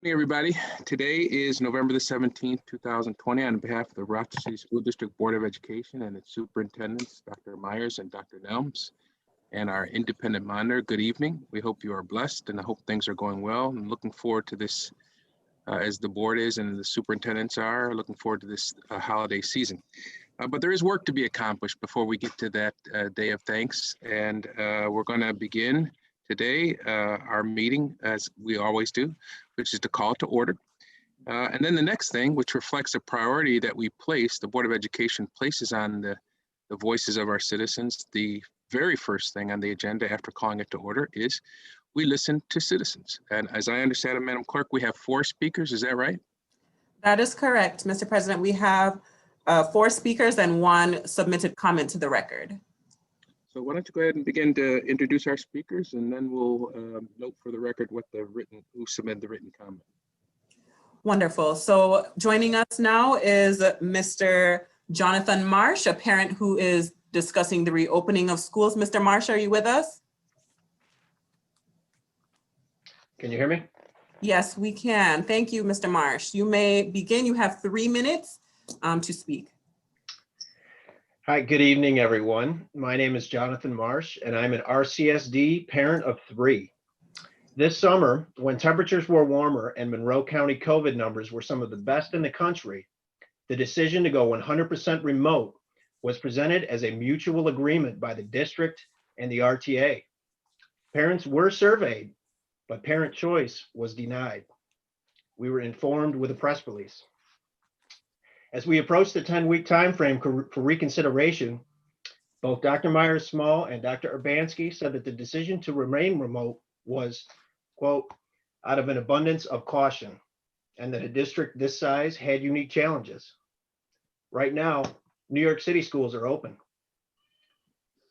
Hey everybody, today is November the 17th, 2020. On behalf of the Rochester City School District Board of Education and its superintendents, Dr. Myers and Dr. Nelms, and our independent monitor, good evening. We hope you are blessed and I hope things are going well. I'm looking forward to this as the board is and the superintendents are looking forward to this holiday season. But there is work to be accomplished before we get to that day of thanks. And we're going to begin today our meeting as we always do, which is to call to order. And then the next thing, which reflects a priority that we place, the Board of Education places on the voices of our citizens. The very first thing on the agenda after calling it to order is we listen to citizens. And as I understand it, Madam Clerk, we have 4 speakers, is that right? That is correct, Mr. President. We have 4 speakers and 1 submitted comment to the record. So why don't you go ahead and begin to introduce our speakers, and then we'll note for the record what who submitted the written comment. Wonderful. So joining us now is Mr. Jonathan Marsh, a parent who is discussing the reopening of schools. Mr. Marsh, are you with us? Can you hear me? Yes, we can. Thank you, Mr. Marsh. You may begin. You have 3 minutes to speak. Hi, good evening, everyone. My name is Jonathan Marsh, and I'm an RCSD parent of 3. This summer, when temperatures were warmer and Monroe County COVID numbers were some of the best in the country, the decision to go 100% remote was presented as a mutual agreement by the district and the RTA. Parents were surveyed, but parent choice was denied. We were informed with a press release. As we approached the 10-week time frame for reconsideration, both Dr. Myers-Small and Dr. Urbanski said that the decision to remain remote was, quote, out of an abundance of caution, and that a district this size had unique challenges. Right now, New York City schools are open.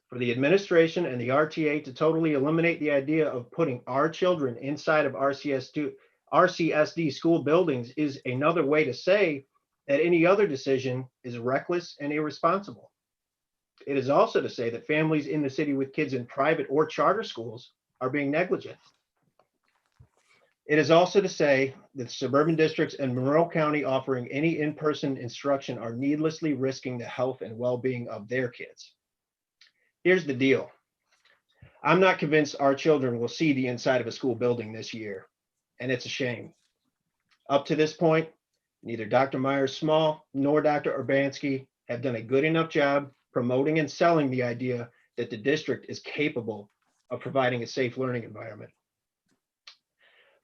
For the administration and the RTA to totally eliminate the idea of putting our children inside of RCSD school buildings is another way to say that any other decision is reckless and irresponsible. It is also to say that families in the city with kids in private or charter schools are being negligent. It is also to say that suburban districts and Monroe County offering any in-person instruction are needlessly risking the health and well-being of their kids. Here's the deal. I'm not convinced our children will see the inside of a school building this year, and it's a shame. Up to this point, neither Dr. Myers-Small nor Dr. Urbanski have done a good enough job promoting and selling the idea that the district is capable of providing a safe learning environment.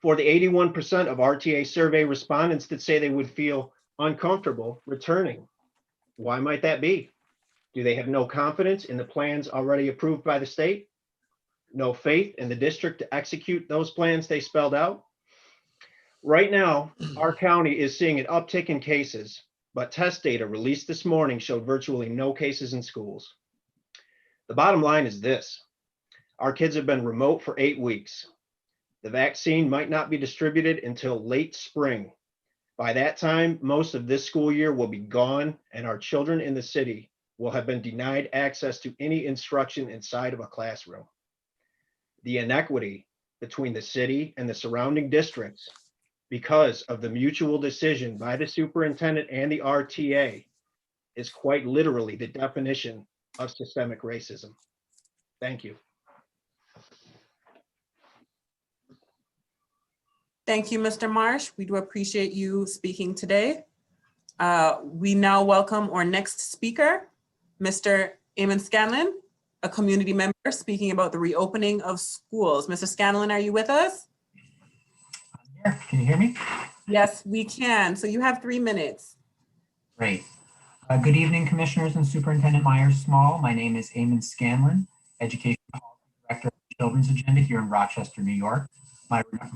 For the 81% of RTA survey respondents that say they would feel uncomfortable returning, why might that be? Do they have no confidence in the plans already approved by the state? No faith in the district to execute those plans they spelled out? Right now, our county is seeing an uptick in cases, but test data released this morning showed virtually no cases in schools. The bottom line is this: our kids have been remote for 8 weeks. The vaccine might not be distributed until late spring. By that time, most of this school year will be gone, and our children in the city will have been denied access to any instruction inside of a classroom. The inequity between the city and the surrounding districts, because of the mutual decision by the superintendent and the RTA, is quite literally the definition of systemic racism. Thank you. Thank you, Mr. Marsh. We do appreciate you speaking today. We now welcome our next speaker, Mr. Scanlon, a community member speaking about the reopening of schools. Mr. Scanlon, are you with us? Yeah, can you hear me? Yes, we can. So you have 3 minutes. Great. Good evening, Commissioners and Superintendent Myers-Small. My name is Eamon Scanlon, Education Policy Director of the Children's Agenda here in Rochester, New York.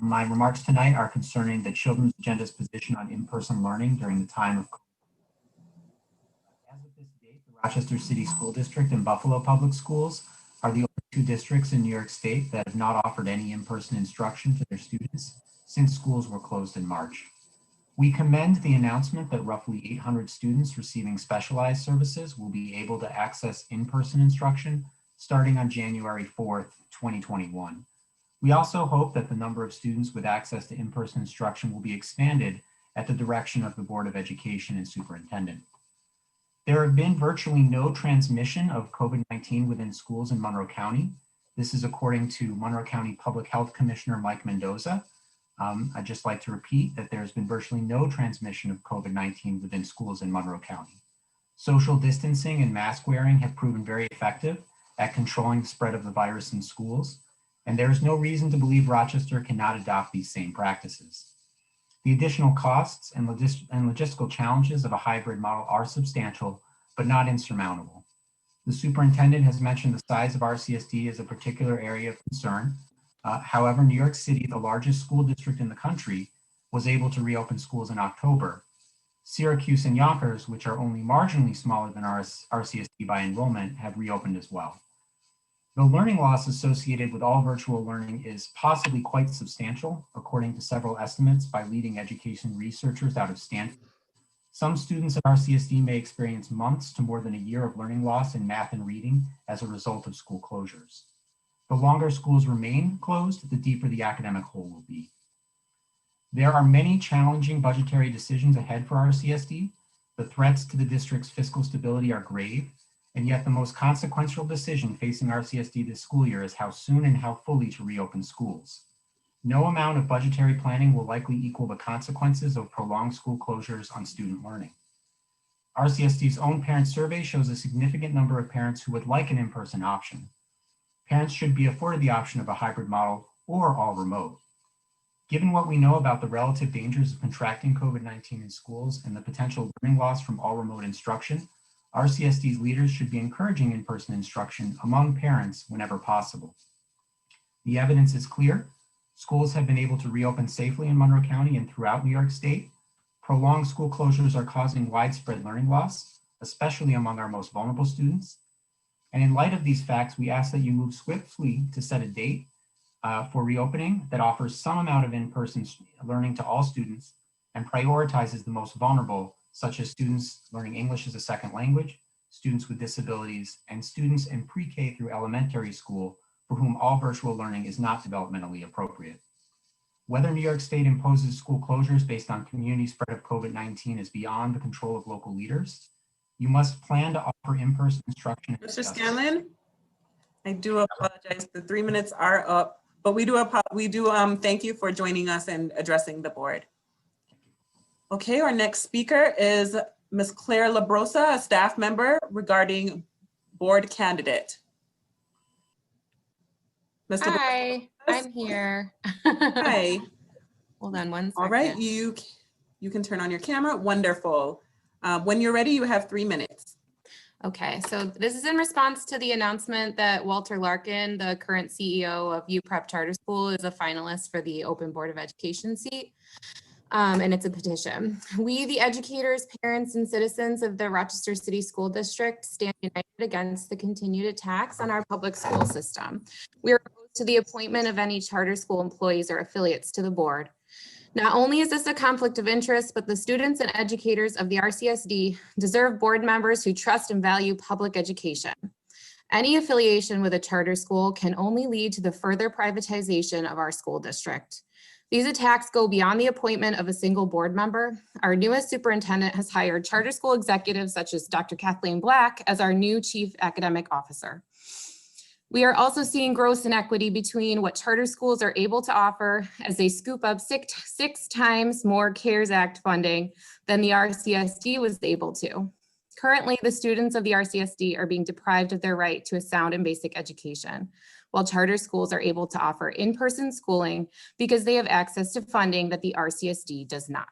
My remarks tonight are concerning the Children's Agenda's position on in-person learning during the time of COVID. As of this date, the Rochester City School District and Buffalo Public Schools are the only 2 districts in New York State that have not offered any in-person instruction to their students since schools were closed in March. We commend the announcement that roughly 800 students receiving specialized services will be able to access in-person instruction starting on January 4th, 2021. We also hope that the number of students with access to in-person instruction will be expanded at the direction of the Board of Education and Superintendent. There have been virtually no transmission of COVID-19 within schools in Monroe County. This is according to Monroe County Public Health Commissioner Mike Mendoza. I'd just like to repeat that there's been virtually no transmission of COVID-19 within schools in Monroe County. Social distancing and mask wearing have proven very effective at controlling the spread of the virus in schools, and there is no reason to believe Rochester cannot adopt these same practices. The additional costs and logistical challenges of a hybrid model are substantial, but not insurmountable. The superintendent has mentioned the size of RCSD as a particular area of concern. However, New York City, the largest school district in the country, was able to reopen schools in October. Syracuse and Yonkers, which are only marginally smaller than RCSD by enrollment, have reopened as well. The learning loss associated with all virtual learning is possibly quite substantial, according to several estimates by leading education researchers out of Stanford. Some students at RCSD may experience months to more than a year of learning loss in math and reading as a result of school closures. The longer schools remain closed, the deeper the academic hole will be. There are many challenging budgetary decisions ahead for RCSD. The threats to the district's fiscal stability are grave, and yet the most consequential decision facing RCSD this school year is how soon and how fully to reopen schools. No amount of budgetary planning will likely equal the consequences of prolonged school closures on student learning. RCSD's own parent survey shows a significant number of parents who would like an in-person option. Parents should be afforded the option of a hybrid model or all remote. Given what we know about the relative dangers of contracting COVID-19 in schools and the potential learning loss from all remote instruction, RCSD's leaders should be encouraging in-person instruction among parents whenever possible. The evidence is clear. Schools have been able to reopen safely in Monroe County and throughout New York State. Prolonged school closures are causing widespread learning loss, especially among our most vulnerable students. And in light of these facts, we ask that you move swiftly to set a date for reopening that offers some amount of in-person learning to all students and prioritizes the most vulnerable, such as students learning English as a second language, students with disabilities, and students in pre-K through elementary school for whom all virtual learning is not developmentally appropriate. Whether New York State imposes school closures based on community spread of COVID-19 is beyond the control of local leaders. You must plan to offer in-person instruction. Mr. Scanlon, I do apologize. The 3 minutes are up, but we do thank you for joining us and addressing the board. Okay, our next speaker is Ms. Claire Labrosa, a staff member regarding board candidate. Mr. Hi, I'm here. Hi. Hold on one second. All right, you can turn on your camera. Wonderful. When you're ready, you have 3 minutes. Okay, so this is in response to the announcement that Walter Larkin, the current CEO of UPrep Charter School, is a finalist for the Open Board of Education seat. And it's a petition. We, the educators, parents, and citizens of the Rochester City School District, stand united against the continued attacks on our public school system. We are opposed to the appointment of any charter school employees or affiliates to the board. Not only is this a conflict of interest, but the students and educators of the RCSD deserve board members who trust and value public education. Any affiliation with a charter school can only lead to the further privatization of our school district. These attacks go beyond the appointment of a single board member. Our newest superintendent has hired charter school executives such as Dr. Kathleen Black as our new chief academic officer. We are also seeing gross inequity between what charter schools are able to offer as they scoop up six times more CARES Act funding than the RCSD was able to. Currently, the students of the RCSD are being deprived of their right to a sound and basic education, while charter schools are able to offer in-person schooling because they have access to funding that the RCSD does not.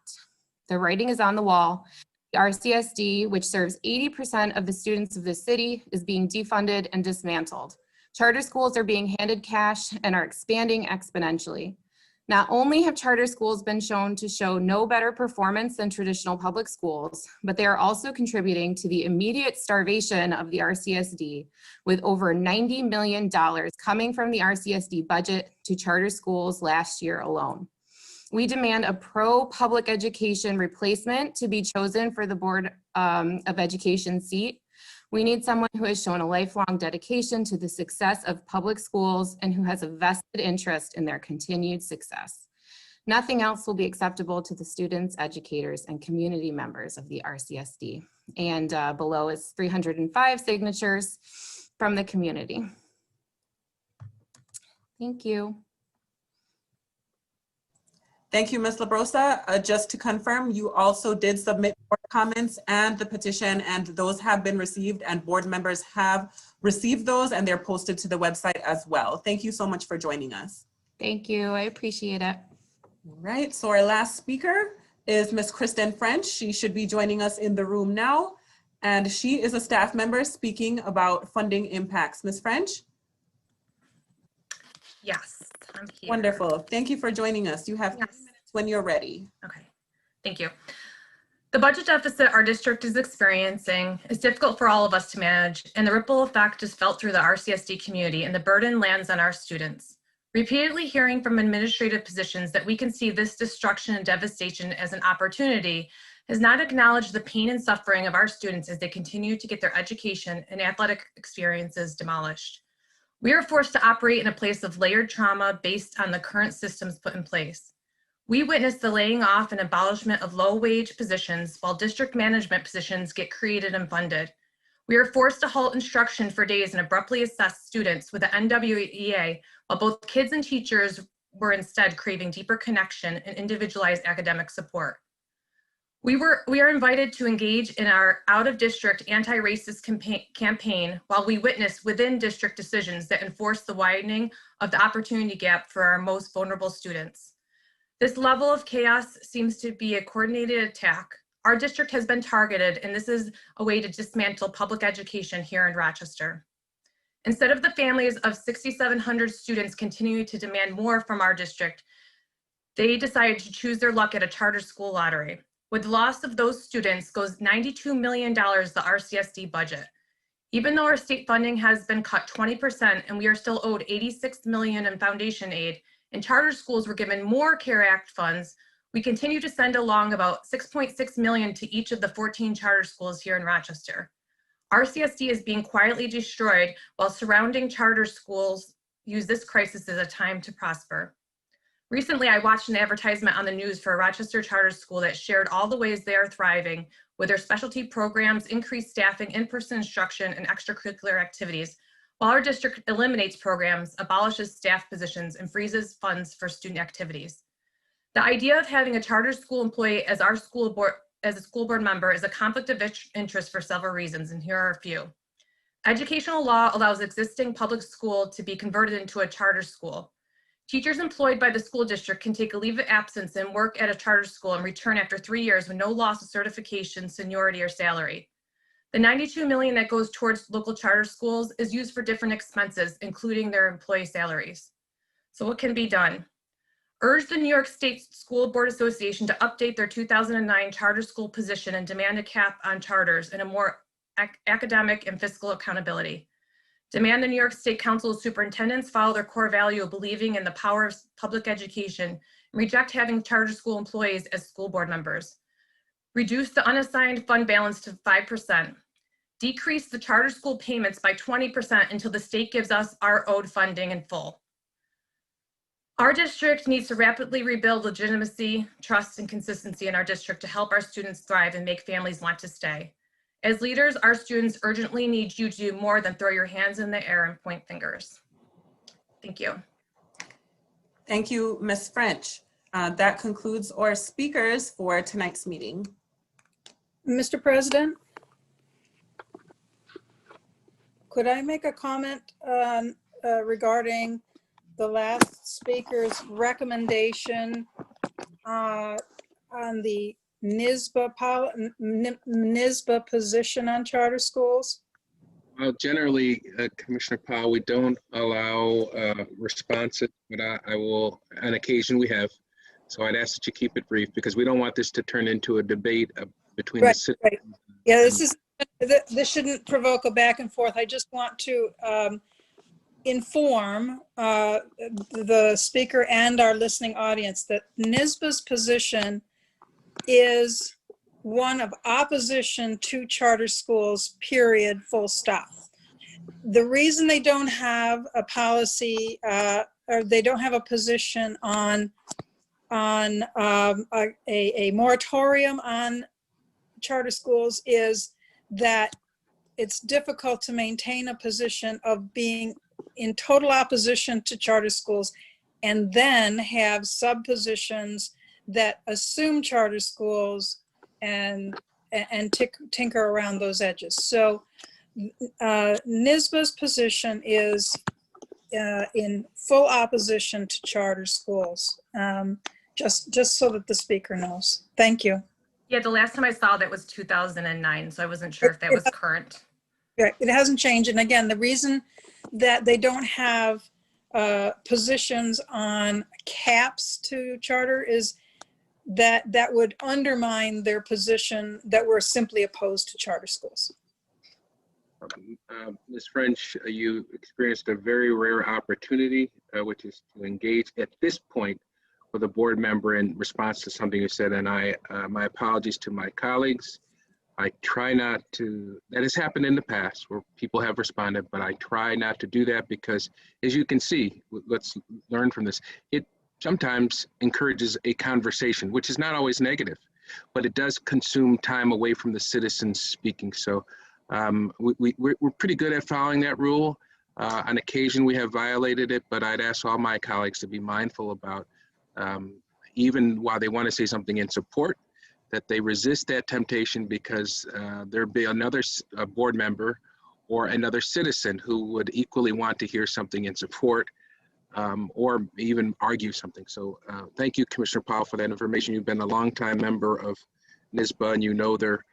The writing is on the wall. The RCSD, which serves 80% of the students of the city, is being defunded and dismantled. Charter schools are being handed cash and are expanding exponentially. Not only have charter schools been shown to show no better performance than traditional public schools, but they are also contributing to the immediate starvation of the RCSD, with over $90 million coming from the RCSD budget to charter schools last year alone. We demand a pro-public education replacement to be chosen for the Board of Education seat. We need someone who has shown a lifelong dedication to the success of public schools and who has a vested interest in their continued success. Nothing else will be acceptable to the students, educators, and community members of the RCSD. And below is 305 signatures from the community. Thank you. Thank you, Ms. Labrosa. Just to confirm, you also did submit board comments and the petition, and those have been received, and board members have received those, and they're posted to the website as well. Thank you so much for joining us. Thank you. I appreciate it. All right, so our last speaker is Ms. Kristen French. She should be joining us in the room now, and she is a staff member speaking about funding impacts. Ms. French? Yes, I'm here. Wonderful. Thank you for joining us. You have 10 Yes. minutes when you're ready. Okay, thank you. The budget deficit our district is experiencing is difficult for all of us to manage, and the ripple effect is felt through the RCSD community, and the burden lands on our students. Repeatedly hearing from administrative positions that we can see this destruction and devastation as an opportunity has not acknowledged the pain and suffering of our students as they continue to get their education and athletic experiences demolished. We are forced to operate in a place of layered trauma based on the current systems put in place. We witnessed the laying off and abolishment of low-wage positions while district management positions get created and funded. We are forced to halt instruction for days and abruptly assess students with the NWEA, while both kids and teachers were instead craving deeper connection and individualized academic support. We are invited to engage in our out-of-district anti-racist campaign while we witness within district decisions that enforce the widening of the opportunity gap for our most vulnerable students. This level of chaos seems to be a coordinated attack. Our district has been targeted, and this is a way to dismantle public education here in Rochester. Instead of the families of 6,700 students continuing to demand more from our district, they decided to choose their luck at a charter school lottery. With the loss of those students goes $92 million the RCSD budget. Even though our state funding has been cut 20% and we are still owed $86 million in foundation aid, and charter schools were given more CARE Act funds, we continue to send along about $6.6 million to each of the 14 charter schools here in Rochester. RCSD is being quietly destroyed while surrounding charter schools use this crisis as a time to prosper. Recently, I watched an advertisement on the news for a Rochester charter school that shared all the ways they are thriving with their specialty programs, increased staffing, in-person instruction, and extracurricular activities, while our district eliminates programs, abolishes staff positions, and freezes funds for student activities. The idea of having a charter school employee as a school board member is a conflict of interest for several reasons, and here are a few. Educational law allows existing public school to be converted into a charter school. Teachers employed by the school district can take a leave of absence and work at a charter school and return after 3 years with no loss of certification, seniority, or salary. The $92 million that goes towards local charter schools is used for different expenses, including their employee salaries. So what can be done? Urge the New York State School Board Association to update their 2009 charter school position and demand a cap on charters and a more academic and fiscal accountability. Demand the New York State Council of Superintendents follow their core value of believing in the power of public education and reject having charter school employees as school board members. Reduce the unassigned fund balance to 5%. Decrease the charter school payments by 20% until the state gives us our owed funding in full. Our district needs to rapidly rebuild legitimacy, trust, and consistency in our district to help our students thrive and make families want to stay. As leaders, our students urgently need you to do more than throw your hands in the air and point fingers. Thank you. Thank you, Ms. French. That concludes our speakers for tonight's meeting. Mr. President, could I make a comment regarding the last speaker's recommendation on the NYSBA position on charter schools? Well, generally, Commissioner Powell, we don't allow responses, but I will, on occasion we have. So I'd ask that you keep it brief because we don't want this to turn into a debate between the citizens. Right. Yeah, this shouldn't provoke a back and forth. I just want to inform the speaker and our listening audience that NYSBA's position is one of opposition to charter schools, period, full stop. The reason they don't have a policy or they don't have a position on a moratorium on charter schools is that it's difficult to maintain a position of being in total opposition to charter schools and then have sub-positions that assume charter schools and tinker around those edges. So NYSBA's position is in full opposition to charter schools, just so that the speaker knows. Thank you. Yeah, the last time I saw that was 2009, so I wasn't sure if that was current. Yeah, it hasn't changed. And again, the reason that they don't have positions on caps to charter is that would undermine their position that we're simply opposed to charter schools. Ms. French, you experienced a very rare opportunity, which is to engage at this point with a board member in response to something you said, and my apologies to my colleagues. I try not to, that has happened in the past where people have responded, but I try not to do that because, as you can see, let's learn from this, it sometimes encourages a conversation, which is not always negative, but it does consume time away from the citizens speaking. So we're pretty good at following that rule. On occasion, we have violated it, but I'd ask all my colleagues to be mindful about, even while they want to say something in support, that they resist that temptation because there'd be another board member or another citizen who would equally want to hear something in support or even argue something. So thank you, Commissioner Powell, for that information. You've been a longtime member of NYSBA and you know their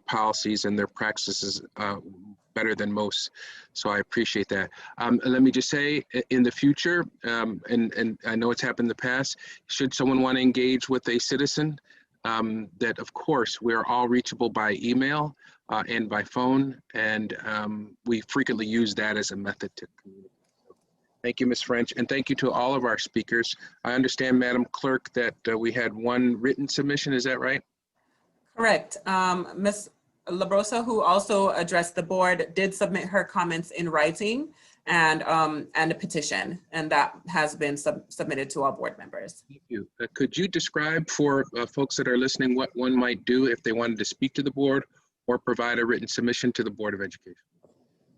policies and their practices better than most. So I appreciate that. Let me just say, in the future, and I know it's happened in the past, should someone want to engage with a citizen, that of course we're all reachable by email and by phone, and we frequently use that as a method to communicate. So, thank you, Ms. French, and thank you to all of our speakers. I understand, Madam Clerk, that we had one written submission, is that right? Correct. Ms. Labrosa, who also addressed the board, did submit her comments in writing and a petition, and that has been submitted to all board members. Thank you. Could you describe for folks that are listening what one might do if they wanted to speak to the board or provide a written submission to the Board of Education?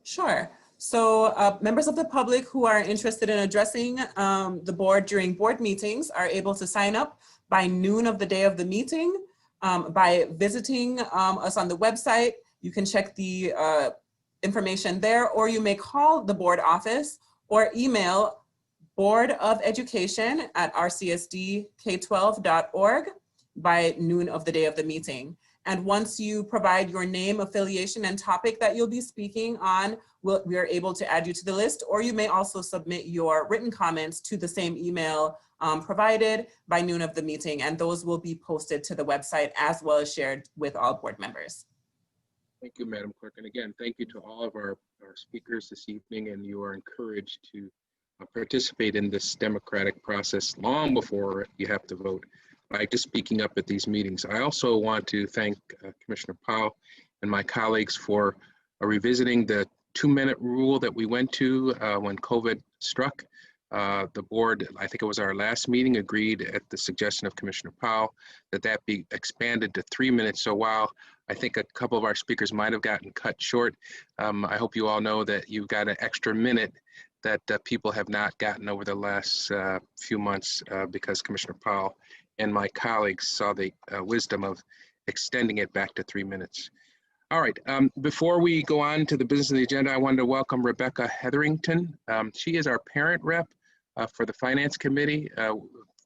Sure. So members of the public who are interested in addressing the board during board meetings are able to sign up by noon of the day of the meeting by visiting us on the website. You can check the information there, or you may call the board office or email boardofeducation@rcsdk12.org by noon of the day of the meeting. And once you provide your name, affiliation, and topic that you'll be speaking on, we are able to add you to the list, or you may also submit your written comments to the same email provided by noon of the meeting, and those will be posted to the website as well as shared with all board members. Thank you, Madam Clerk. And again, thank you to all of our speakers this evening, and you are encouraged to participate in this democratic process long before you have to vote by just speaking up at these meetings. I also want to thank Commissioner Powell and my colleagues for revisiting the 2-minute rule that we went to when COVID struck. The board, I think it was our last meeting, agreed at the suggestion of Commissioner Powell that be expanded to 3 minutes. So while I think a couple of our speakers might have gotten cut short, I hope you all know that you've got an extra minute that people have not gotten over the last few months because Commissioner Powell and my colleagues saw the wisdom of extending it back to 3 minutes. All right, before we go on to the business of the agenda, I wanted to welcome Rebecca Hetherington. She is our parent rep for the Finance Committee.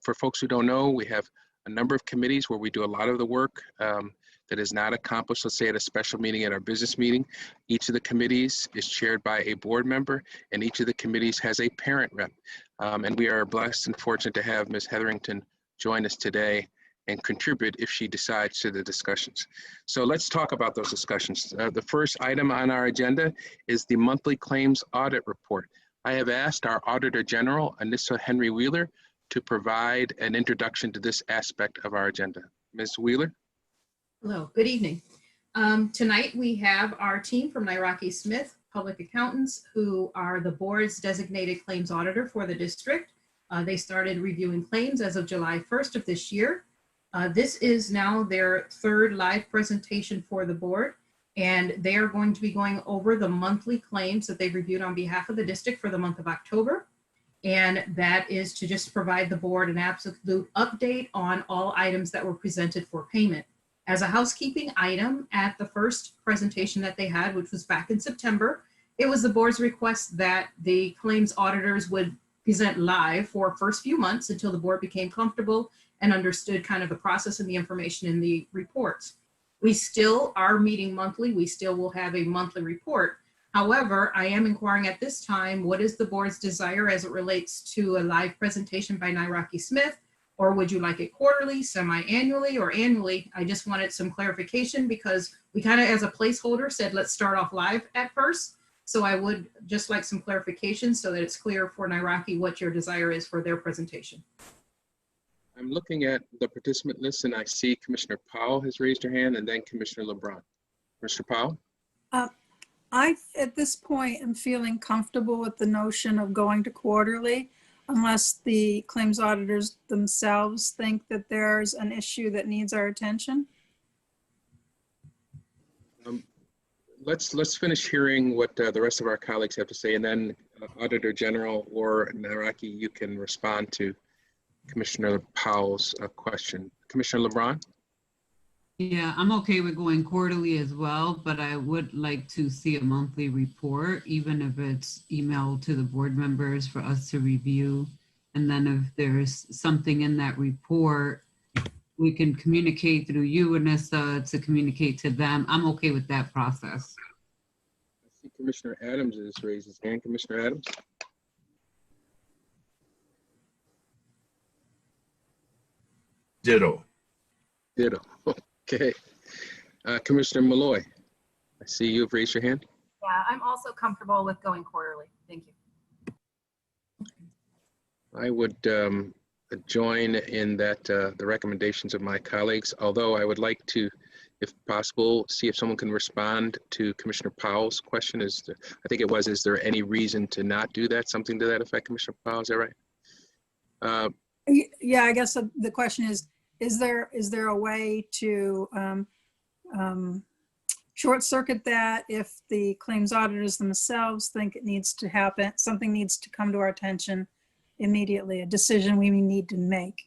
For folks who don't know, we have a number of committees where we do a lot of the work that is not accomplished, let's say at a special meeting at our business meeting. Each of the committees is chaired by a board member, and each of the committees has a parent rep. And we are blessed and fortunate to have Ms. Hetherington join us today and contribute if she decides to the discussions. So let's talk about those discussions. The first item on our agenda is the monthly claims audit report. I have asked our Auditor General, Anissa Henry Wheeler, to provide an introduction to this aspect of our agenda. Ms. Wheeler? Hello, good evening. Tonight we have our team from Nyraki Smith, public accountants, who are the board's designated claims auditor for the district. They started reviewing claims as of July 1st of this year. This is now their third live presentation for the board, and they are going to be going over the monthly claims that they've reviewed on behalf of the district for the month of October. And that is to just provide the board an absolute update on all items that were presented for payment. As a housekeeping item at the first presentation that they had, which was back in September, it was the board's request that the claims auditors would present live for first few months until the board became comfortable and understood kind of the process and the information in the reports. We still are meeting monthly. We still will have a monthly report. However, I am inquiring at this time, what is the board's desire as it relates to a live presentation by Nyraki Smith? Or would you like it quarterly, semi-annually, or annually? I just wanted some clarification because we kind of, as a placeholder, said let's start off live at first. So I would just like some clarification so that it's clear for Nyraki what your desire is for their presentation. I'm looking at the participant list and I see Commissioner Powell has raised her hand and then Commissioner LeBron. Mr. Powell? I, at this point, am feeling comfortable with the notion of going to quarterly, unless the claims auditors themselves think that there's an issue that needs our attention. Let's finish hearing what the rest of our colleagues have to say, and then Auditor General or Nyraki, you can respond to Commissioner Powell's question. Commissioner LeBron? Yeah, I'm okay with going quarterly as well, but I would like to see a monthly report, even if it's emailed to the board members for us to review. And then if there's something in that report, we can communicate through you, Anissa, to communicate to them. I'm okay with that process. I see Commissioner Adams has raised his hand. Commissioner Adams? Ditto. Ditto. Okay. Commissioner Malloy, I see you've raised your hand. Yeah, I'm also comfortable with going quarterly. Thank you. I would join in that the recommendations of my colleagues, although I would like to, if possible, see if someone can respond to Commissioner Powell's question. Is there any reason to not do that? Something to that effect, Commissioner Powell, is that right? Yeah, I guess the question is there a way to short circuit that if the claims auditors themselves think it needs to happen, something needs to come to our attention immediately, a decision we need to make?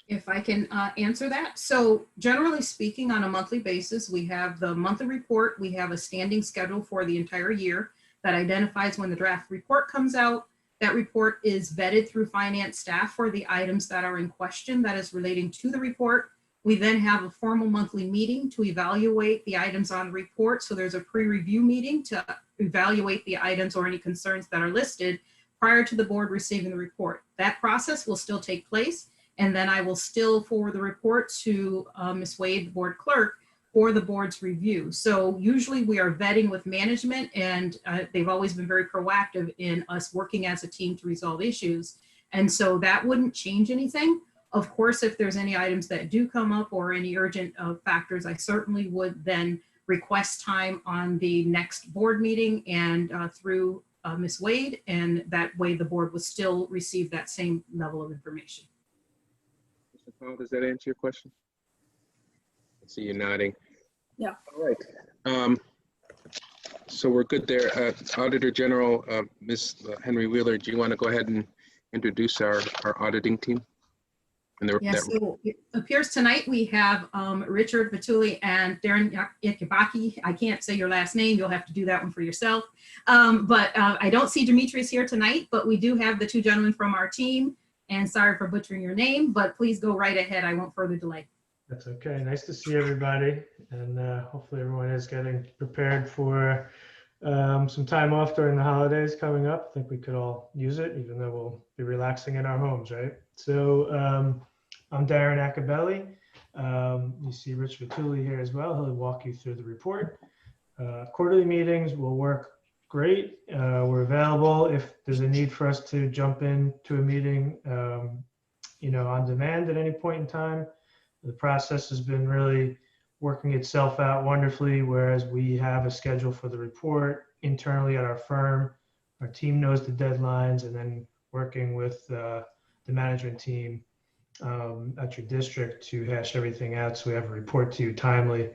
If I can answer that. So generally speaking, on a monthly basis, we have the monthly report. We have a standing schedule for the entire year that identifies when the draft report comes out. That report is vetted through finance staff for the items that are in question that is relating to the report. We then have a formal monthly meeting to evaluate the items on the report. So there's a pre-review meeting to evaluate the items or any concerns that are listed prior to the board receiving the report. That process will still take place. And then I will still forward the report to Ms. Wade, the board clerk, for the board's review. So usually we are vetting with management, and they've always been very proactive in us working as a team to resolve issues. And so that wouldn't change anything. Of course, if there's any items that do come up or any urgent factors, I certainly would then request time on the next board meeting and through Ms. Wade, and that way the board will still receive that same level of information. Mr. Powell, does that answer your question? I see you nodding. Yeah. All right. So we're good there. Auditor General, Ms. Henry Wheeler, do you want to go ahead and introduce our auditing team? Yes, so it appears tonight we have Richard Vituli and Darren Yakibaki. I can't say your last name. You'll have to do that one for yourself. But I don't see Demetrius here tonight, but we do have the two gentlemen from our team. And sorry for butchering your name, but please go right ahead. I won't further delay. That's okay. Nice to see everybody. And hopefully everyone is getting prepared for some time off during the holidays coming up. I think we could all use it, even though we'll be relaxing in our homes, right? So I'm Darren Acabelli. You see Rich Vituli here as well. He'll walk you through the report. Quarterly meetings will work great. We're available if there's a need for us to jump into a meeting, on demand at any point in time. The process has been really working itself out wonderfully, whereas we have a schedule for the report internally at our firm. Our team knows the deadlines, and then working with the management team at your district to hash everything out so we have a report to you timely.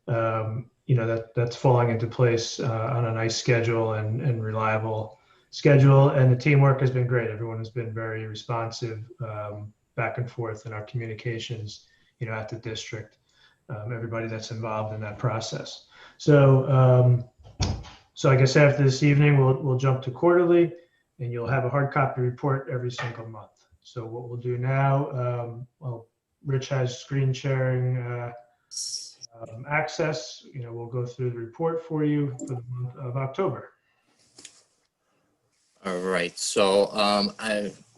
That's falling into place on a nice schedule and reliable schedule. And the teamwork has been great. Everyone has been very responsive back and forth in our communications, at the district, everybody that's involved in that process. So I guess after this evening, we'll jump to quarterly, and you'll have a hard copy report every single month. So what we'll do now, Rich has screen sharing access. We'll go through the report for you for the month of October. All right. So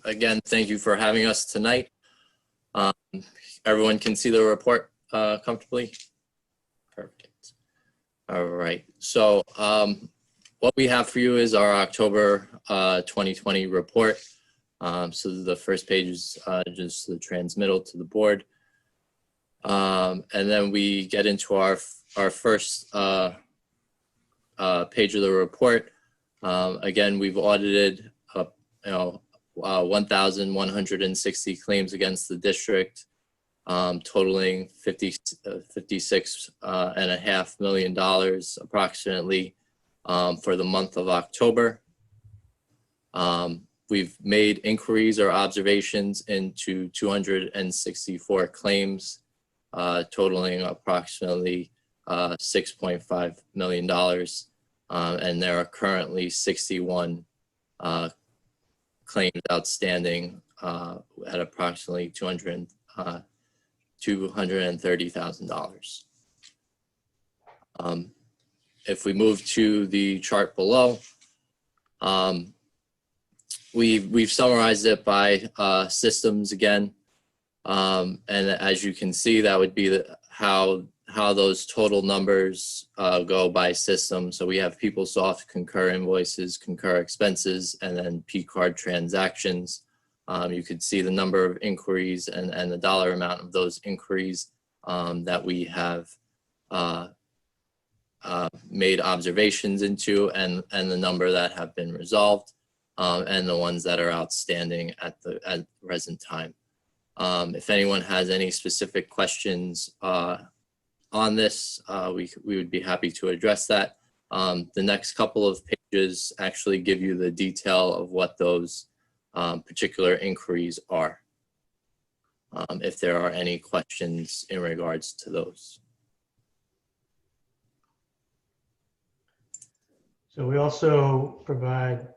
again, thank you for having us tonight. Everyone can see the report comfortably? Perfect. All right. So what we have for you is our October 2020 report. So the first page is just the transmittal to the board. And then we get into our first page of the report. Again, we've audited 1,160 claims against the district, totaling $56.5 million approximately for the month of October. We've made inquiries or observations into 264 claims, totaling approximately $6.5 million. And there are currently 61 claims outstanding at approximately $230,000. If we move to the chart below, we've summarized it by systems again. And as you can see, that would be how those total numbers go by system. So we have PeopleSoft, Concur Invoices, Concur Expenses, and then P-Card transactions. You could see the number of inquiries and the dollar amount of those inquiries that we have made observations into, and the number that have been resolved, and the ones that are outstanding at the present time. If anyone has any specific questions on this, we would be happy to address that. The next couple of pages actually give you the detail of what those particular inquiries are, if there are any questions in regards to those. So we also provide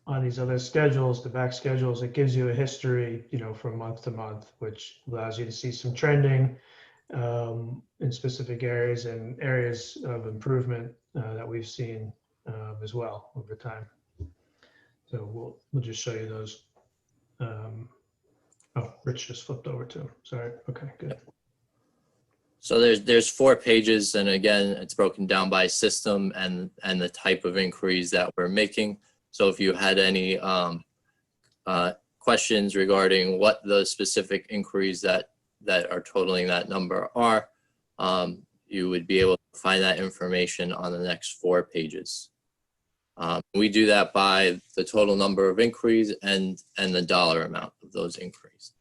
on these other schedules, the back schedules, it gives you a history, from month to month, which allows you to see some trending in specific areas and areas of improvement that we've seen as well over time. So we'll just show you those. Oh, Rich just flipped over to him. Sorry. Okay, good. So there's 4 pages, and again, it's broken down by system and the type of inquiries that we're making. So if you had any questions regarding what the specific inquiries that are totaling that number are, you would be able to find that information on the next 4 pages. We do that by the total number of inquiries and the dollar amount of those inquiries.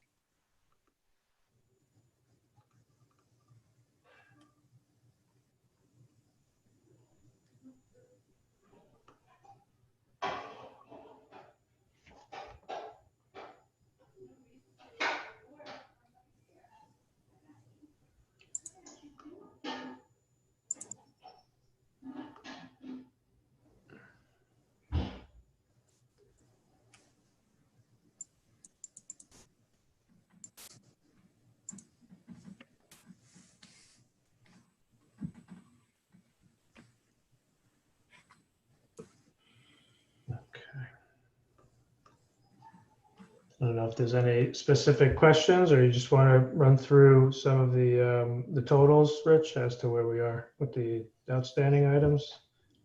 I don't know if there's any specific questions, or you just want to run through some of the totals, Rich, as to where we are with the outstanding items,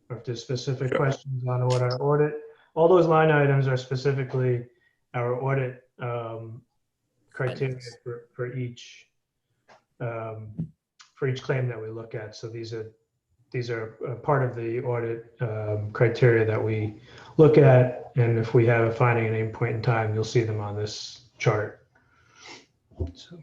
or if there's specific questions on what our audit. All those line items are specifically our audit criteria for each for each claim that we look at. So these are part of the audit criteria that we look at. And if we have a finding at any point in time, you'll see them on this chart. So.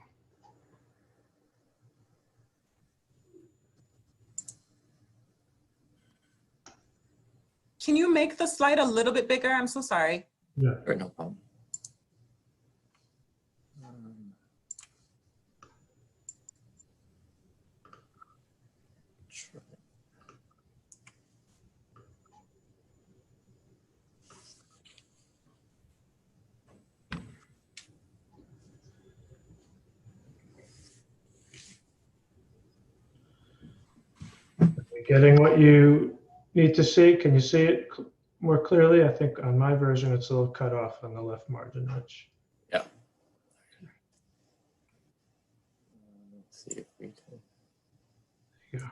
Can you make the slide a little bit bigger? I'm so sorry. Yeah. Sure, no problem. Sure. Getting what you need to see. Can you see it more clearly? I think on my version, it's a little cut off on the left margin, Rich. Yeah. Let's see if we can. Yeah.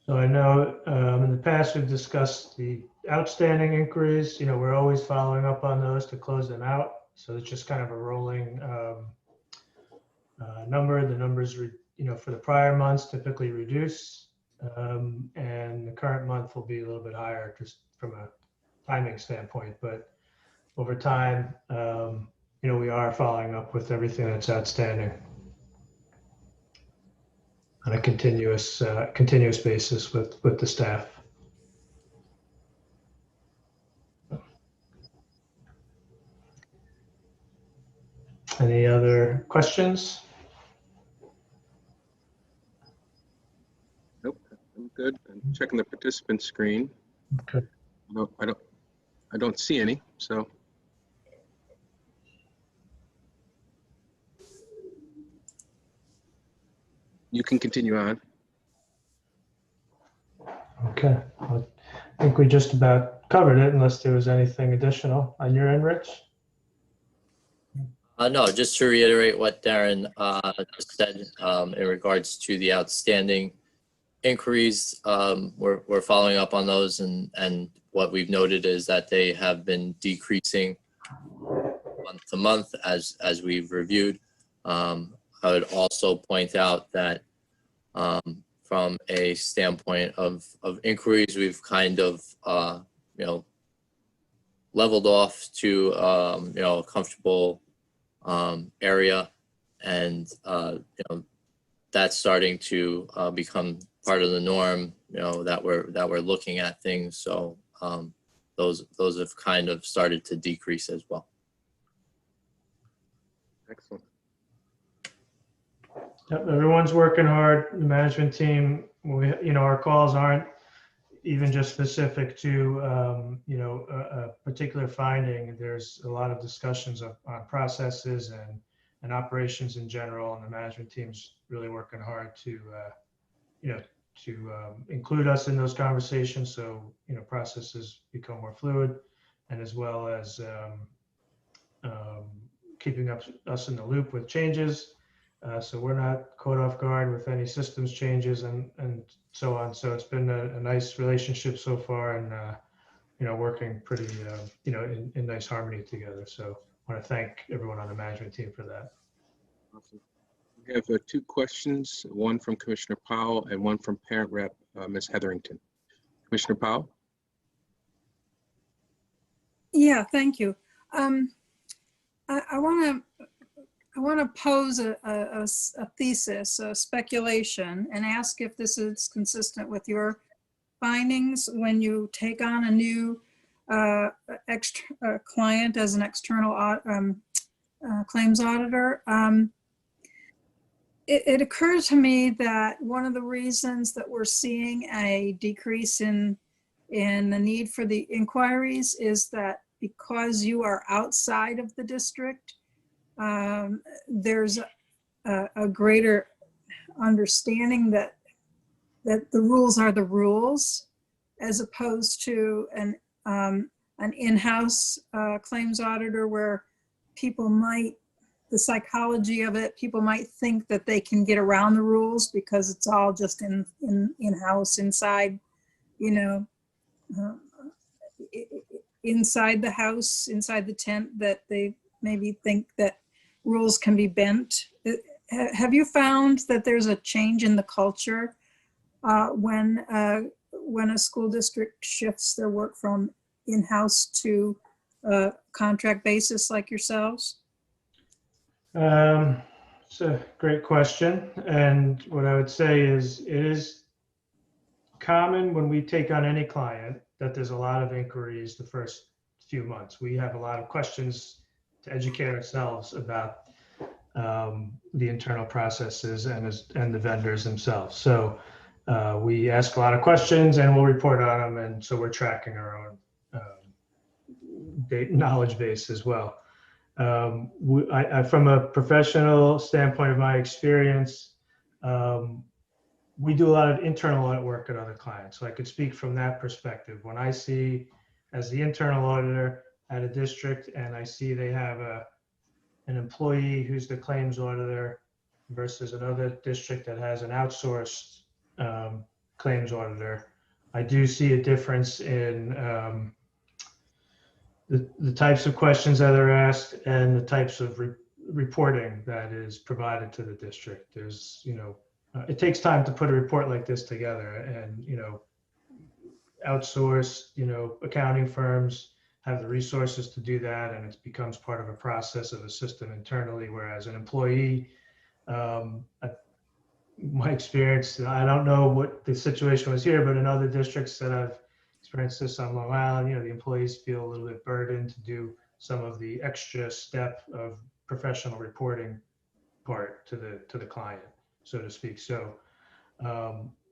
So I know in the past we've discussed the outstanding inquiries. You know, we're always following up on those to close them out. So it's just kind of a rolling number. The numbers, for the prior months typically reduce, and the current month will be a little bit higher just from a timing standpoint. But over time, we are following up with everything that's outstanding on a continuous basis with the staff. Any other questions? Nope, I'm good. I'm checking the participant screen. Okay. I don't see any, so. You can continue on. Okay, well, I think we just about covered it unless there was anything additional on your end, Rich. No, just to reiterate what Darren just said in regards to the outstanding inquiries, we're following up on those, and what we've noted is that they have been decreasing month to month as we've reviewed. I would also point out that from a standpoint of inquiries, we've kind of leveled off to a comfortable area, and that's starting to become part of the norm, that we're looking at things. So those have kind of started to decrease as well. Excellent. Yep, everyone's working hard. The management team, our calls aren't even just specific to a particular finding. There's a lot of discussions on processes and operations in general, and the management team's really working hard to include us in those conversations, so processes become more fluid, and as well as keeping us in the loop with changes, so we're not caught off guard with any systems changes and so on. So it's been a nice relationship so far, and working pretty in nice harmony together. So I want to thank everyone on the management team for that. Awesome. We have two questions, one from Commissioner Powell and one from Parent Rep Ms. Hetherington. Commissioner Powell? Yeah, thank you. I want to pose a thesis, a speculation, and ask if this is consistent with your findings when you take on a new client as an external claims auditor. It occurred to me that one of the reasons that we're seeing a decrease in the need for the inquiries is that because you are outside of the district, there's a greater understanding that the rules are the rules, as opposed to an in-house claims auditor where people might, the psychology of it, people might think that they can get around the rules because it's all just in-house, inside, you know, inside the house, inside the tent, that they maybe think that rules can be bent. Have you found that there's a change in the culture when a school district shifts their work from in-house to contract basis like yourselves? It's a great question. And what I would say is it is common when we take on any client that there's a lot of inquiries the first few months. We have a lot of questions to educate ourselves about the internal processes and the vendors themselves. So we ask a lot of questions and we'll report on them. And so we're tracking our own knowledge base as well. From a professional standpoint of my experience, we do a lot of internal audit work at other clients. So I could speak from that perspective. When I see as the internal auditor at a district and I see they have an employee who's the claims auditor versus another district that has an outsourced claims auditor, I do see a difference in the types of questions that are asked and the types of reporting that is provided to the district. There's, it takes time to put a report like this together, and, outsourced, accounting firms have the resources to do that, and it becomes part of a process of a system internally, whereas an employee, my experience, I don't know what the situation was here, but in other districts that I've experienced this on Long Island, the employees feel a little bit burdened to do some of the extra step of professional reporting part to the client, so to speak. So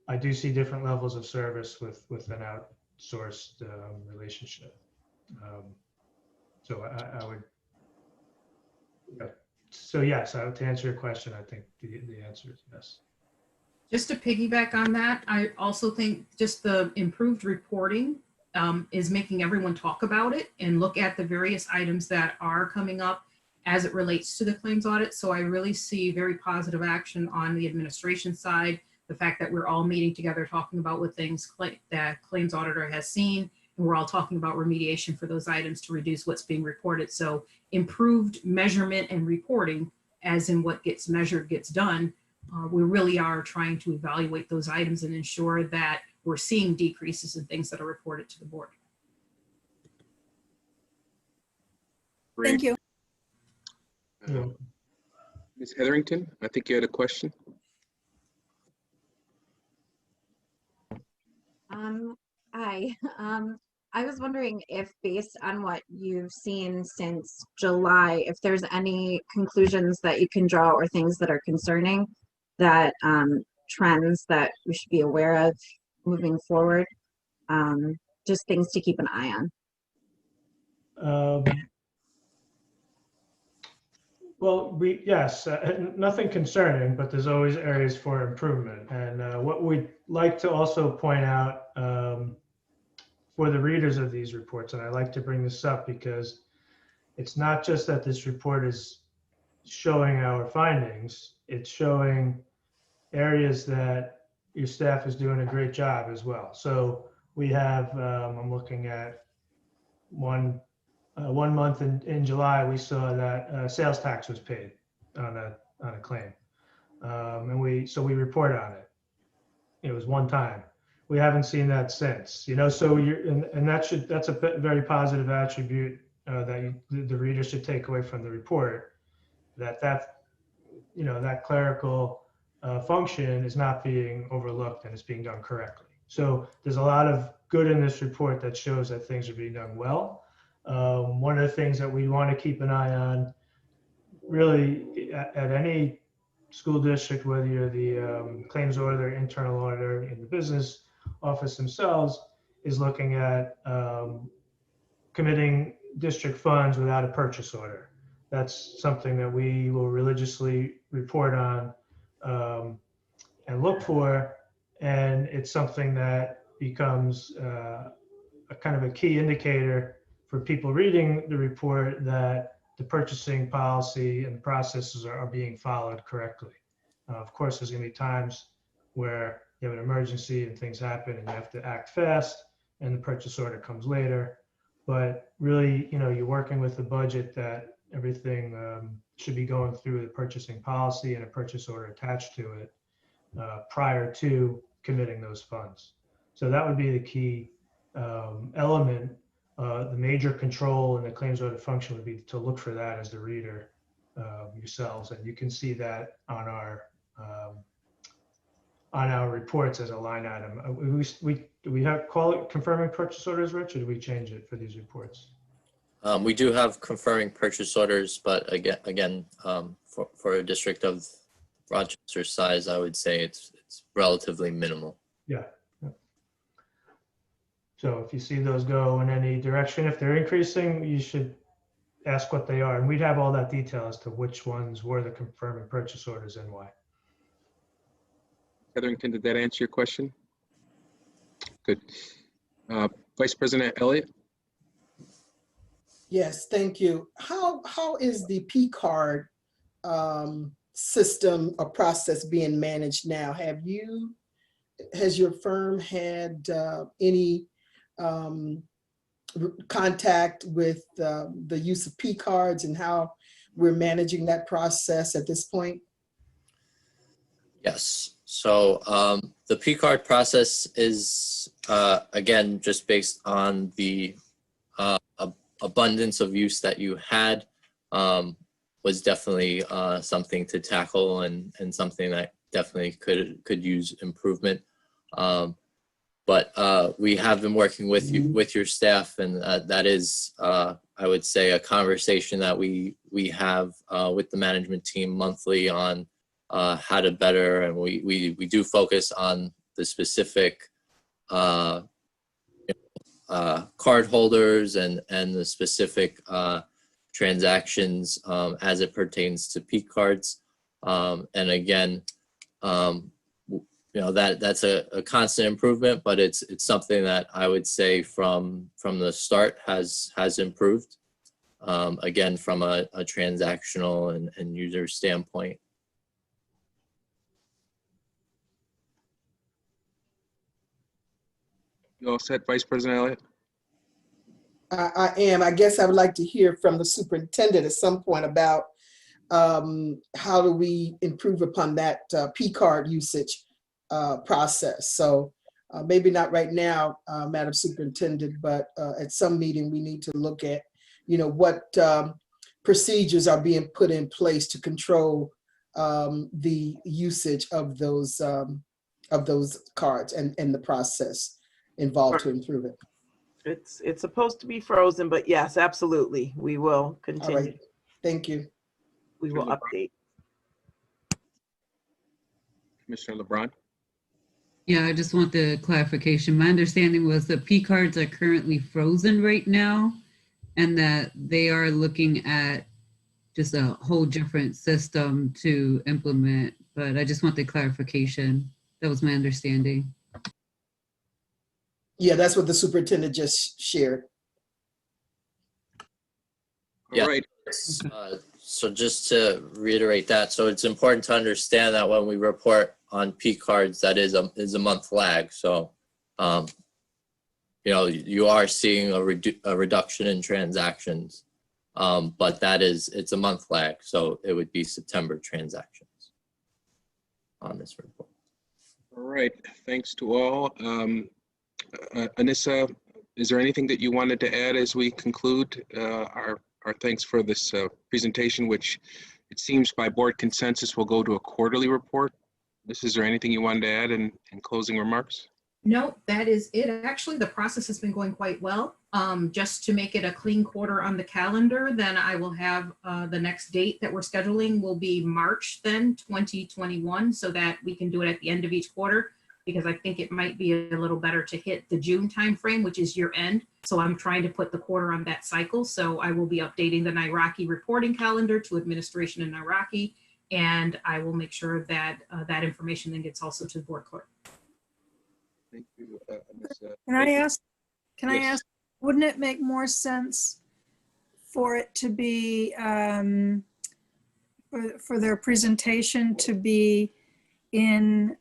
I do see different levels of service with an outsourced relationship. So I would, so yes, to answer your question, I think the answer is yes. Just to piggyback on that, I also think just the improved reporting is making everyone talk about it and look at the various items that are coming up as it relates to the claims audit. So I really see very positive action on the administration side. The fact that we're all meeting together, talking about what things that claims auditor has seen, and we're all talking about remediation for those items to reduce what's being reported. So improved measurement and reporting, as in what gets measured gets done. We really are trying to evaluate those items and ensure that we're seeing decreases in things that are reported to the board. Thank you. Ms. Hetherington, I think you had a question. Hi. I was wondering if, based on what you've seen since July, if there's any conclusions that you can draw or things that are concerning, that trends that we should be aware of moving forward, just things to keep an eye on. Well, yes, nothing concerning, but there's always areas for improvement. And what we'd like to also point out for the readers of these reports, and I like to bring this up because it's not just that this report is showing our findings, it's showing areas that your staff is doing a great job as well. So we have, I'm looking at one month in July, we saw that sales tax was paid on a claim, and we report on it. It was one time. We haven't seen that since. So that's a very positive attribute that the reader should take away from the report. That clerical function is not being overlooked and it's being done correctly. So there's a lot of good in this report that shows that things are being done well. One of the things that we want to keep an eye on, really, at any school district, whether you're the claims auditor, internal auditor in the business office themselves, is looking at committing district funds without a purchase order. That's something that we will religiously report on and look for. And it's something that becomes a kind of a key indicator for people reading the report that the purchasing policy and processes are being followed correctly. Of course, there's going to be times where you have an emergency and things happen and you have to act fast and the purchase order comes later. But really, you're working with the budget that everything should be going through the purchasing policy and a purchase order attached to it prior to committing those funds. So that would be the key element. The major control in the claims audit function would be to look for that as the reader yourselves, and you can see that on our reports as a line item. Do we have call it confirming purchase orders, Rich, or do we change it for these reports? We do have confirming purchase orders, but again, for a district of Rochester's size, I would say it's relatively minimal. Yeah. So if you see those go in any direction, if they're increasing, you should ask what they are. And we'd have all that detail as to which ones were the confirming purchase orders and why. Hetherington, did that answer your question? Good. Vice President Elliott? Yes, thank you. How is the P card system or process being managed now? Has your firm had any contact with the use of P cards and how we're managing that process at this point? Yes. So the P card process is, again, just based on the abundance of use that you had, was definitely something to tackle and something that definitely could use improvement. But we have been working with you, with your staff, and that is, I would say, a conversation that we have with the management team monthly on how to better, and we do focus on the specific card holders and the specific transactions as it pertains to P cards. And again, that's a constant improvement, but it's something that I would say from the start has improved. Again, from a transactional and user standpoint. You all set, Vice President Elliott? I am. I guess I would like to hear from the superintendent at some point about how do we improve upon that P card usage process. So maybe not right now, Madam Superintendent, but at some meeting we need to look at, what procedures are being put in place to control the usage of those cards and the process involved to improve it. It's supposed to be frozen, but yes, absolutely. We will continue. All right. Thank you. We will update. Commissioner LeBron? Yeah, I just want the clarification. My understanding was that P cards are currently frozen right now and that they are looking at just a whole different system to implement, but I just want the clarification. That was my understanding. Yeah, that's what the superintendent just shared. Yeah. All right. So just to reiterate that, so it's important to understand that when we report on P cards, that is a month lag. So, you are seeing a reduction in transactions, but it's a month lag. So it would be September transactions on this report. All right. Thanks to all. Anissa, is there anything that you wanted to add as we conclude our thanks for this presentation, which it seems by board consensus will go to a quarterly report? Is there anything you wanted to add in closing remarks? No, that is it. Actually, the process has been going quite well. Just to make it a clean quarter on the calendar, then I will have the next date that we're scheduling will be March then 2021, so that we can do it at the end of each quarter. because I think it might be a little better to hit the June timeframe, which is year end. So I'm trying to put the quarter on that cycle. So I will be updating the NIRACI reporting calendar to administration in NIRACI, and I will make sure that that information then gets also to the board clerk. Thank you, Can I ask, Yes. wouldn't it make more sense for it to be, for their presentation to be in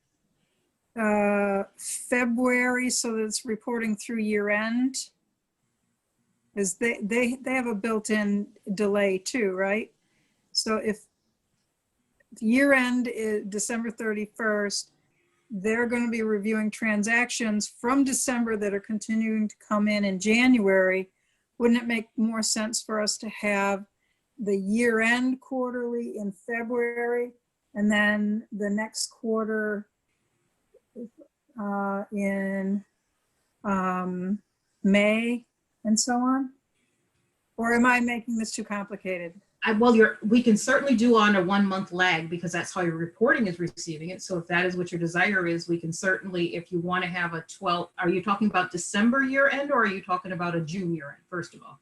February, so that it's reporting through year end? Because they have a built-in delay too, right? So if year end is December 31st, they're going to be reviewing transactions from December that are continuing to come in January. Wouldn't it make more sense for us to have the year end quarterly in February and then the next quarter in May and so on? Or am I making this too complicated? Well, we can certainly do on a 1 month lag because that's how your reporting is receiving it. So if that is what your desire is, we can certainly, if you want to have a 12, are you talking about December year end or are you talking about a June year end, first of all?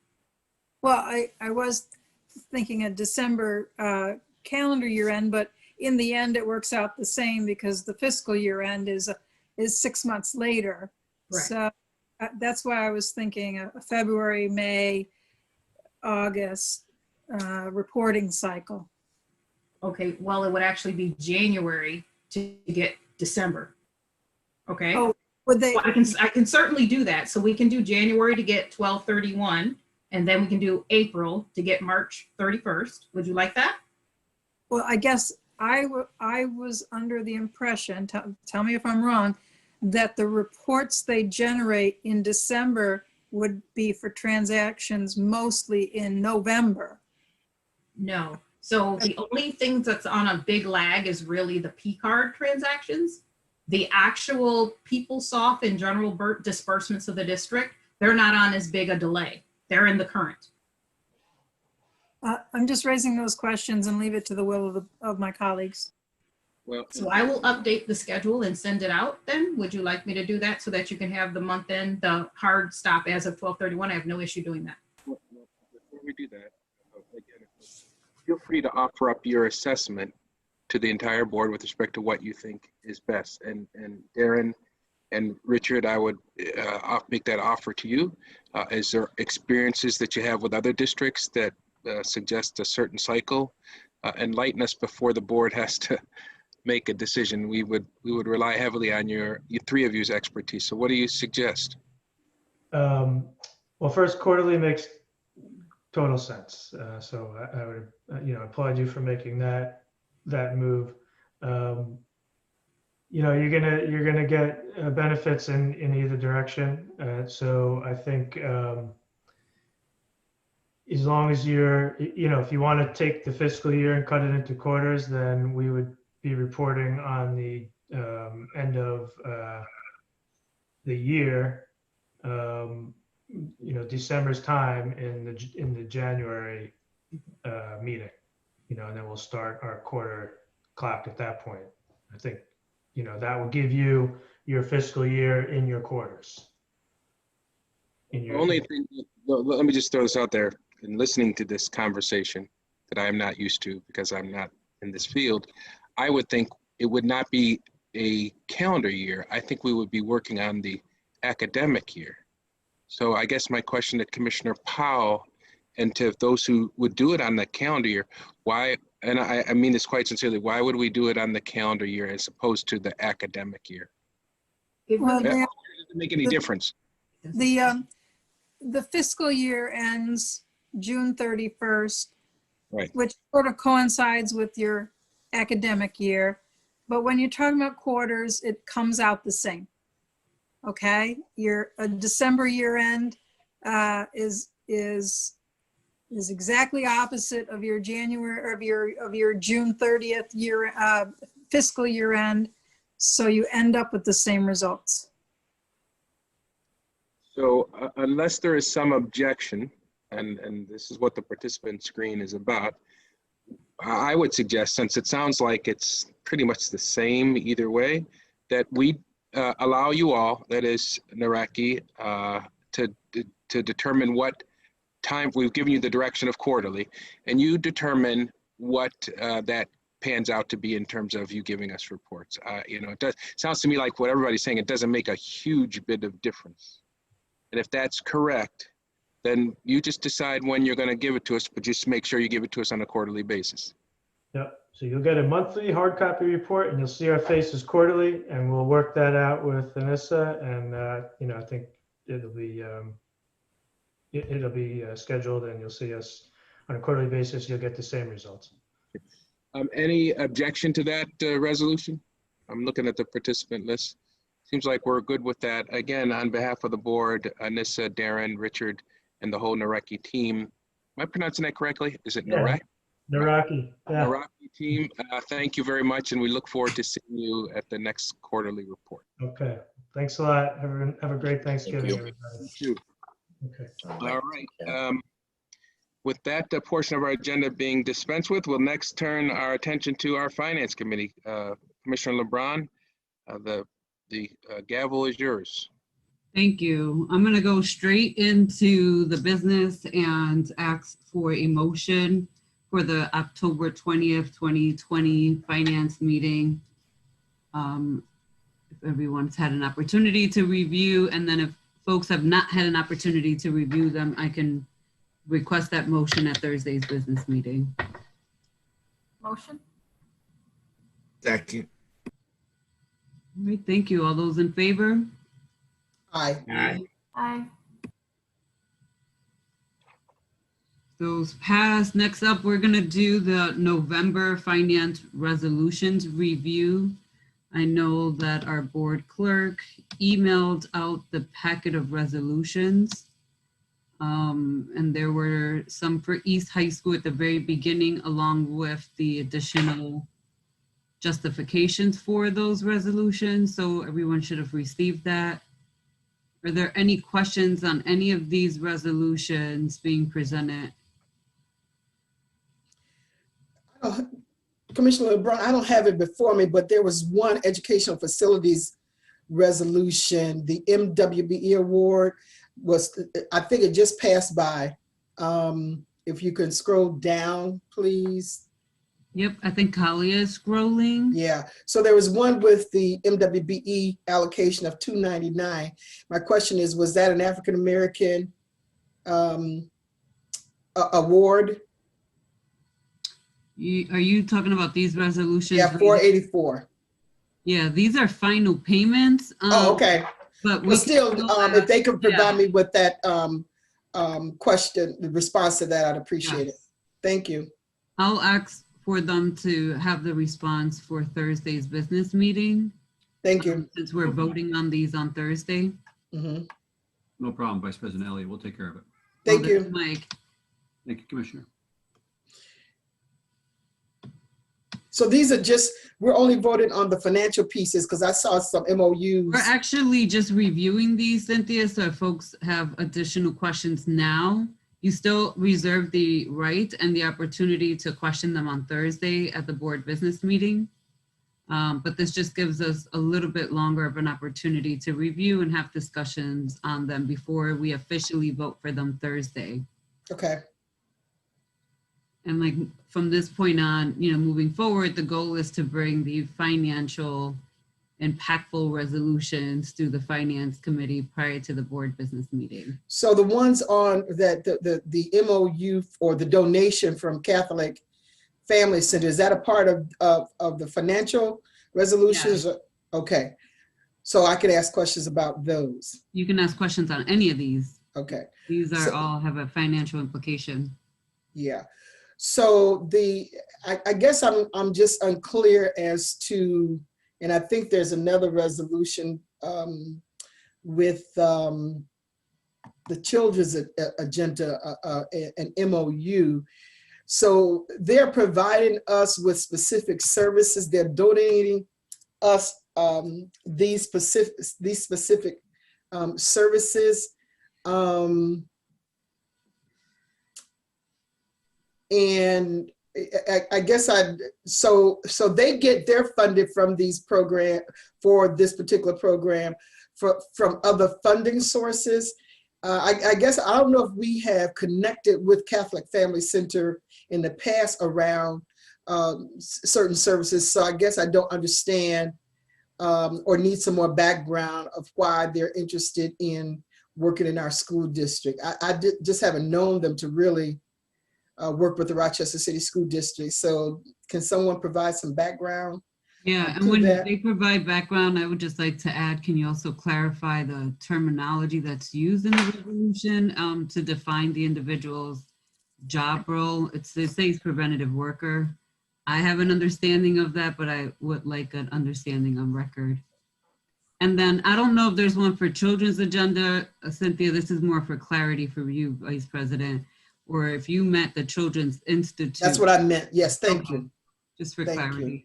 Well, I was thinking a December calendar year end, but in the end, it works out the same because the fiscal year end is 6 months later. Right. So that's why I was thinking a February, May, August reporting cycle. Okay, well, it would actually be January to get December. Okay. Oh, would they? Well, I can certainly do that. So we can do January to get 12/31, and then we can do April to get March 31st. Would you like that? Well, I guess I was under the impression, tell me if I'm wrong, that the reports they generate in December would be for transactions mostly in November. No. So the only thing that's on a big lag is really the P-card transactions. The actual PeopleSoft and general disbursements of the district, they're not on as big a delay. They're in the current. I'm just raising those questions and leave it to the will of my colleagues. Well, So I will update the schedule and send it out then. Would you like me to do that so that you can have the month end, the hard stop as of 12/31? I have no issue doing that. Before we do that, again, feel free to offer up your assessment to the entire board with respect to what you think is best. And Darren and Richard, I would make that offer to you. Is there experiences that you have with other districts that suggest a certain cycle? Enlighten us before the board has to make a decision. We would rely heavily on your three of you's expertise. So what do you suggest? Well, first, quarterly makes total sense. So I would, applaud you for making that move. You're gonna get benefits in either direction. So I think as long as you're, if you want to take the fiscal year and cut it into quarters, then we would be reporting on the end of the year. December's time in the January meeting, and then we'll start our quarter clock at that point. I think, that will give you your fiscal year in your quarters. The only thing, let me just throw this out there. In listening to this conversation that I'm not used to because I'm not in this field, I would think it would not be a calendar year. I think we would be working on the academic year. So I guess my question to Commissioner Powell and to those who would do it on the calendar year, why, and I mean this quite sincerely, why would we do it on the calendar year as opposed to the academic year? Well, Does it make any difference? The fiscal year ends June 31st, right, which sort of coincides with your academic year. But when you're talking about quarters, it comes out the same. Okay, your December year end is exactly opposite of your January of your June 30th year fiscal year end, so you end up with the same results. So unless there is some objection, and this is what the participant screen is about, I would suggest, since it sounds like it's pretty much the same either way, that we allow you all, that is Naraki, to determine what time, we've given you the direction of quarterly, and you determine what that pans out to be in terms of you giving us reports. It sounds to me like what everybody's saying, it doesn't make a huge bit of difference. And if that's correct, then you just decide when you're going to give it to us, but just make sure you give it to us on a quarterly basis. Yep. So you'll get a monthly hard copy report, and you'll see our faces quarterly, and we'll work that out with Anissa. And I think it'll be scheduled, and you'll see us on a quarterly basis. You'll get the same results. Any objection to that resolution? I'm looking at the participant list. Seems like we're good with that. Again, on behalf of the board, Anissa, Darren, Richard, and the whole Naraki team. Am I pronouncing that correctly? Is it Naraki? Naraki. Yeah. Naraki team, thank you very much, and we look forward to seeing you at the next quarterly report. Okay. Thanks a lot. Have a great Thanksgiving, everybody. Thank you. Okay. All right. With that portion of our agenda being dispensed with, we'll next turn our attention to our Finance Committee. Commissioner LeBron, the gavel is yours. Thank you. I'm going to go straight into the business and ask for a motion for the October 20th, 2020 finance meeting. If everyone's had an opportunity to review, and then if folks have not had an opportunity to review them, I can request that motion at Thursday's business meeting. Motion? Second. All right, thank you. All those in favor? Aye. Aye. Aye. Those passed. Next up, we're going to do the November finance resolutions review. I know that our board clerk emailed out the packet of resolutions. And there were some for East High School at the very beginning, along with the additional justifications for those resolutions. So everyone should have received that. Are there any questions on any of these resolutions being presented? Commissioner LeBron, I don't have it before me, but there was one educational facilities resolution, the MWBE award was, I think it just passed by. If you can scroll down, please. Yep, I think Kalia is scrolling. Yeah, so there was one with the MWBE allocation of $299. My question is, was that an African-American award? Are you talking about these resolutions? Yeah, 484. Yeah, these are final payments. Oh, okay. But we still, if they could provide me with that question, the response to that, I'd appreciate it. Thank you. I'll ask for them to have the response for Thursday's business meeting. Thank you. Since we're voting on these on Thursday. Mm-hmm. No problem, Vice President Elliott. We'll take care of it. Thank you, Mike. Thank you, Commissioner. So these are just, we're only voting on the financial pieces because I saw some MOUs. We're actually just reviewing these, Cynthia, so if folks have additional questions now, you still reserve the right and the opportunity to question them on Thursday at the board business meeting. But this just gives us a little bit longer of an opportunity to review and have discussions on them before we officially vote for them Thursday. Okay. And like from this point on, moving forward, the goal is to bring the financial impactful resolutions to the finance committee prior to the board business meeting. So the ones on that, the MOU or the donation from Catholic Family Center, is that a part of the financial resolutions? Yeah. Okay. So I could ask questions about those. You can ask questions on any of these. Okay. These are all have a financial implication. Yeah. So I guess I'm just unclear as to, and I think there's another resolution with the children's agenda, an MOU. So they're providing us with specific services. They're donating us these specific services. And I guess so they get their funded from these program for this particular program from other funding sources. I guess I don't know if we have connected with Catholic Family Center in the past around certain services. So I guess I don't understand or need some more background of why they're interested in working in our school district. I just haven't known them to really work with the Rochester City School District. So can someone provide some background? Yeah, and when they provide background, I would just like to add, can you also clarify the terminology that's used in the resolution to define the individual's job role? It says preventative worker. I have an understanding of that, but I would like an understanding on record. And then I don't know if there's one for children's agenda. Cynthia, this is more for clarity for you, Vice President, or if you meant the Children's Institute. That's what I meant. Yes, thank you. Just for clarity.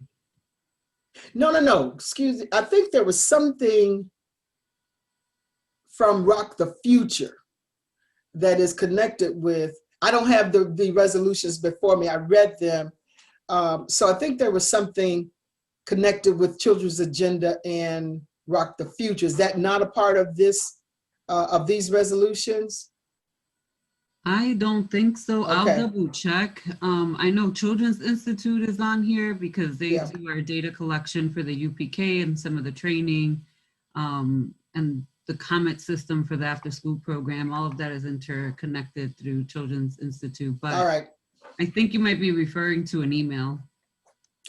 No. Excuse me. I think there was something from Rock the Future that is connected with, I don't have the resolutions before me. I read them. So I think there was something connected with Children's Agenda and Rock the Future. Is that not a part of this, of these resolutions? I don't think so. Okay. I'll double check. I know Children's Institute is on here because they do our data collection for the UPK and some of the training and the comment system for the after school program. All of that is interconnected through Children's Institute. But all right. I think you might be referring to an email.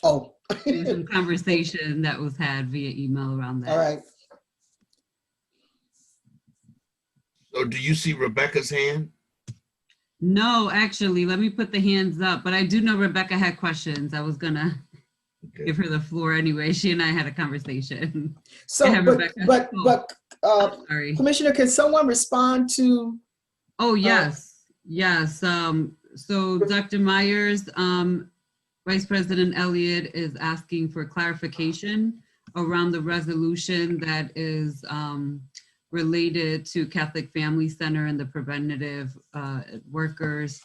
Oh. There's some conversation that was had via email around that. All right. So do you see Rebecca's hand? No, actually, let me put the hands up, but I do know Rebecca had questions. I was gonna give her the floor anyway. She and I had a conversation. So, sorry. Commissioner, can someone respond to? Oh, yes, yes. So Dr. Myers, Vice President Elliott is asking for clarification around the resolution that is related to Catholic Family Center and the preventative workers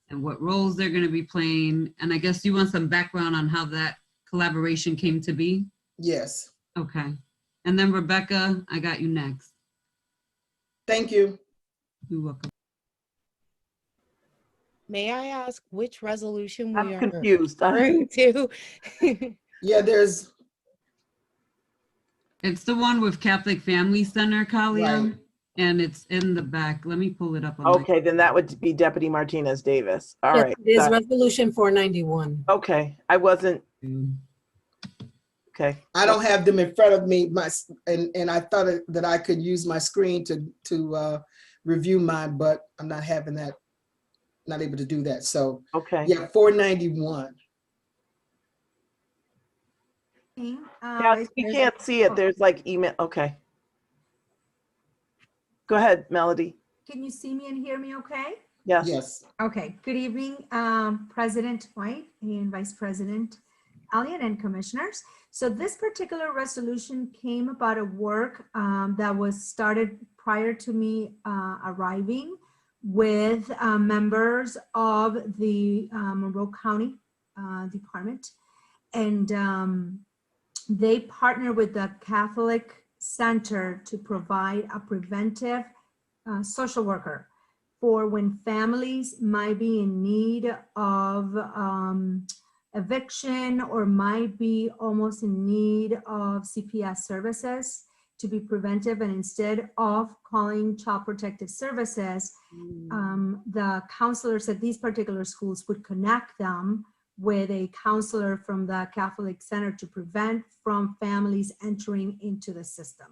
and what roles they're going to be playing. And I guess you want some background on how that collaboration came to be? Yes. Okay. And then Rebecca, I got you next. Thank you. You're welcome. May I ask which resolution we I'm are confused. referring to? Yeah, there's. It's the one with Catholic Family Center, Kalia, Right. and it's in the back. Let me pull it up. On Okay, then that would be Deputy Martinez Davis. All Yes, right. it is Got- resolution 491. Okay, I wasn't. Okay. I don't have them in front of me, and I thought that I could use my screen to review mine, but I'm not having that, not able to do that. So okay, yeah, 491. Yeah, we can't see it. There's like email. Okay. Go ahead, Melody. Can you see me and hear me okay? Yes. Yes. Okay, good evening, President White and Vice President Elliott and Commissioners. So this particular resolution came about a work that was started prior to me arriving with members of the Monroe County Department. And they partner with the Catholic Center to provide a preventive social worker for when families might be in need of eviction or might be almost in need of CPS services to be preventive. And instead of calling Child Protective Services, the counselors at these particular schools would connect them with a counselor from the Catholic Center to prevent from families entering into the system.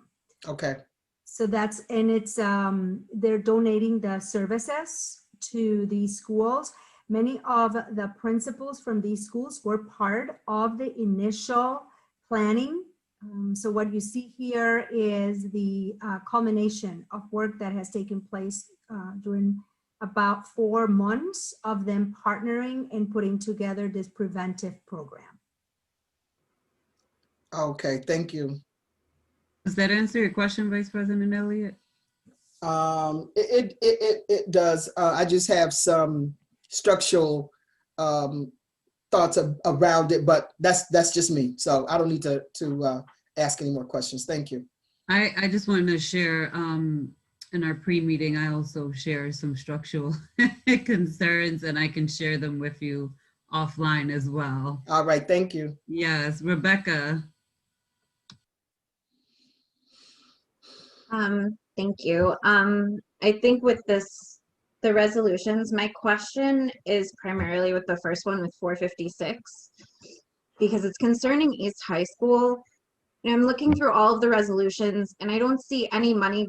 Okay. So that's, and it's, they're donating the services to these schools. Many of the principals from these schools were part of the initial planning. So what you see here is the culmination of work that has taken place during about 4 months of them partnering and putting together this preventive program. Okay, thank you. Does that answer your question, Vice President Elliott? It does. I just have some structural thoughts around it, but that's just me. So I don't need to ask any more questions. Thank you. I just wanted to share, in our pre-meeting, I also share some structural concerns, and I can share them with you offline as well. All right, thank you. Yes, Rebecca. Thank you. I think with the resolutions, my question is primarily with the first one with 456, because it's concerning East High School. And I'm looking through all of the resolutions and I don't see any new money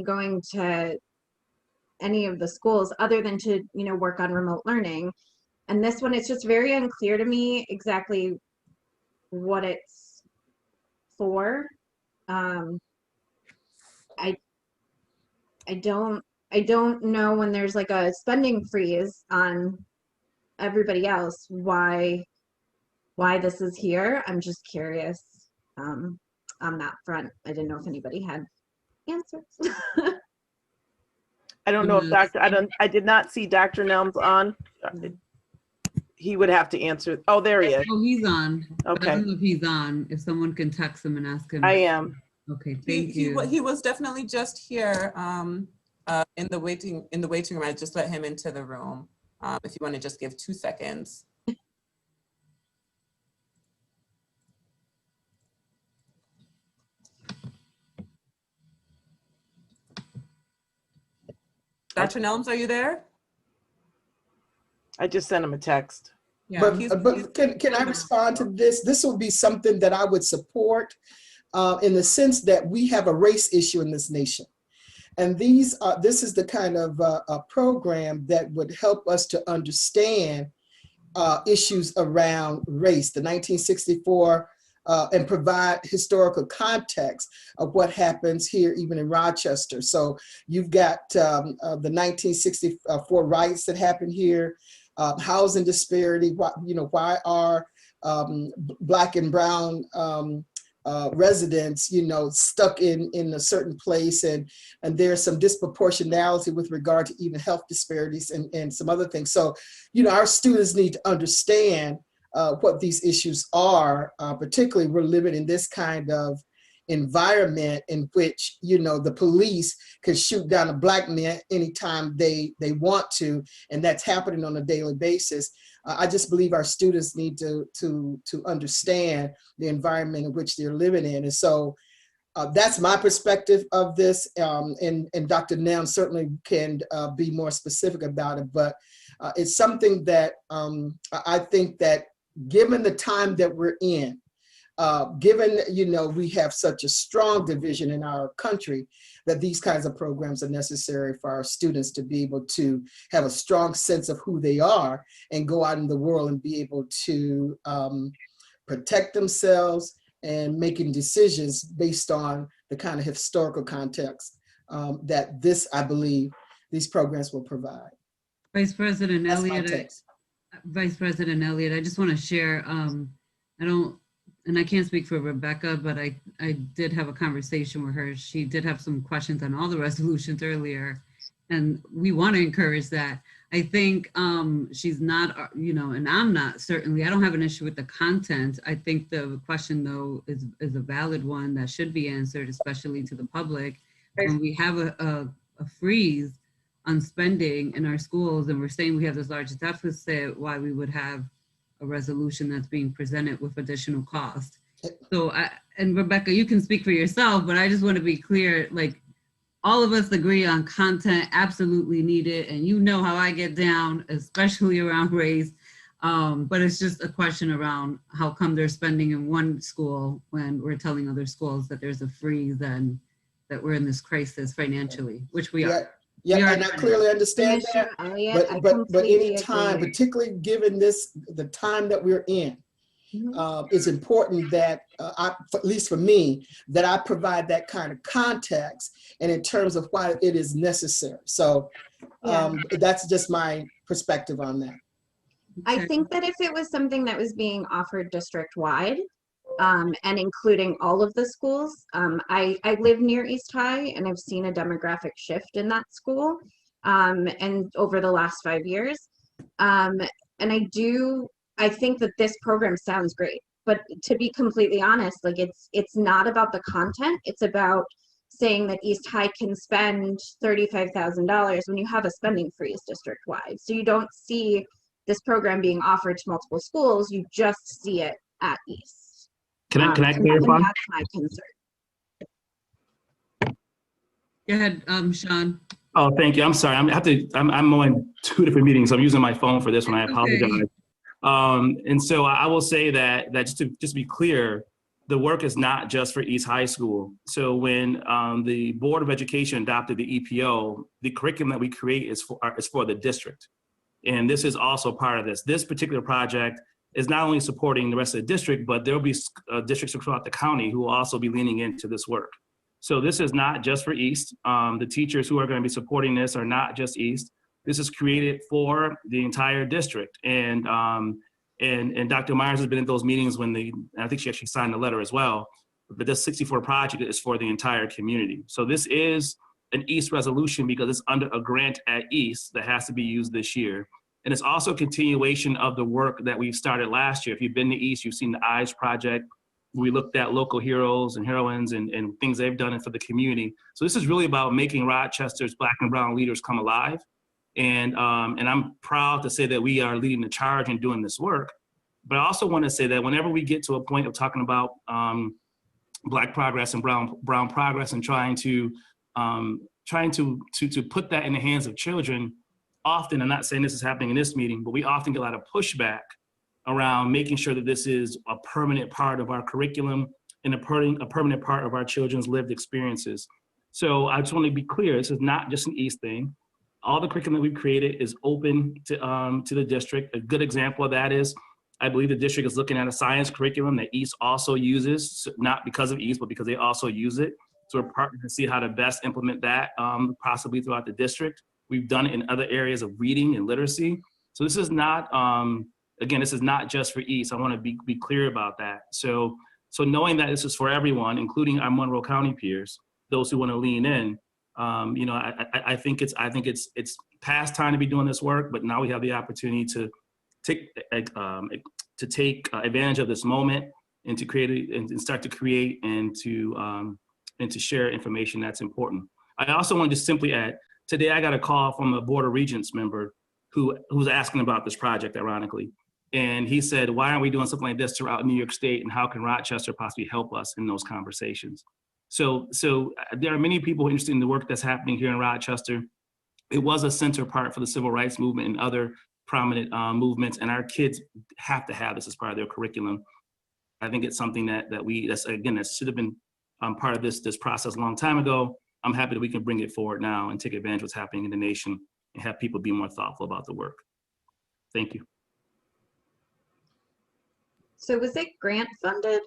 going to any of the schools other than to, work on remote learning. And this one, it's just very unclear to me exactly what it's for. I don't know when there's like a spending freeze on everybody else, why this is here. I'm just curious on that front. I didn't know if anybody had answers. I don't know if I did not see Dr. Nelms on. He would have to answer. Oh, there he is. Oh, he's on. Okay. I don't know if he's on. If someone can text him and ask him. I am. Okay, thank you. He was definitely just here in the waiting room. I just let him into the room. If you want to just give 2 seconds. Dr. Nelms, are you there? I just sent him a text. Yeah, but can I respond to this? This would be something that I would support in the sense that we have a race issue in this nation. And this is the kind of a program that would help us to understand issues around race, the 1964, and provide historical context of what happens here, even in Rochester. So you've got the 1964 riots that happened here, housing disparity, why are Black and brown residents, stuck in a certain place, and there's some disproportionality with regard to even health disparities and some other things. So, our students need to understand what these issues are, particularly we're living in this kind of environment in which, the police can shoot down a Black man anytime they want to, and that's happening on a daily basis. I just believe our students need to understand the environment in which they're living in. And so that's my perspective of this. And Dr. Nam certainly can be more specific about it, but it's something that I think that given the time that we're in, given, we have such a strong division in our country, that these kinds of programs are necessary for our students to be able to have a strong sense of who they are and go out in the world and be able to protect themselves and making decisions based on the kind of historical context that I believe, these programs will provide. Vice President Elliott, I just want to share, and I can't speak for Rebecca, but I did have a conversation with her. She did have some questions on all the resolutions earlier, and we want to encourage that. I think she's not, and I'm not, certainly, I don't have an issue with the content. I think the question, though, is a valid one that should be answered, especially to the public. When we have a freeze on spending in our schools, and we're saying we have this large deficit, why we would have a resolution that's being presented with additional cost. So, and Rebecca, you can speak for yourself, but I just want to be clear, like, all of us agree on content, absolutely needed, and you know how I get down, especially around race, but it's just a question around how come they're spending in one school when we're telling other schools that there's a freeze and that we're in this crisis financially, which we are. Yeah, and I clearly understand that, but any time, particularly given the time that we're in, it's important that, at least for me, that I provide that kind of context and in terms of why it is necessary. So that's just my perspective on that. I think that if it was something that was being offered district-wide, and including all of the schools. I live near East High and I've seen a demographic shift in that school and over the last 5 years. I think that this program sounds great, but to be completely honest, like it's not about the content. It's about saying that East High can spend $35,000 when you have a spending freeze district-wide. So you don't see this program being offered to multiple schools, you just see it at East. Can I clarify? And that's my concern. Go ahead, Sean. Oh, thank you. I'm sorry. I'm on 2 different meetings. So I'm using my phone for this one. I apologize. And so I will say that just to be clear, the work is not just for East High School. So when the Board of Education adopted the EPO, the curriculum that we create is for the district. And this is also part of this. This particular project is not only supporting the rest of the district, but there'll be districts throughout the county who will also be leaning into this work. So this is not just for East. The teachers who are going to be supporting this are not just East. This is created for the entire district. And Dr. Myers has been in those meetings I think she actually signed the letter as well, but this 64 project is for the entire community. So this is an East resolution because it's under a grant at East that has to be used this year. And it's also a continuation of the work that we've started last year. If you've been to East, you've seen the EYES project. We looked at local heroes and heroines and things they've done for the community. So this is really about making Rochester's Black and Brown leaders come alive. And I'm proud to say that we are leading the charge in doing this work. But I also want to say that whenever we get to a point of talking about Black progress and brown progress and trying to put that in the hands of children, often, I'm not saying this is happening in this meeting, but we often get a lot of pushback around making sure that this is a permanent part of our curriculum and a permanent part of our children's lived experiences. So I just want to be clear, this is not just an East thing. All the curriculum that we've created is open to the district. A good example of that is, I believe the district is looking at a science curriculum that East also uses, not because of East, but because they also use it. So we're partnering to see how to best implement that possibly throughout the district. We've done it in other areas of reading and literacy. So this is not, again, this is not just for East. I want to be clear about that. So knowing that this is for everyone, including our Monroe County peers, those who want to lean in, I think it's past time to be doing this work, but now we have the opportunity to take advantage of this moment and to create and start to create and to share information that's important. I also want to just simply add, today I got a call from a Board of Regents member who was asking about this project, ironically. And he said, why aren't we doing something like this throughout New York State, and how can Rochester possibly help us in those conversations? So there are many people interested in the work that's happening here in Rochester. It was a center part for the civil rights movement and other prominent movements, and our kids have to have this as part of their curriculum. I think it's something that should have been part of this process a long time ago. I'm happy that we can bring it forward now and take advantage of what's happening in the nation and have people be more thoughtful about the work. Thank you. So was it grant funded?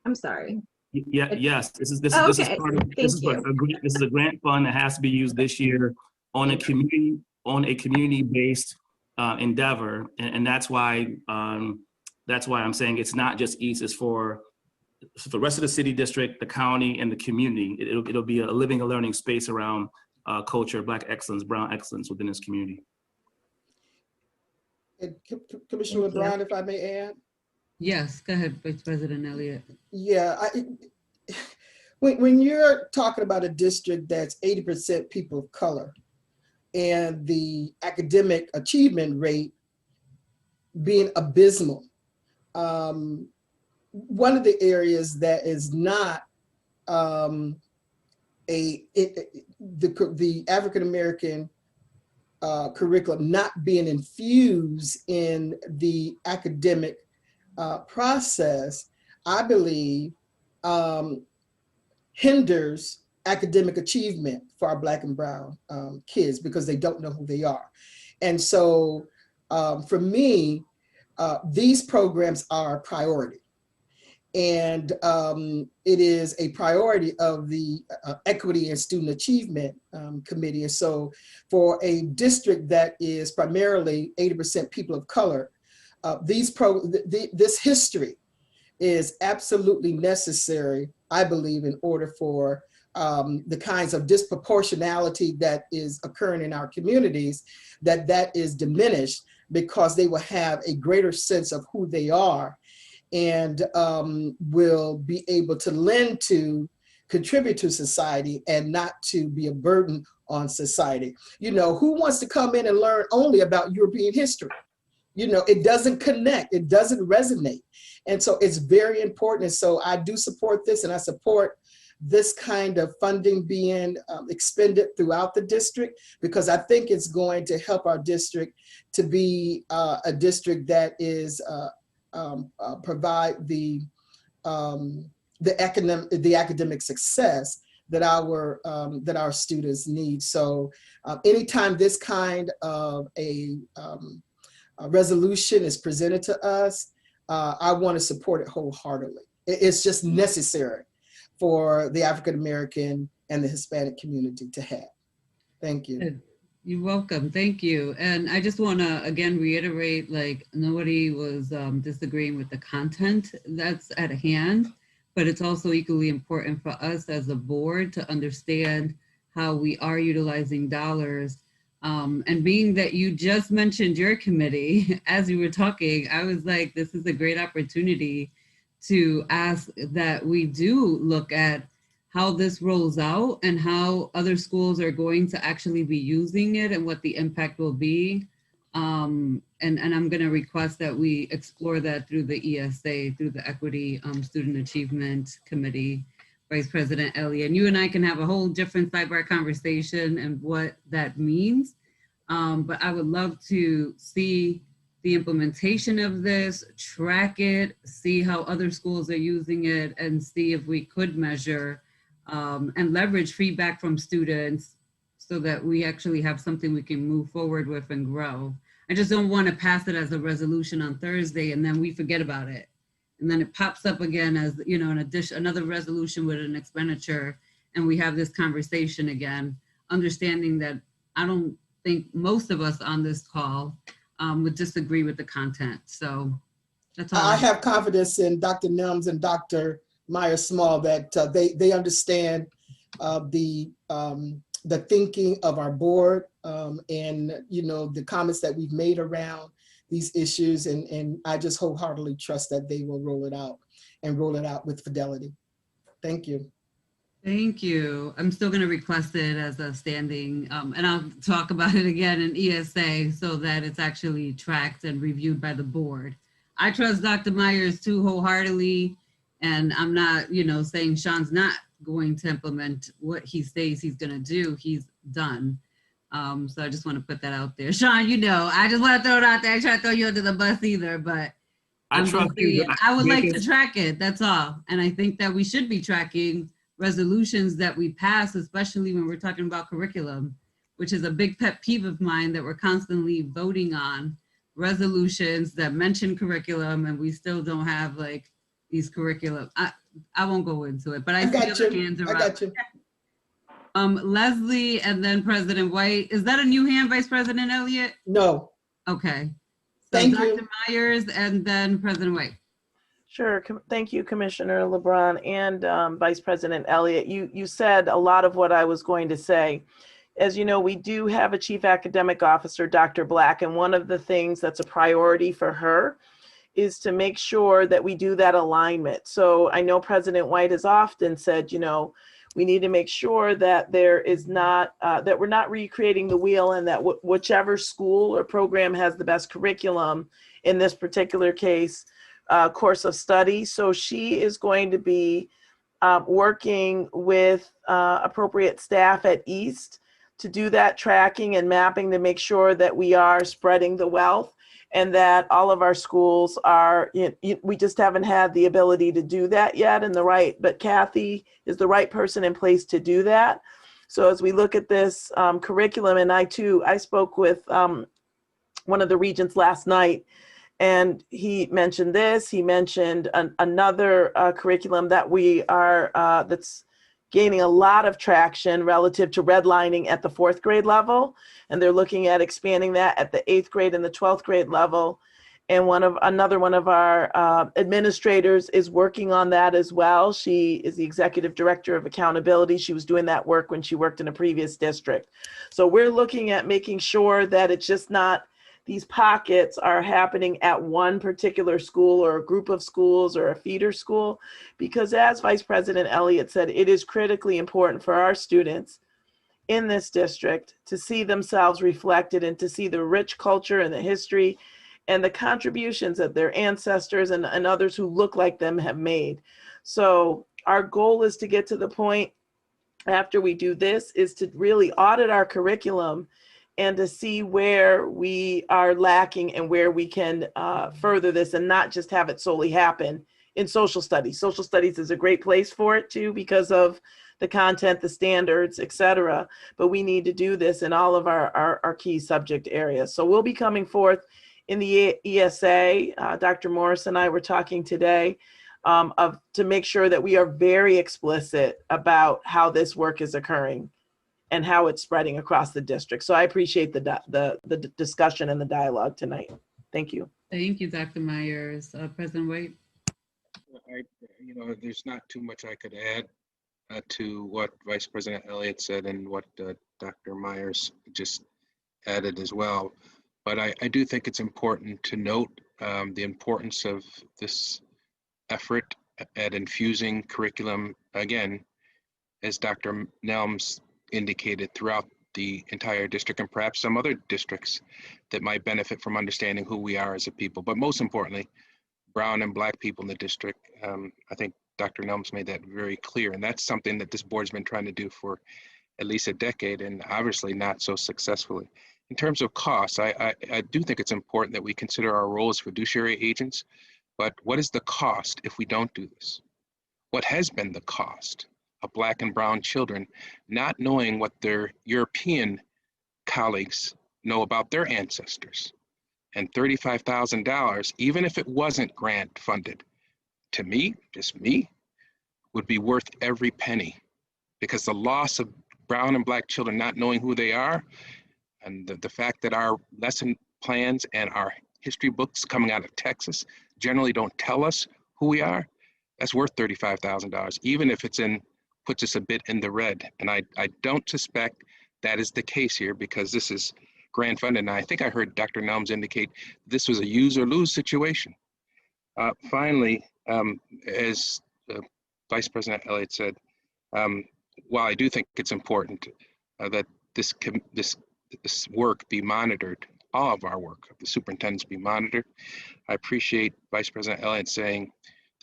I'm sorry. Yeah, yes. This is okay. This is a grant fund that has to be used this year on a community-based endeavor, and that's why I'm saying it's not just East. It's for the rest of the city district, the county, and the community. It'll be a living and learning space around culture, Black excellence, brown excellence within this community. And Commissioner LeBron, if I may add. Yes, go ahead, Vice President Elliott. Yeah, when you're talking about a district that's 80% people of color and the academic achievement rate being abysmal, one of the areas that is not the African-American curriculum not being infused in the academic process, I believe, hinders academic achievement for our Black and brown kids because they don't know who they are. And so for me, these programs are a priority. And it is a priority of the Equity and Student Achievement Committee. And so for a district that is primarily 80% people of color, this history is absolutely necessary, I believe, in order for the kinds of disproportionality that is occurring in our communities, that is diminished because they will have a greater sense of who they are and will be able to lend to, contribute to society and not to be a burden on society. You know, who wants to come in and learn only about European history? You know, it doesn't connect, it doesn't resonate. And so it's very important. And so I do support this, and I support this kind of funding being expended throughout the district, because I think it's going to help our district to be a district that is provide the academic success that our students need. So anytime this kind of a resolution is presented to us, I want to support it wholeheartedly. It's just necessary for the African American and the Hispanic community to have. Thank you. You're welcome. Thank you. And I just want to again reiterate, like, nobody was disagreeing with the content that's at hand, but it's also equally important for us as a board to understand how we are utilizing dollars. And being that you just mentioned your committee, as you were talking, I was like, this is a great opportunity to ask that we do look at how this rolls out and how other schools are going to actually be using it and what the impact will be. And I'm going to request that we explore that through the ESA, through the Equity Student Achievement Committee, Vice President Elliott. And you and I can have a whole different sidebar conversation and what that means. But I would love to see the implementation of this, track it, see how other schools are using it, and see if we could measure and leverage feedback from students so that we actually have something we can move forward with and grow. I just don't want to pass it as a resolution on Thursday and then we forget about it. And then it pops up again as, you know, another resolution with an expenditure, and we have this conversation again, understanding that I don't think most of us on this call would disagree with the content. So that's all. I have confidence in Dr. Nelms and Dr. Myers-Small that they understand the thinking of our board and, you know, the comments that we've made around these issues. And I just wholeheartedly trust that they will roll it out and roll it out with fidelity. Thank you. Thank you. I'm still going to request it as a standing, and I'll talk about it again in ESA so that it's actually tracked and reviewed by the board. I trust Dr. Myers too wholeheartedly, and I'm not, you know, saying Sean's not going to implement what he says he's going to do. He's done. So I just want to put that out there. Sean, you know, I just want to throw it out there. I try to throw you under the bus either, but I would like to track it. That's all. And I think that we should be tracking resolutions that we pass, especially when we're talking about curriculum, which is a big pet peeve of mine, that we're constantly voting on resolutions that mention curriculum and we still don't have like these curriculum. I won't go into it, but I see other hands around. I got you. Leslie and then President White. Is that a new hand, Vice President Elliott? No. Okay. So Thank Dr. you. Myers and then President White. Sure. Thank you, Commissioner LeBron and Vice President Elliott. You said a lot of what I was going to say. As you know, we do have a Chief Academic Officer, Dr. Black, and one of the things that's a priority for her is to make sure that we do that alignment. So I know President White has often said, you know, we need to make sure that there is not, that we're not recreating the wheel, and that whichever school or program has the best curriculum, in this particular case, course of study. So she is going to be working with appropriate staff at East to do that tracking and mapping to make sure that we are spreading the wealth and that all of our schools are, we just haven't had the ability to do that yet but Kathy is the right person in place to do that. So as we look at this curriculum, and I spoke with one of the regents last night, and he mentioned this. He mentioned another curriculum that we are that's gaining a lot of traction relative to redlining at the 4th grade level, and they're looking at expanding that at the 8th grade and the 12th grade level. And another one of our administrators is working on that as well. She is the executive director of accountability. She was doing that work when she worked in a previous district. So we're looking at making sure that it's just not these pockets are happening at one particular school or a group of schools or a feeder school, because as Vice President Elliott said, it is critically important for our students in this district to see themselves reflected and to see the rich culture and the history and the contributions that their ancestors and others who look like them have made. So our goal is to get to the point after we do this is to really audit our curriculum and to see where we are lacking and where we can further this and not just have it solely happen in social studies. Social studies is a great place for it too because of the content, the standards, et cetera. But we need to do this in all of our key subject areas. So we'll be coming forth in the ESA. Dr. Morris and I were talking today to make sure that we are very explicit about how this work is occurring and how it's spreading across the district. So I appreciate the discussion and the dialogue tonight. Thank you. Thank you, Dr. Myers. President White. There's not too much I could add to what Vice President Elliott said and what Dr. Myers just added as well. But I do think it's important to note the importance of this effort at infusing curriculum, again, as Dr. Nelms indicated, throughout the entire district and perhaps some other districts that might benefit from understanding who we are as a people. But most importantly, brown and black people in the district. I think Dr. Nelms made that very clear. And that's something that this board's been trying to do for at least a decade and obviously not so successfully. In terms of costs, I do think it's important that we consider our role as fiduciary agents, but what is the cost if we don't do this? What has been the cost of black and brown children not knowing what their European colleagues know about their ancestors? And $35,000, even if it wasn't grant funded, to me, just me, would be worth every penny, because the loss of brown and black children not knowing who they are, and the fact that our lesson plans and our history books coming out of Texas generally don't tell us who we are, that's worth $35,000, even if puts us a bit in the red. And I don't suspect that is the case here, because this is grant funded. And I think I heard Dr. Nelms indicate this was a use or lose situation. Finally, as Vice President Elliott said, while I do think it's important that this work be monitored, all of our work, the superintendents be monitored, I appreciate Vice President Elliott saying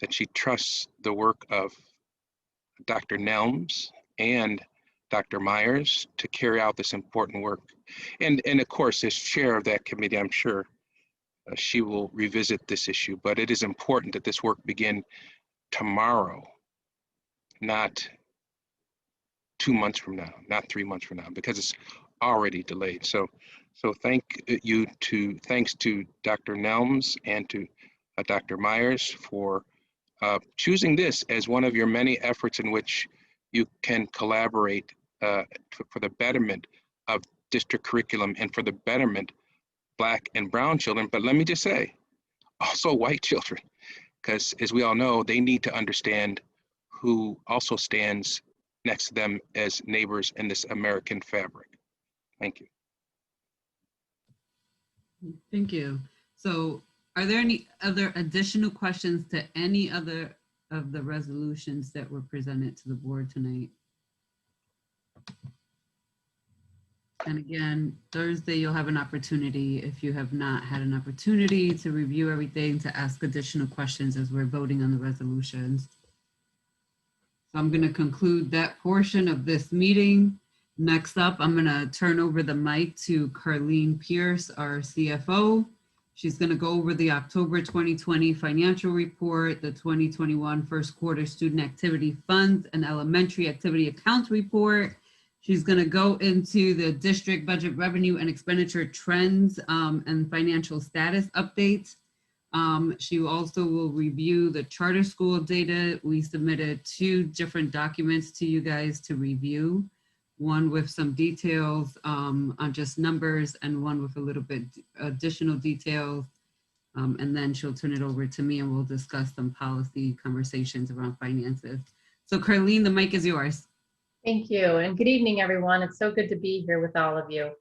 that she trusts the work of Dr. Nelms and Dr. Myers to carry out this important work. And of course, as chair of that committee, I'm sure she will revisit this issue, but it is important that this work begin tomorrow, not 2 months from now, not 3 months from now, because it's already delayed. So thanks to Dr. Nelms and to Dr. Myers for choosing this as one of your many efforts in which you can collaborate for the betterment of district curriculum and for the betterment Black and brown children, but let me just say, also white children, because as we all know, they need to understand who also stands next to them as neighbors in this American fabric. Thank you. Thank you. So are there any other additional questions to any other of the resolutions that were presented to the board tonight? And again, Thursday, you'll have an opportunity, if you have not had an opportunity to review everything, to ask additional questions as we're voting on the resolutions. So I'm going to conclude that portion of this meeting. Next up, I'm going to turn over the mic to Carleen Pierce, our CFO. She's going to go over the October 2020 financial report, the 2021 first quarter student activity funds and elementary activity accounts report. She's going to go into the district budget revenue and expenditure trends and financial status updates. She also will review the charter school data. We submitted 2 different documents to you guys to review, one with some details on just numbers and one with a little bit additional details. And then she'll turn it over to me and we'll discuss some policy conversations around finances. So Carleen, the mic is yours. Thank you, and good evening, everyone. It's so good to be here with all of you.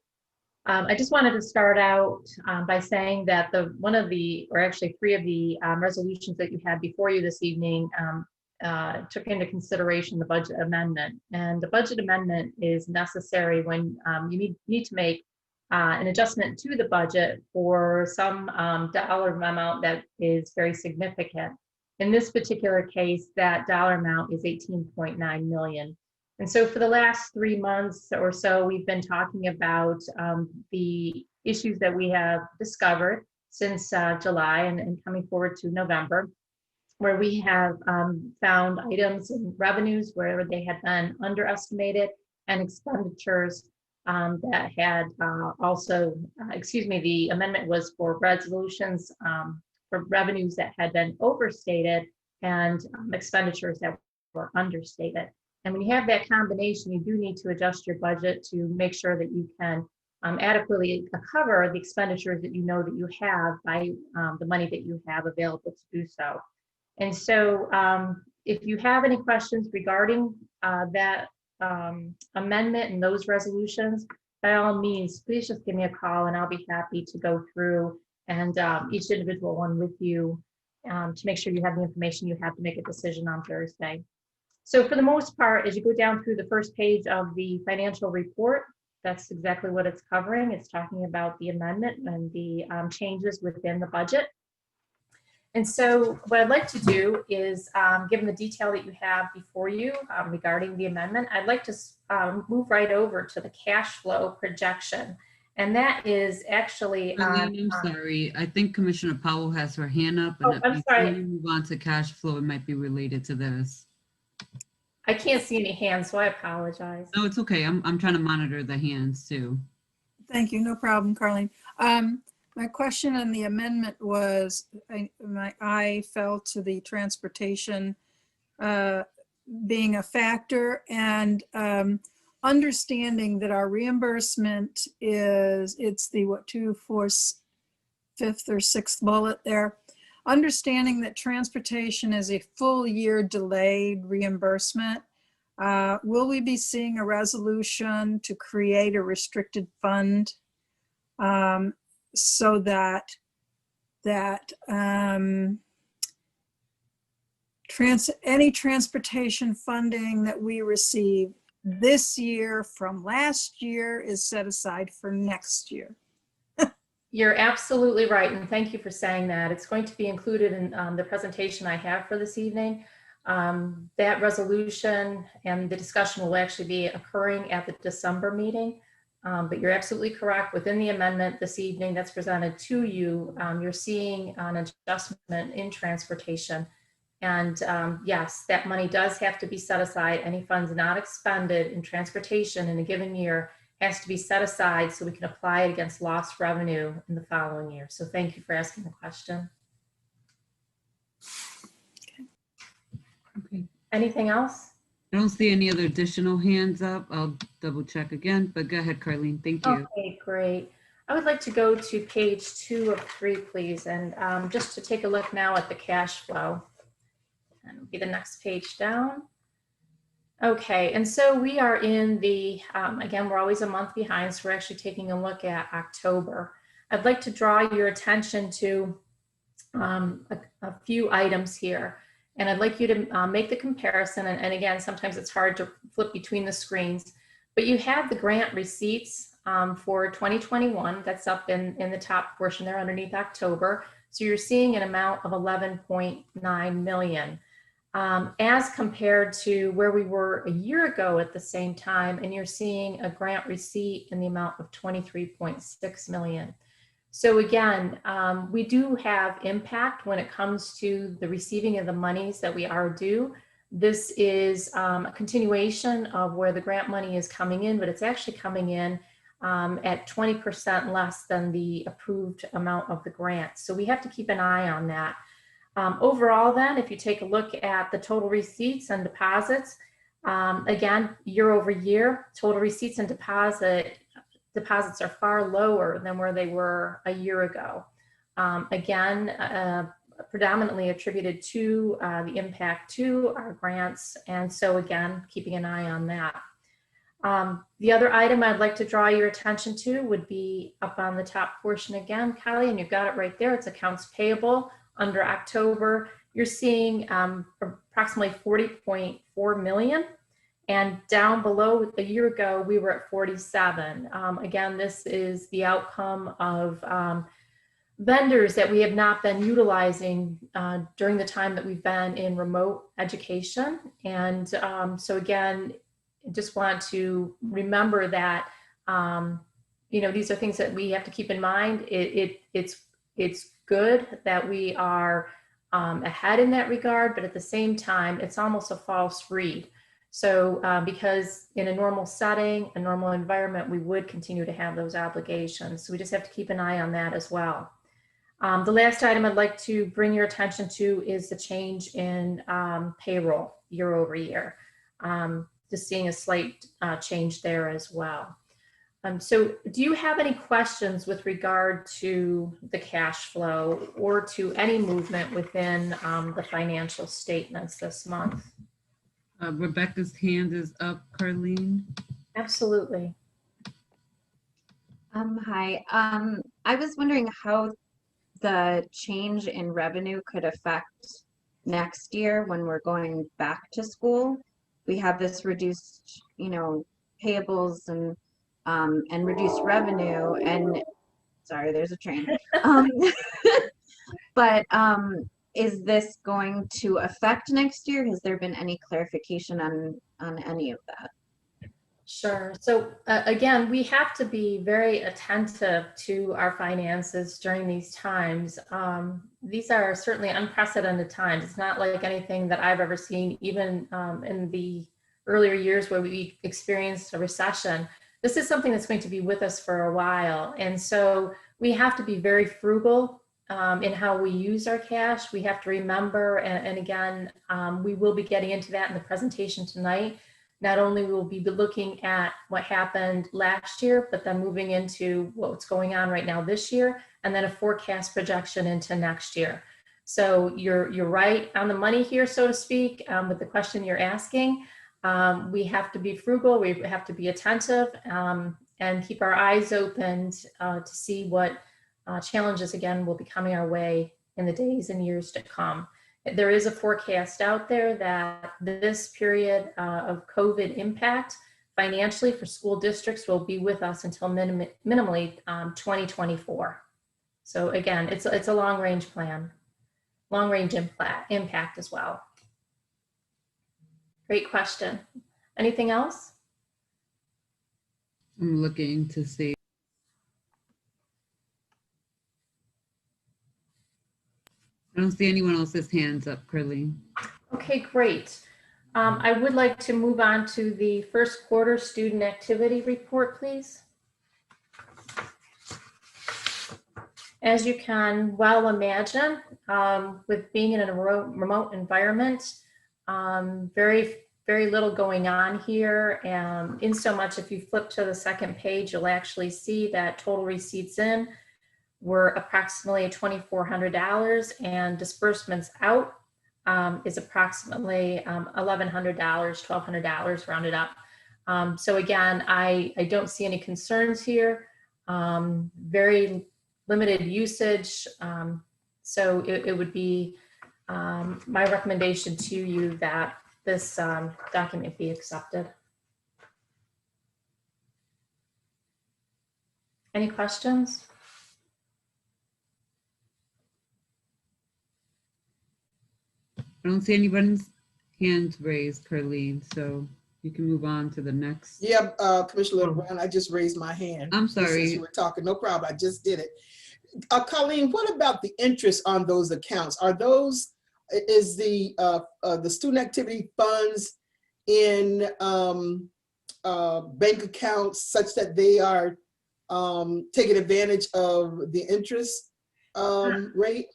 I just wanted to start out by saying that one of the, or actually three of the resolutions that you had before you this evening took into consideration the budget amendment. And the budget amendment is necessary when you need to make an adjustment to the budget for some dollar amount that is very significant. In this particular case, that dollar amount is 18.9 million. And so for the last 3 months or so, we've been talking about the issues that we have discovered since July and coming forward to November, where we have found items in revenues where they had been underestimated and expenditures that had also, the amendment was for resolutions for revenues that had been overstated and expenditures that were understated. And when you have that combination, you do need to adjust your budget to make sure that you can adequately cover the expenditures that you know that you have by the money that you have available to do so. And so if you have any questions regarding that amendment and those resolutions, by all means, please just give me a call and I'll be happy to go through and each individual one with you to make sure you have the information you have to make a decision on Thursday. So for the most part, as you go down through the first page of the financial report, that's exactly what it's covering. It's talking about the amendment and the changes within the budget. And so what I'd like to do is, given the detail that you have before you regarding the amendment, I'd like to move right over to the cash flow projection. And that is actually- I'm sorry, I think Commissioner Powell has her hand up. And I'm sorry. Before you move on to cash flow, it might be related to this. I can't see any hands, so I apologize. No, it's okay. I'm trying to monitor the hands too. Thank you. No problem, Carlene. My question on the amendment was, my eye fell to the transportation being a factor, and understanding that our reimbursement is, it's the 2, 4, 5th or 6th bullet there. Understanding that transportation is a full year delayed reimbursement, will we be seeing a resolution to create a restricted fund so that any transportation funding that we receive this year from last year is set aside for next year? You're absolutely right, and thank you for saying that. It's going to be included in the presentation I have for this evening. That resolution and the discussion will actually be occurring at the December meeting, but you're absolutely correct. Within the amendment this evening that's presented to you, you're seeing an adjustment in transportation. And yes, that money does have to be set aside. Any funds not expended in transportation in a given year has to be set aside so we can apply it against lost revenue in the following year. So thank you for asking the question. Okay. Anything else? I don't see any other additional hands up. I'll double check again, but go ahead, Carlene. Thank you. Okay, great. I would like to go to page 2 of 3, please, and just to take a look now at the cash flow. And it'll be the next page down. Okay, and so we are in the, again, we're always a month behind, so we're actually taking a look at October. I'd like to draw your attention to a few items here, and I'd like you to make the comparison, and again, sometimes it's hard to flip between the screens, but you have the grant receipts for 2021, that's up in the top portion there underneath October, so you're seeing an amount of 11.9 million. As compared to where we were a year ago at the same time, and you're seeing a grant receipt in the amount of 23.6 million. So again, we do have impact when it comes to the receiving of the monies that we are due. This is a continuation of where the grant money is coming in, but it's actually coming in at 20% less than the approved amount of the grant. So we have to keep an eye on that. Overall then, if you take a look at the total receipts and deposits, again, year over year, total receipts and deposits are far lower than where they were a year ago. Again, predominantly attributed to the impact to our grants. And so again, keeping an eye on that. The other item I'd like to draw your attention to would be up on the top portion again, Kelly, and you've got it right there. It's accounts payable under October. You're seeing approximately 40.4 million. And down below a year ago, we were at 47. Again, this is the outcome of vendors that we have not been utilizing during the time that we've been in remote education. And so again, I just want to remember that, these are things that we have to keep in mind. It's good that we are ahead in that regard, but at the same time, it's almost a false read. So because in a normal setting, a normal environment, we would continue to have those obligations. So we just have to keep an eye on that as well. The last item I'd like to bring your attention to is the change in payroll year over year. Just seeing a slight change there as well. So do you have any questions with regard to the cash flow or to any movement within the financial statements this month? Rebecca's hand is up, Carlene. Absolutely. Hi. I was wondering how the change in revenue could affect next year when we're going back to school. We have this reduced, payables and reduced revenue. And sorry, there's a train. But is this going to affect next year? Has there been any clarification on any of that? Sure. So again, we have to be very attentive to our finances during these times. These are certainly unprecedented times. It's not like anything that I've ever seen, even in the earlier years where we experienced a recession. This is something that's going to be with us for a while. And so we have to be very frugal in how we use our cash. We have to remember, and again, we will be getting into that in the presentation tonight. Not only will we be looking at what happened last year, but then moving into what's going on right now this year, and then a forecast projection into next year. So you're right on the money here, so to speak, with the question you're asking. We have to be frugal, we have to be attentive, and keep our eyes open to see what challenges, again, will be coming our way in the days and years to come. There is a forecast out there that this period of COVID impact financially for school districts will be with us until minimally 2024. So again, it's a long-range plan, long-range impact as well. Great question. Anything else? I'm looking to see. I don't see anyone else's hands up, Carlene. Okay, great. I would like to move on to the first quarter student activity report, please. As you can well imagine, with being in a remote environment, very little going on here. And in so much, if you flip to the second page, you'll actually see that total receipts in were approximately $2,400, and disbursements out is approximately $1,100, $1,200 rounded up. So again, I don't see any concerns here. Very limited usage. So it would be my recommendation to you that this document be accepted. Any questions? I don't see anyone's hands raised, Carlene, so you can move on to the next. Yeah, Commissioner LeBron, I just raised my hand. I'm sorry. Since you were talking, no problem, I just did it. Colleen, what about the interest on those accounts? Are those, is the student activity funds in bank accounts such that they are taking advantage of the interest rate?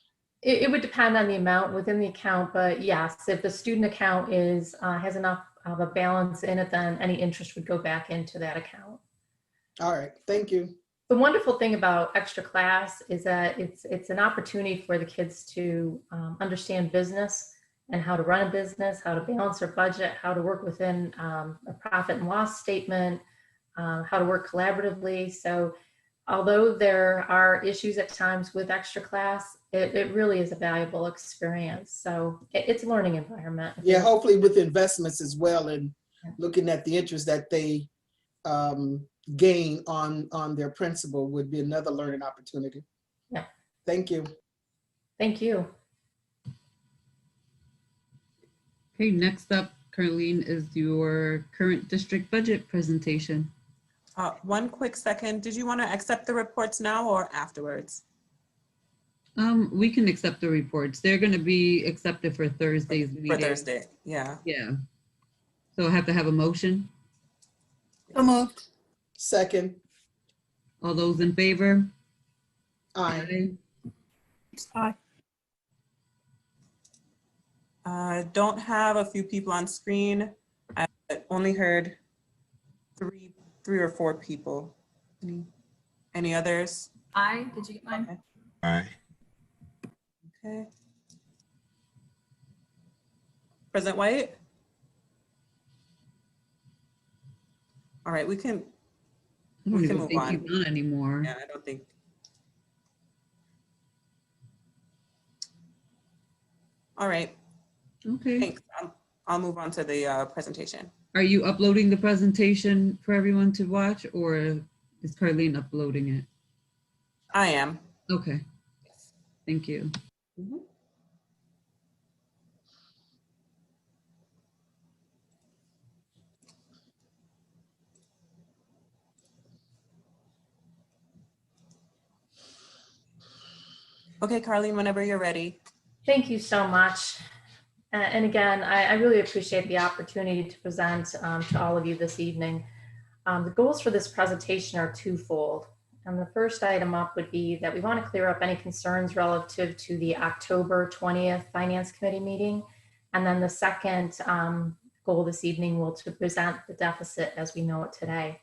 It would depend on the amount within the account, but yes, if the student account is has enough of a balance in it, then any interest would go back into that account. All right, thank you. The wonderful thing about extra class is that it's an opportunity for the kids to understand business and how to run a business, how to balance their budget, how to work within a profit and loss statement, how to work collaboratively. So although there are issues at times with extra class, it really is a valuable experience. So it's a learning environment. Yeah, hopefully with investments as well, and looking at the interest that they gain on their principal would be another learning opportunity. Yeah. Thank you. Thank you. Okay, next up, Carlene, is your current district budget presentation. One quick second. Did you want to accept the reports now or afterwards? We can accept the reports. They're going to be accepted for Thursday's meeting. For Thursday, yeah. Yeah. So I have to have a motion. So moved. Second. All those in favor? Aye. Aye. Don't have a few people on screen. I only heard three or four people. Any others? Aye. Did you get mine? Aye. Okay. President White? All right, we can I don't even move think on. he's on anymore. Yeah, I don't think. All right. Okay. Thanks. I'll move on to the presentation. Are you uploading the presentation for everyone to watch, or is Carlene uploading it? I am. Okay. Thank you. Mhm. Okay, Carlene, whenever you're ready. Thank you so much. And again, I really appreciate the opportunity to present to all of you this evening. The goals for this presentation are twofold. And the first item up would be that we want to clear up any concerns relative to the October 20th Finance Committee meeting. And then the second goal this evening will to present the deficit as we know it today.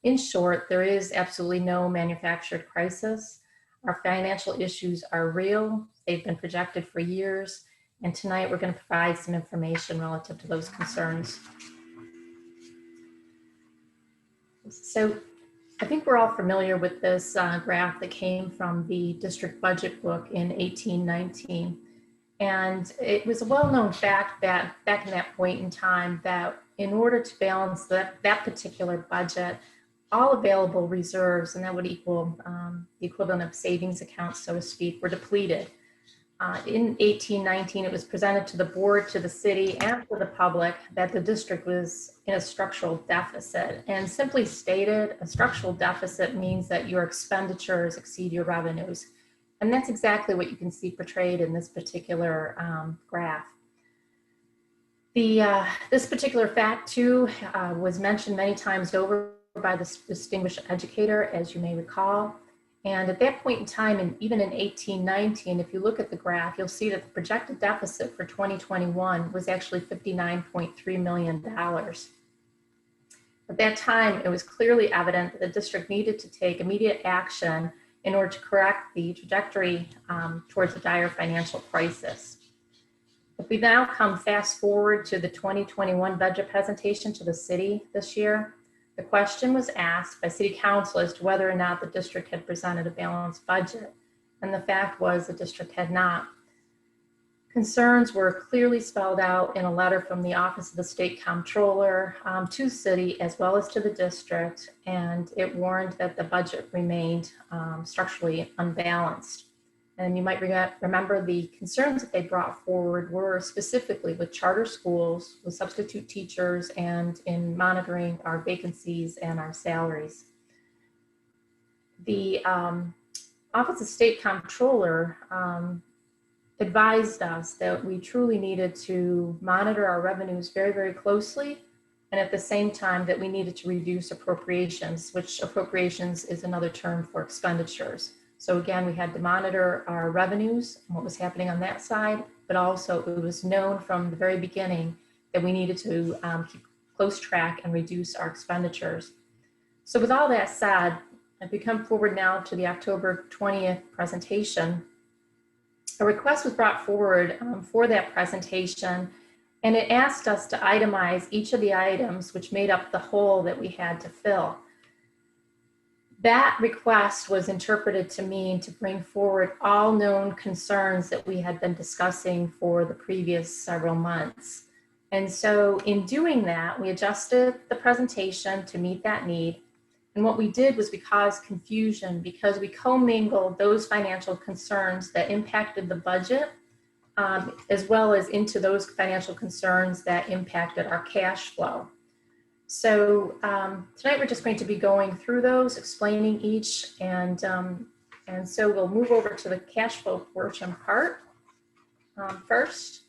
In short, there is absolutely no manufactured crisis. Our financial issues are real. They've been projected for years. And tonight we're going to provide some information relative to those concerns. So I think we're all familiar with this graph that came from the district budget book in 1819. And it was a well-known fact that back in that point in time that in order to balance that particular budget, all available reserves, and that would equal the equivalent of savings accounts, so to speak, were depleted. In 1819, it was presented to the board, to the city, and to the public that the district was in a structural deficit. And simply stated, a structural deficit means that your expenditures exceed your revenues. And that's exactly what you can see portrayed in this particular graph. This particular fact, too, was mentioned many times over by this distinguished educator, as you may recall. And at that point in time, and even in 1819, if you look at the graph, you'll see that the projected deficit for 2021 was actually $59.3 million. At that time, it was clearly evident that the district needed to take immediate action in order to correct the trajectory towards a dire financial crisis. If we now come fast forward to the 2021 budget presentation to the city this year, the question was asked by City Council as to whether or not the district had presented a balanced budget, and the fact was the district had not. Concerns were clearly spelled out in a letter from the Office of the State Comptroller to the city as well as to the district, and it warned that the budget remained structurally unbalanced. And you might remember the concerns that they brought forward were specifically with charter schools, with substitute teachers, and in monitoring our vacancies and our salaries. The Office of State Comptroller advised us that we truly needed to monitor our revenues very, very closely, and at the same time that we needed to reduce appropriations, which appropriations is another term for expenditures. So again, we had to monitor our revenues and what was happening on that side, but also it was known from the very beginning that we needed to keep close track and reduce our expenditures. So with all that said, if we come forward now to the October 20th presentation, a request was brought forward for that presentation, and it asked us to itemize each of the items which made up the hole that we had to fill. That request was interpreted to mean to bring forward all known concerns that we had been discussing for the previous several months. And so in doing that, we adjusted the presentation to meet that need. And what we did was we caused confusion because we commingled those financial concerns that impacted the budget as well as into those financial concerns that impacted our cash flow. So tonight we're just going to be going through those, explaining each, and so we'll move over to the cash flow portion part first.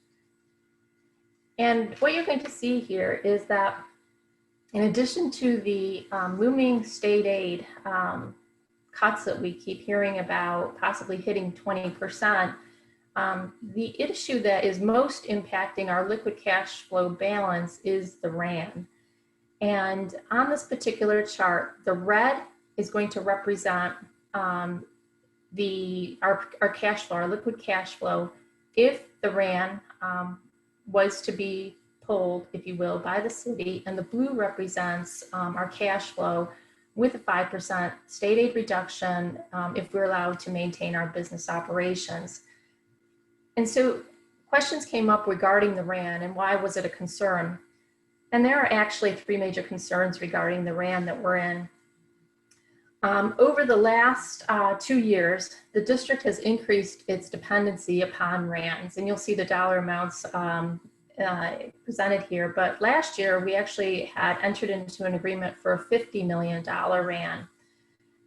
And what you're going to see here is that in addition to the looming state aid cuts that we keep hearing about, possibly hitting 20%, the issue that is most impacting our liquid cash flow balance is the RAN. And on this particular chart, the red is going to represent our cash flow, our liquid cash flow, if the RAN was to be pulled, if you will, by the city, and the blue represents our cash flow with a 5% state aid reduction if we're allowed to maintain our business operations. And so questions came up regarding the RAN and why was it a concern? And there are actually three major concerns regarding the RAN that we're in. Over the last 2 years, the district has increased its dependency upon RANs, and you'll see the dollar amounts presented here. But last year, we actually had entered into an agreement for a $50 million RAN.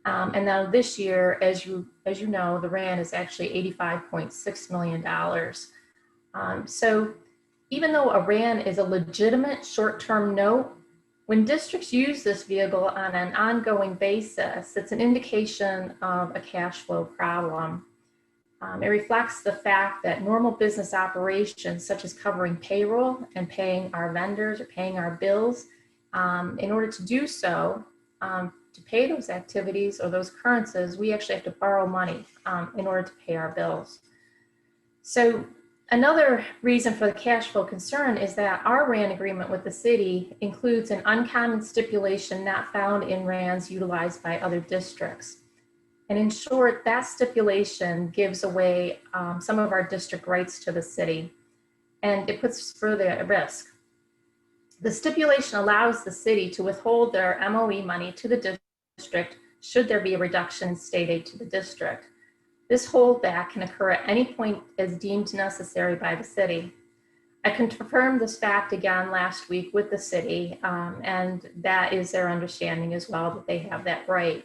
And now this year, as you know, the RAN is actually $85.6 million. So even though a RAN is a legitimate short-term note, when districts use this vehicle on an ongoing basis, it's an indication of a cash flow problem. It reflects the fact that normal business operations, such as covering payroll and paying our vendors or paying our bills, in order to do so, to pay those activities or those occurrences, we actually have to borrow money in order to pay our bills. So another reason for the cash flow concern is that our RAN agreement with the city includes an uncommon stipulation not found in RANs utilized by other districts. And in short, that stipulation gives away some of our district rights to the city, and it puts us further at risk. The stipulation allows the city to withhold their MOE money to the district should there be a reduction in state aid to the district. This holdback can occur at any point as deemed necessary by the city. I confirmed this fact again last week with the city, and that is their understanding as well, that they have that right.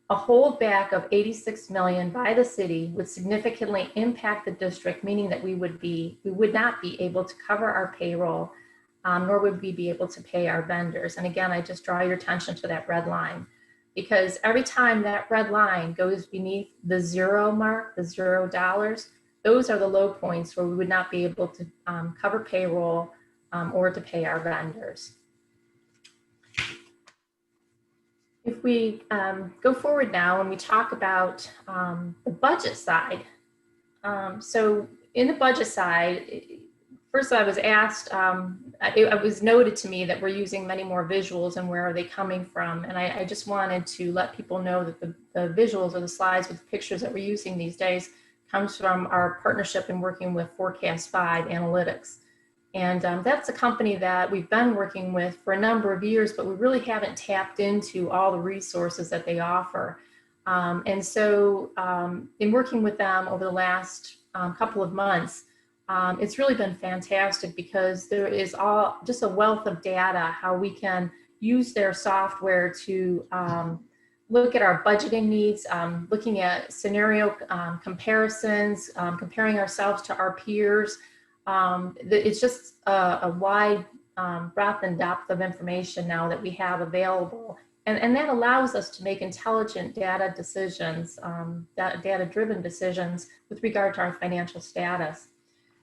A holdback of $86 million by the city would significantly impact the district, meaning that we would not be able to cover our payroll, nor would we be able to pay our vendors. And again, I just draw your attention to that red line, because every time that red line goes beneath the zero mark, the $0, those are the low points where we would not be able to cover payroll or to pay our vendors. If we go forward now and we talk about the budget side. So in the budget side, first I was asked, it was noted to me that we're using many more visuals and where are they coming from? And I just wanted to let people know that the visuals or the slides with pictures that we're using these days comes from our partnership in working with Forecast 5 Analytics. And that's a company that we've been working with for a number of years, but we really haven't tapped into all the resources that they offer. And so in working with them over the last couple of months, it's really been fantastic because there is just a wealth of data, how we can use their software to look at our budgeting needs, looking at scenario comparisons, comparing ourselves to our peers. It's just a wide breadth and depth of information now that we have available. And that allows us to make intelligent data decisions, data-driven decisions with regard to our financial status.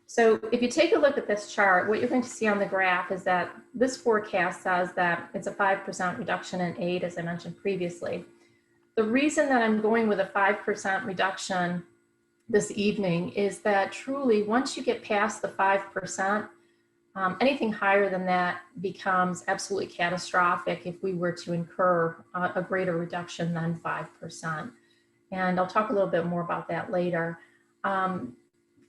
So if you take a look at this chart, what you're going to see on the graph is that this forecast says that it's a 5% reduction in aid, as I mentioned previously. The reason that I'm going with a 5% reduction this evening is that truly, once you get past the 5%, anything higher than that becomes absolutely catastrophic if we were to incur a greater reduction than 5%. And I'll talk a little bit more about that later.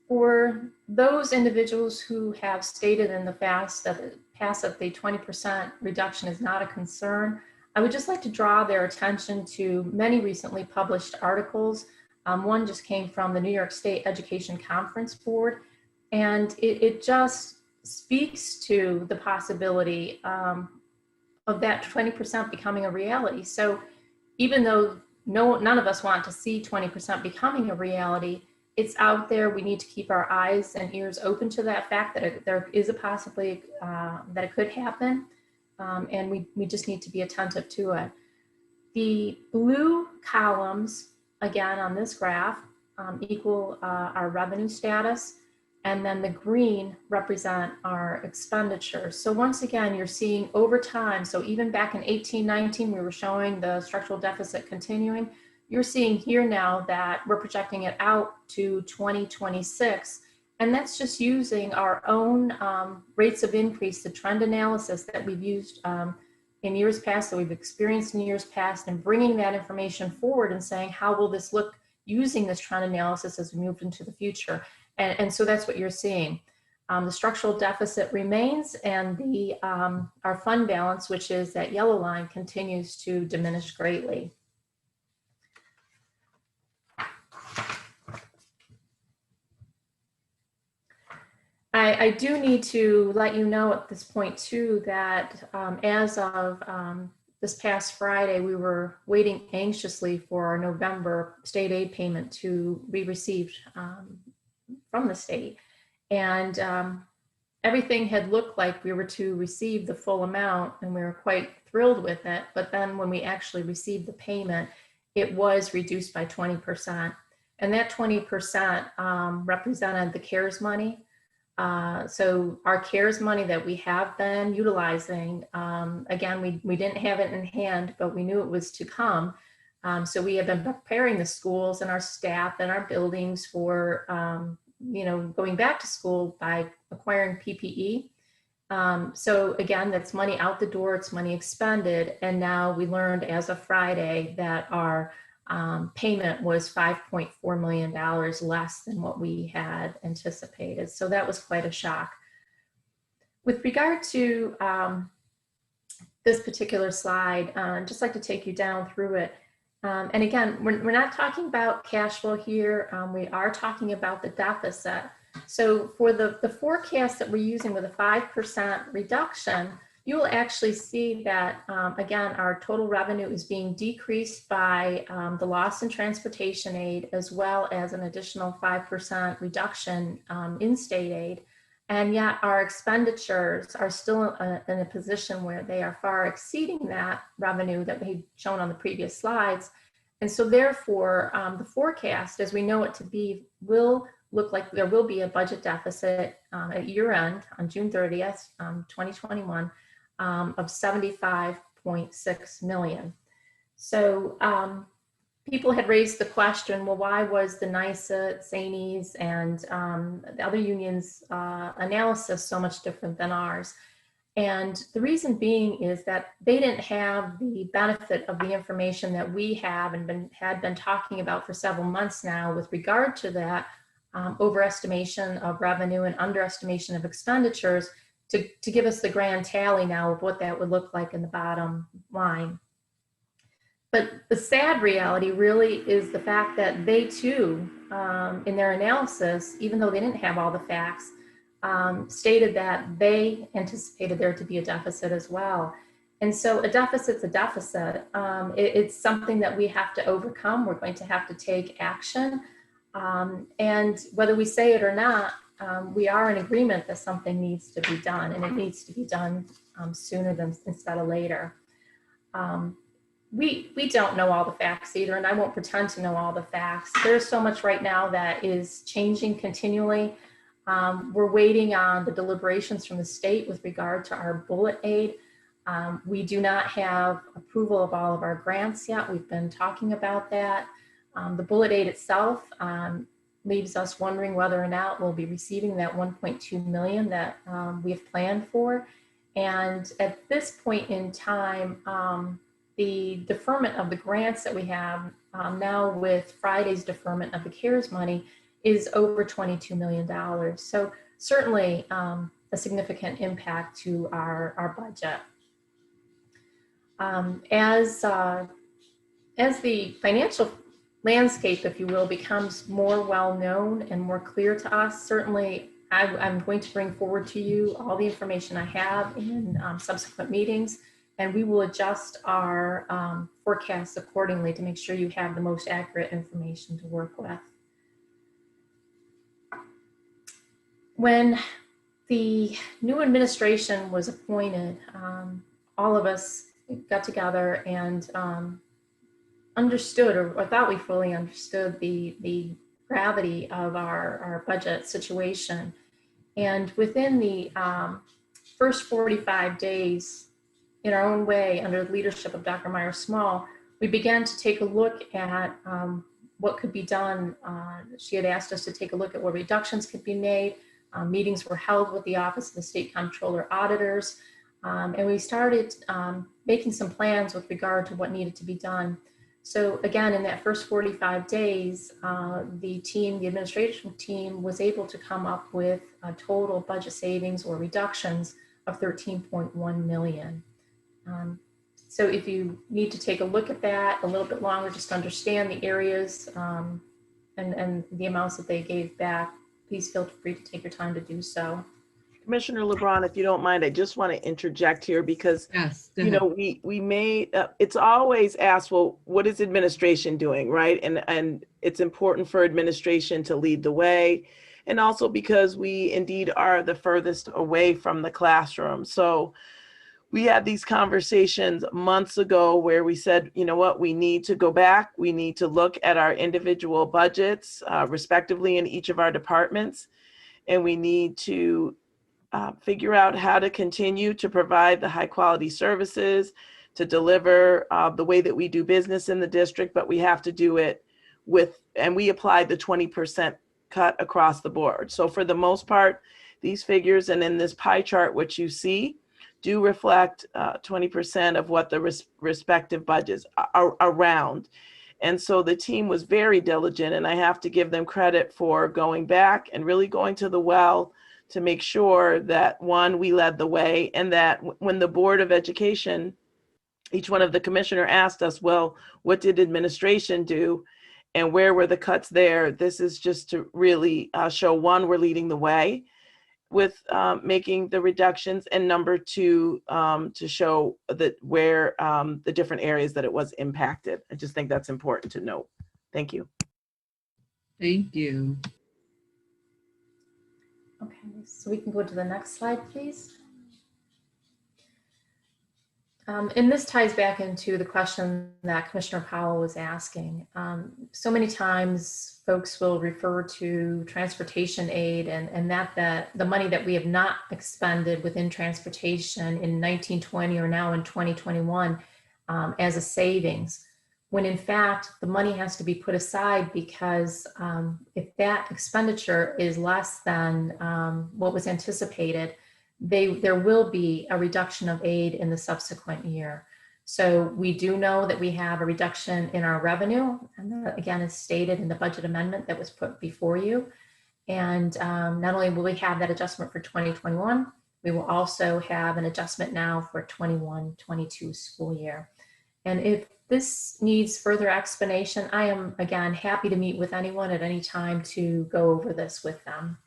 For those individuals who have stated in the past that the 20% reduction is not a concern, I would just like to draw their attention to many recently published articles. One just came from the New York State Education Conference Board, and it just speaks to the possibility of that 20% becoming a reality. So even though none of us want to see 20% becoming a reality, it's out there. We need to keep our eyes and ears open to that fact that there is a possibility that it could happen. And we just need to be attentive to it. The blue columns, again, on this graph, equal our revenue status, and then the green represent our expenditures. So once again, you're seeing over time, so even back in 18-19, we were showing the structural deficit continuing. You're seeing here now that we're projecting it out to 2026. And that's just using our own rates of increase, the trend analysis that we've used in years past, that we've experienced in years past, and bringing that information forward and saying, how will this look using this trend analysis as we move into the future? And so that's what you're seeing. The structural deficit remains, and the our fund balance, which is that yellow line, continues to diminish greatly. I do need to let you know at this point too that as of this past Friday, we were waiting anxiously for our November state aid payment to be received from the state. And everything had looked like we were to receive the full amount, and we were quite thrilled with it. But then when we actually received the payment, it was reduced by 20%. And that 20% represented the CARES money. So our CARES money that we have been utilizing, again, we didn't have it in hand, but we knew it was to come. So we have been preparing the schools and our staff and our buildings for, going back to school by acquiring PPE. So again, that's money out the door, it's money expended. And now we learned as of Friday that our payment was $5.4 million less than what we had anticipated. So that was quite a shock. With regard to this particular slide, I'd just like to take you down through it. And again, we're not talking about cash flow here. We are talking about the deficit. So for the forecast that we're using with a 5% reduction, you will actually see that, again, our total revenue is being decreased by the loss in transportation aid, as well as an additional 5% reduction in state aid. And yet our expenditures are still in a position where they are far exceeding that revenue that we've shown on the previous slides. And so therefore, the forecast, as we know it to be, will look like there will be a budget deficit at year end on June 30th, 2021, of $75.6 million. So people had raised the question, well, why was the NYSA, SANES, and the other unions' analysis so much different than ours? And the reason being is that they didn't have the benefit of the information that we have and had been talking about for several months now with regard to that overestimation of revenue and underestimation of expenditures to give us the grand tally now of what that would look like in the bottom line. But the sad reality really is the fact that they too, in their analysis, even though they didn't have all the facts, stated that they anticipated there to be a deficit as well. And so a deficit's a deficit. It's something that we have to overcome. We're going to have to take action. And whether we say it or not, we are in agreement that something needs to be done, and it needs to be done sooner than instead of later. We don't know all the facts either, and I won't pretend to know all the facts. There's so much right now that is changing continually. We're waiting on the deliberations from the state with regard to our bullet aid. We do not have approval of all of our grants yet. We've been talking about that. The bullet aid itself leaves us wondering whether or not we'll be receiving that 1.2 million that we have planned for. And at this point in time, the deferment of the grants that we have now with Friday's deferment of the CARES money is over $22 million. So certainly a significant impact to our budget. As the financial landscape, if you will, becomes more well-known and more clear to us, certainly I'm going to bring forward to you all the information I have in subsequent meetings, and we will adjust our forecasts accordingly to make sure you have the most accurate information to work with. When the new administration was appointed, all of us got together and understood, or thought we fully understood, the gravity of our budget situation. And within the first 45 days, in our own way, under the leadership of Dr. Myers-Small, we began to take a look at what could be done. She had asked us to take a look at what reductions could be made. Meetings were held with the Office of the State Comptroller Auditors, and we started making some plans with regard to what needed to be done. So again, in that first 45 days, the administration team was able to come up with a total budget savings or reductions of 13.1 million. So if you need to take a look at that a little bit longer, just to understand the areas and the amounts that they gave back, please feel free to take your time to do so. Commissioner LeBron, if you don't mind, I just want to interject here because, you know, we may, it's always asked, well, what is administration doing, right? And it's important for administration to lead the way. And also because we indeed are the furthest away from the classroom. So we had these conversations months ago where we said, you know what, we need to go back. We need to look at our individual budgets respectively in each of our departments. And we need to figure out how to continue to provide the high quality services, to deliver the way that we do business in the district, but we have to do it with, and we applied the 20% cut across the board. So for the most part, these figures and in this pie chart, what you see, do reflect 20% of what the respective budgets are around. And so the team was very diligent, and I have to give them credit for going back and really going to the well to make sure that, one, we led the way, and that when the Board of Education, each one of the commissioner asked us, well, what did administration do and where were the cuts there? This is just to really show, one, we're leading the way with making the reductions, and number two, to show that where the different areas that it was impacted. I just think that's important to note. Thank you. Thank you. Okay, so we can go to the next slide, please. And this ties back into the question that Commissioner Powell was asking. So many times folks will refer to transportation aid and that the money that we have not expended within transportation in 1920 or now in 2021 as a savings, when in fact the money has to be put aside because if that expenditure is less than what was anticipated, there will be a reduction of aid in the subsequent year. So we do know that we have a reduction in our revenue, and that again is stated in the budget amendment that was put before you. And not only will we have that adjustment for 2021, we will also have an adjustment now for 21-22 school year. And if this needs further explanation, I am again happy to meet with anyone at any time to go over this with them.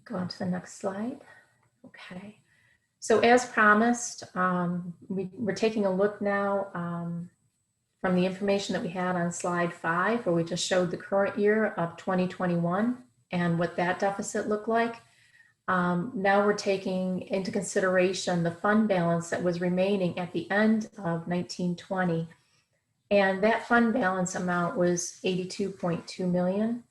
Go on to the next slide. Okay. So as promised, we're taking a look now from the information that we had on slide 5, where we just showed the current year of 2021 and what that deficit looked like. Now we're taking into consideration the fund balance that was remaining at the end of 1920. And that fund balance amount was 82.2 million.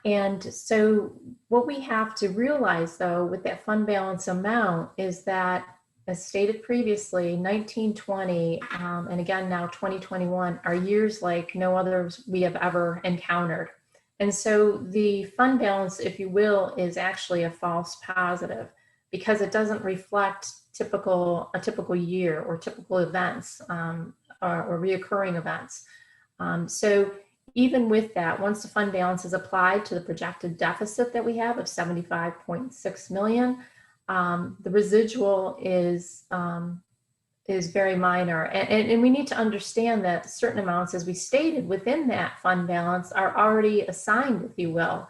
And so what we have to realize though with that fund balance amount is that as stated previously, 1920, and again now 2021 are years like no others we have ever encountered. And so the fund balance, if you will, is actually a false positive because it doesn't reflect a typical year or typical events or reoccurring events. So even with that, once the fund balance is applied to the projected deficit that we have of 75.6 million, the residual is very minor. And we need to understand that certain amounts, as we stated, within that fund balance are already assigned, if you will.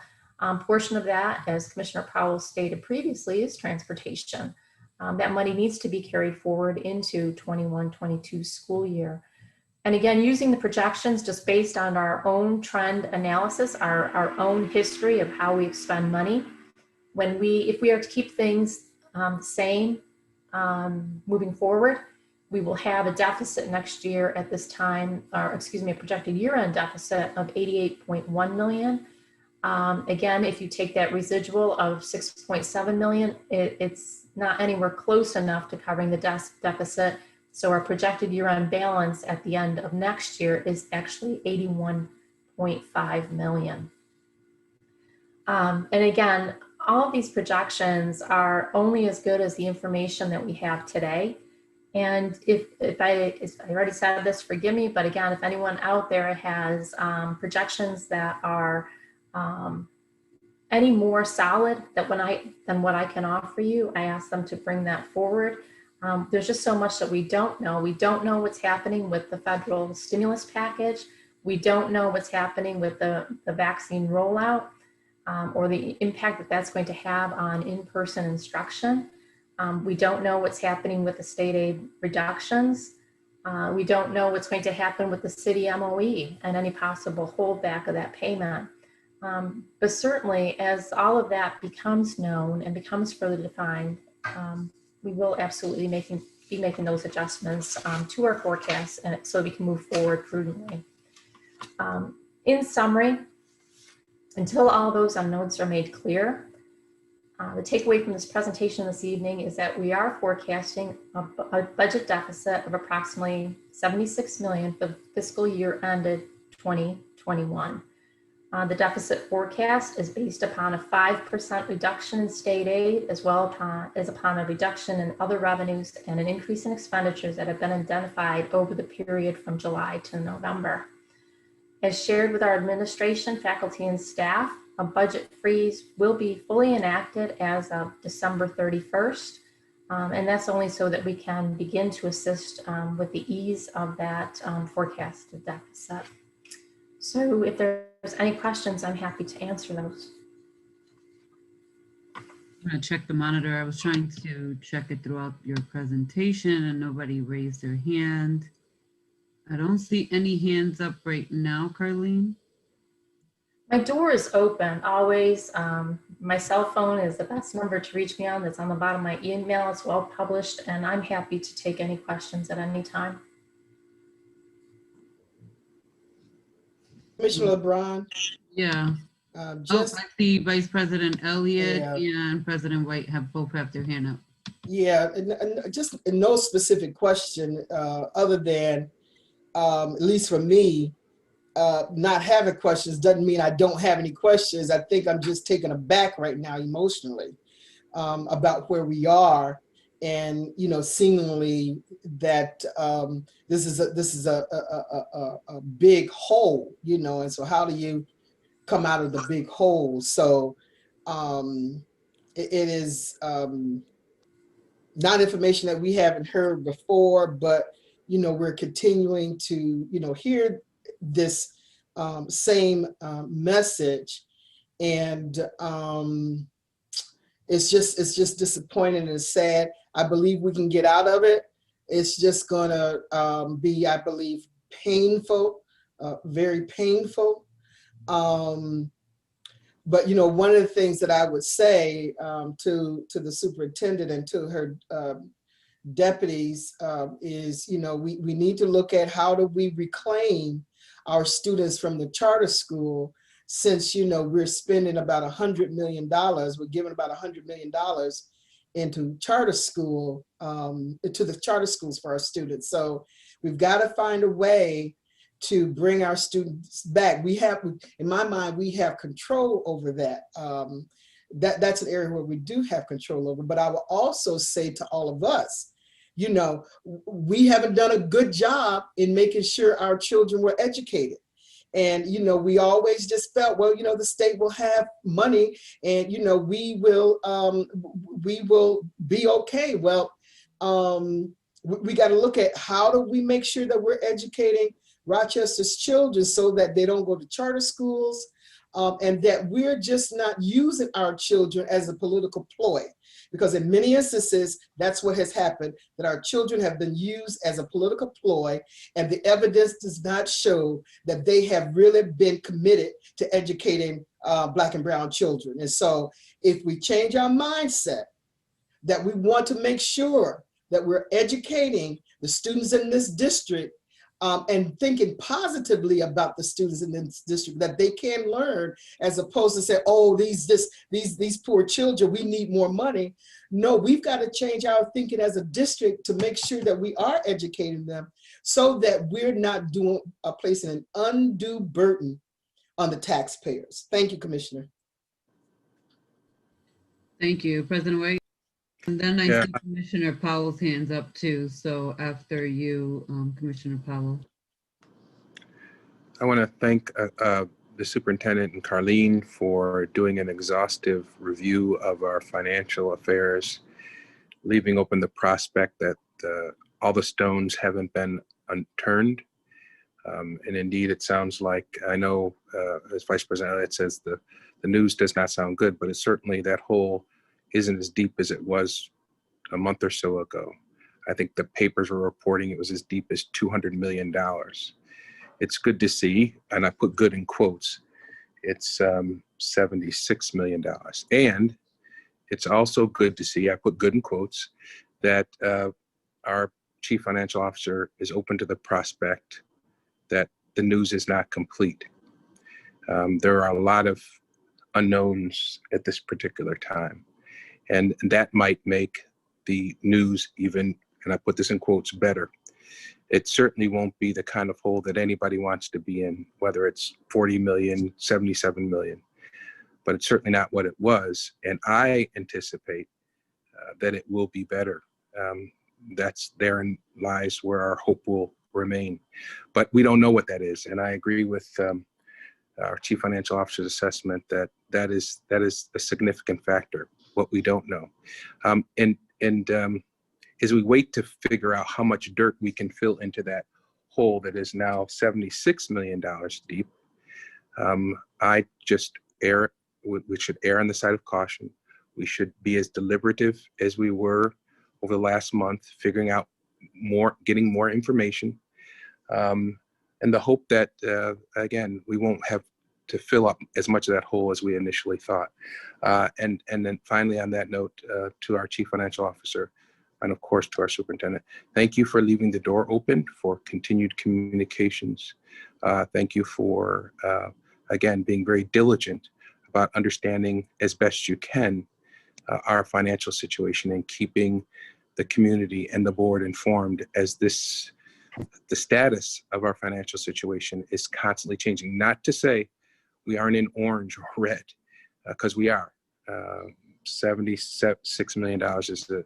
Portion of that, as Commissioner Powell stated previously, is transportation. That money needs to be carried forward into 21-22 school year. And again, using the projections just based on our own trend analysis, our own history of how we expend money, if we are to keep things the same moving forward, we will have a deficit next year at this time, or excuse me, a projected year-end deficit of 88.1 million. Again, if you take that residual of 6.7 million, it's not anywhere close enough to covering the deficit. So our projected year-end balance at the end of next year is actually 81.5 million. And again, all of these projections are only as good as the information that we have today. And if I already said this, forgive me, but again, if anyone out there has projections that are any more solid than what I can offer you, I ask them to bring that forward. There's just so much that we don't know. We don't know what's happening with the federal stimulus package. We don't know what's happening with the vaccine rollout or the impact that that's going to have on in-person instruction. We don't know what's happening with the state aid reductions. We don't know what's going to happen with the city MOE and any possible holdback of that payment. But certainly as all of that becomes known and becomes further defined, we will absolutely be making those adjustments to our forecasts and so we can move forward prudently. In summary, until all those unknowns are made clear, the takeaway from this presentation this evening is that we are forecasting a budget deficit of approximately 76 million for the fiscal year ended 2021. The deficit forecast is based upon a 5% reduction in state aid, as well as upon a reduction in other revenues and an increase in expenditures that have been identified over the period from July to November. As shared with our administration, faculty, and staff, a budget freeze will be fully enacted as of December 31st. And that's only so that we can begin to assist with the ease of that forecasted deficit. So if there's any questions, I'm happy to answer those. I'm gonna check the monitor. I was trying to check it throughout your presentation and nobody raised their hand. I don't see any hands up right now, Carlene. My door is open always. My cell phone is the best number to reach me on. That's on the bottom of my email. It's well published, and I'm happy to take any questions at any time. Commissioner LeBron. Yeah. I see Vice President Elliott and President White both have their hand up. Yeah, and just no specific question other than, at least for me, not having questions doesn't mean I don't have any questions. I think I'm just taken aback right now emotionally about where we are, and seemingly that this is a big hole, and so how do you come out of the big hole? So it is not information that we haven't heard before, but we're continuing to hear this same message, and it's just disappointing and sad. I believe we can get out of it. It's just gonna be, I believe, painful, very painful. But one of the things that I would say to the superintendent and to her deputies is, we need to look at how do we reclaim our students from the charter school, since we're spending about $100 million, we're giving about $100 million into charter school, to the charter schools for our students. So we've got to find a way to bring our students back. We have, in my mind, we have control over that. That's an area where we do have control over. But I will also say to all of us, you know, we haven't done a good job in making sure our children were educated. And, you know, we always just felt, well, you know, the state will have money and, you know, we will be okay. Well, we got to look at how do we make sure that we're educating Rochester's children so that they don't go to charter schools, and that we're just not using our children as a political ploy. Because in many instances, that's what has happened, that our children have been used as a political ploy, and the evidence does not show that they have really been committed to educating Black and brown children. And so if we change our mindset, that we want to make sure that we're educating the students in this district, and thinking positively about the students in this district, that they can learn, as opposed to say, oh, these poor children, we need more money. No, we've got to change our thinking as a district to make sure that we are educating them so that we're not placing an undue burden on the taxpayers. Thank you, Commissioner. Thank you, President White. And then I Yeah. see Commissioner Powell's hands up too. So after you, Commissioner Powell. I want to thank the superintendent and Carlene for doing an exhaustive review of our financial affairs, leaving open the prospect that all the stones haven't been unturned. And indeed, it sounds like, I know as Vice President Elliott says, the news does not sound good, but it's certainly that hole isn't as deep as it was a month or so ago. I think the papers were reporting it was as deep as $200 million. It's good to see, and I put good in quotes, it's $76 million. And it's also good to see, I put good in quotes, that our Chief Financial Officer is open to the prospect that the news is not complete. There are a lot of unknowns at this particular time. And that might make the news even, and I put this in quotes, better. It certainly won't be the kind of hole that anybody wants to be in, whether it's 40 million, 77 million, but it's certainly not what it was. And I anticipate that it will be better. Therein lies where our hope will remain. But we don't know what that is. And I agree with our Chief Financial Officer's assessment that that is a significant factor, what we don't know. As we wait to figure out how much dirt we can fill into that hole that is now $76 million deep, I just we should err on the side of caution. We should be as deliberative as we were over the last month, figuring out more, getting more information, and the hope that, again, we won't have to fill up as much of that hole as we initially thought. And then finally, on that note, to our Chief Financial Officer, and of course to our superintendent, thank you for leaving the door open for continued communications. Thank you for, again, being very diligent about understanding as best you can our financial situation and keeping the community and the board informed as the status of our financial situation is constantly changing. Not to say we aren't in orange or red, because we are. $76 million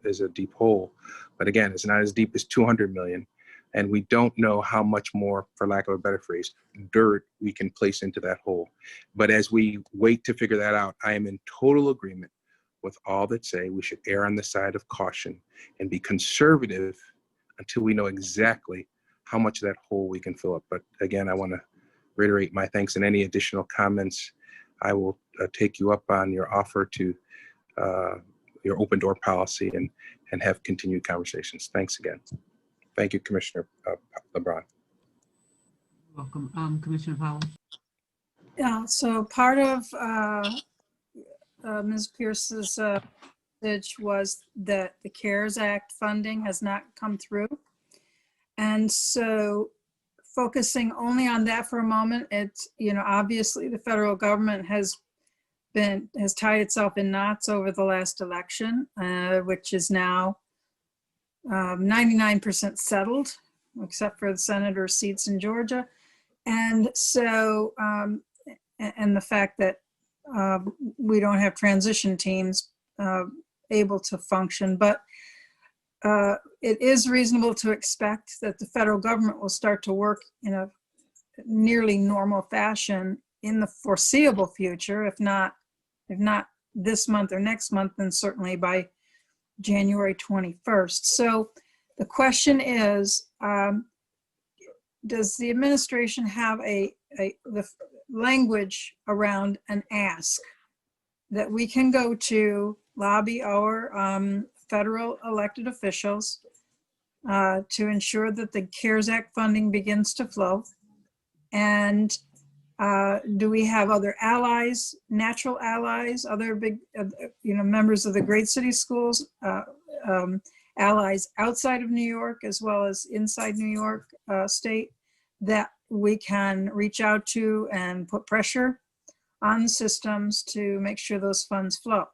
is a deep hole, but again, it's not as deep as 200 million, and we don't know how much more, for lack of a better phrase, dirt we can place into that hole. But as we wait to figure that out, I am in total agreement with all that say we should err on the side of caution and be conservative until we know exactly how much of that hole we can fill up. But again, I want to reiterate my thanks, and any additional comments, I will take you up on your offer to your open door policy and have continued conversations. Thanks again. Thank you, Commissioner LeBron. Welcome, Commissioner Powell. Yeah, so part of Ms. Pierce's message was that the CARES Act funding has not come through. And so focusing only on that for a moment, it's, you know, obviously the federal government has has tied itself in knots over the last election, which is now 99% settled, except for the senator seats in Georgia. And so, and the fact that we don't have transition teams able to function, but it is reasonable to expect that the federal government will start to work in a nearly normal fashion in the foreseeable future, if not this month or next month, then certainly by January 21st. So the question is, does the administration have the language around an ask that we can go to lobby our federal elected officials to ensure that the CARES Act funding begins to flow? And do we have other allies, natural allies, other big, members of the great city schools, allies outside of New York as well as inside New York State that we can reach out to and put pressure on the systems to make sure those funds flow?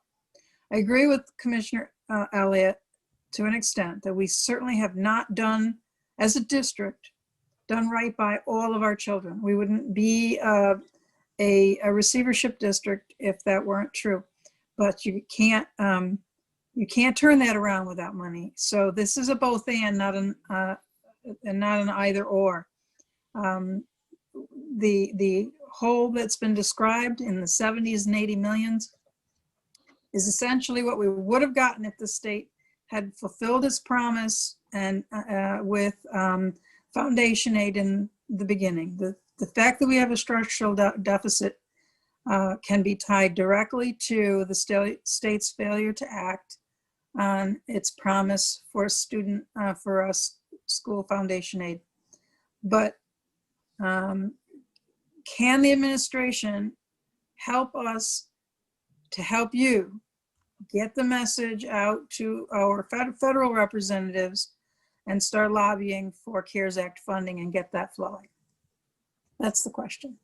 I agree with Commissioner Elliott to an extent that we certainly have not done, as a district, done right by all of our children. We wouldn't be a receivership district if that weren't true. But you can't turn that around without money. So this is a both and, not an either or. The hole that's been described in the 70s and 80 millions is essentially what we would have gotten if the state had fulfilled its promise and with foundation aid in the beginning. The fact that we have a structural deficit can be tied directly to the state's failure to act on its promise for school foundation aid. But can the administration help us to help you get the message out to our federal representatives and start lobbying for CARES Act funding and get that flowing? That's the question.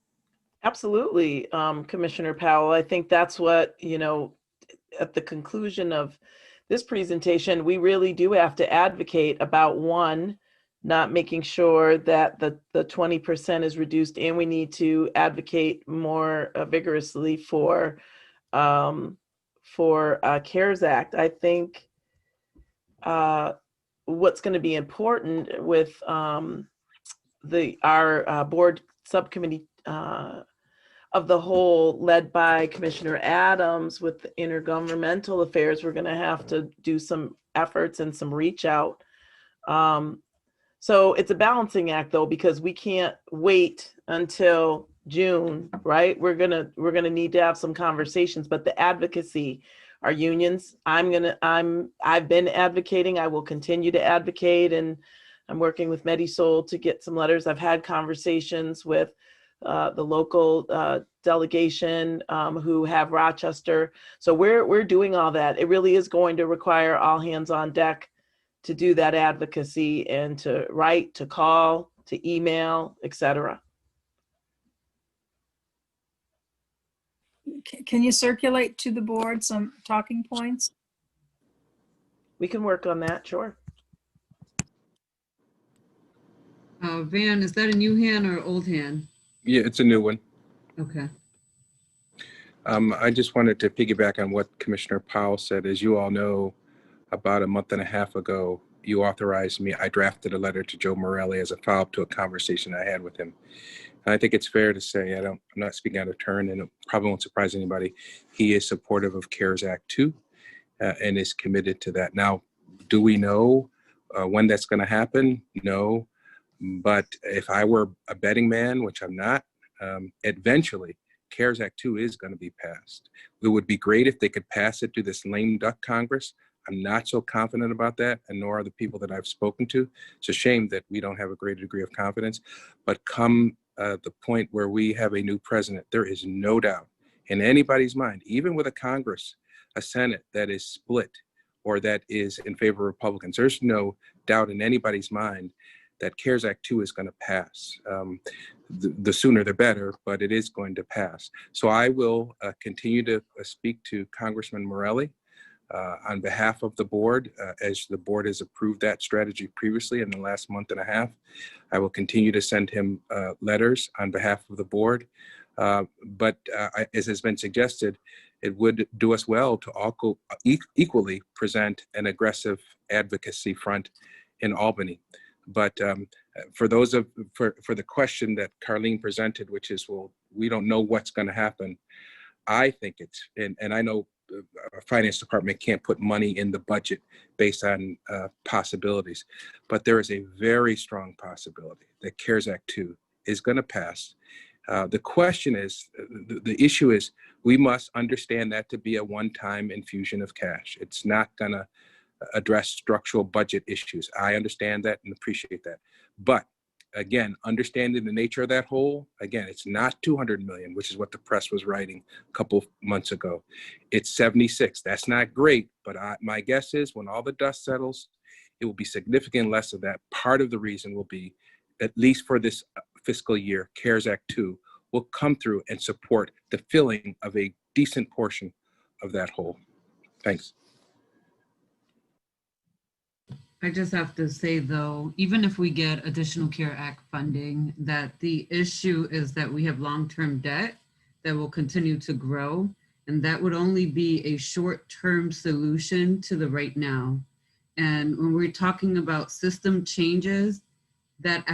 Absolutely, Commissioner Powell. I think that's what, at the conclusion of this presentation, we really do have to advocate about, one, not making sure that the 20% is reduced, and we need to advocate more vigorously for CARES Act. I think what's going to be important with our board subcommittee of the whole, led by Commissioner Adams with intergovernmental affairs, we're going to have to do some efforts and some reach out. So it's a balancing act, though, because we can't wait until June, right? We're gonna need to have some conversations. But the advocacy, our unions, I've been advocating. I will continue to advocate, and I'm working with Medisol to get some letters. I've had conversations with the local delegation who have Rochester. So we're doing all that. It really is going to require all hands on deck to do that advocacy and to write, to call, to email, etc. Can you circulate to the board some talking points? We can work on that, sure. Van, is that a new hand or old hand? Yeah, it's a new one. Okay. I just wanted to piggyback on what Commissioner Powell said. As you all know, about a month and a half ago, you authorized me. I drafted a letter to Joe Morelli as a follow-up to a conversation I had with him. And I think it's fair to say, I'm not speaking out of turn, and it probably won't surprise anybody. He is supportive of CARES Act 2 and is committed to that. Now, do we know when that's going to happen? No. But if I were a betting man, which I'm not, eventually CARES Act 2 is going to be passed. It would be great if they could pass it through this lame duck Congress. I'm not so confident about that, and nor are the people that I've spoken to. It's a shame that we don't have a greater degree of confidence. But come the point where we have a new president, there is no doubt in anybody's mind, even with a Congress, a Senate that is split or that is in favor of Republicans, there's no doubt in anybody's mind that CARES Act 2 is going to pass. The sooner the better, but it is going to pass. So I will continue to speak to Congressman Morelli on behalf of the board, as the board has approved that strategy previously in the last month and a half. I will continue to send him letters on behalf of the board. But as has been suggested, it would do us well to also equally present an aggressive advocacy front in Albany. But for the question that Carlene presented, which is, well, we don't know what's going to happen. I think it's, and I know our finance department can't put money in the budget based on possibilities, but there is a very strong possibility that CARES Act 2 is going to pass. The question is, the issue is, we must understand that to be a one-time infusion of cash. It's not going to address structural budget issues. I understand that and appreciate that. But again, understanding the nature of that hole, again, it's not 200 million, which is what the press was writing a couple of months ago. It's 76. That's not great, but my guess is when all the dust settles, it will be significantly less of that. Part of the reason will be, at least for this fiscal year, CARES Act 2 will come through and support the filling of a decent portion of that hole. Thanks. I just have to say, though, even if we get additional CARE Act funding, that the issue is that we have long-term debt that will continue to grow, and that would only be a short-term solution to the right now. And when we're talking about system changes, that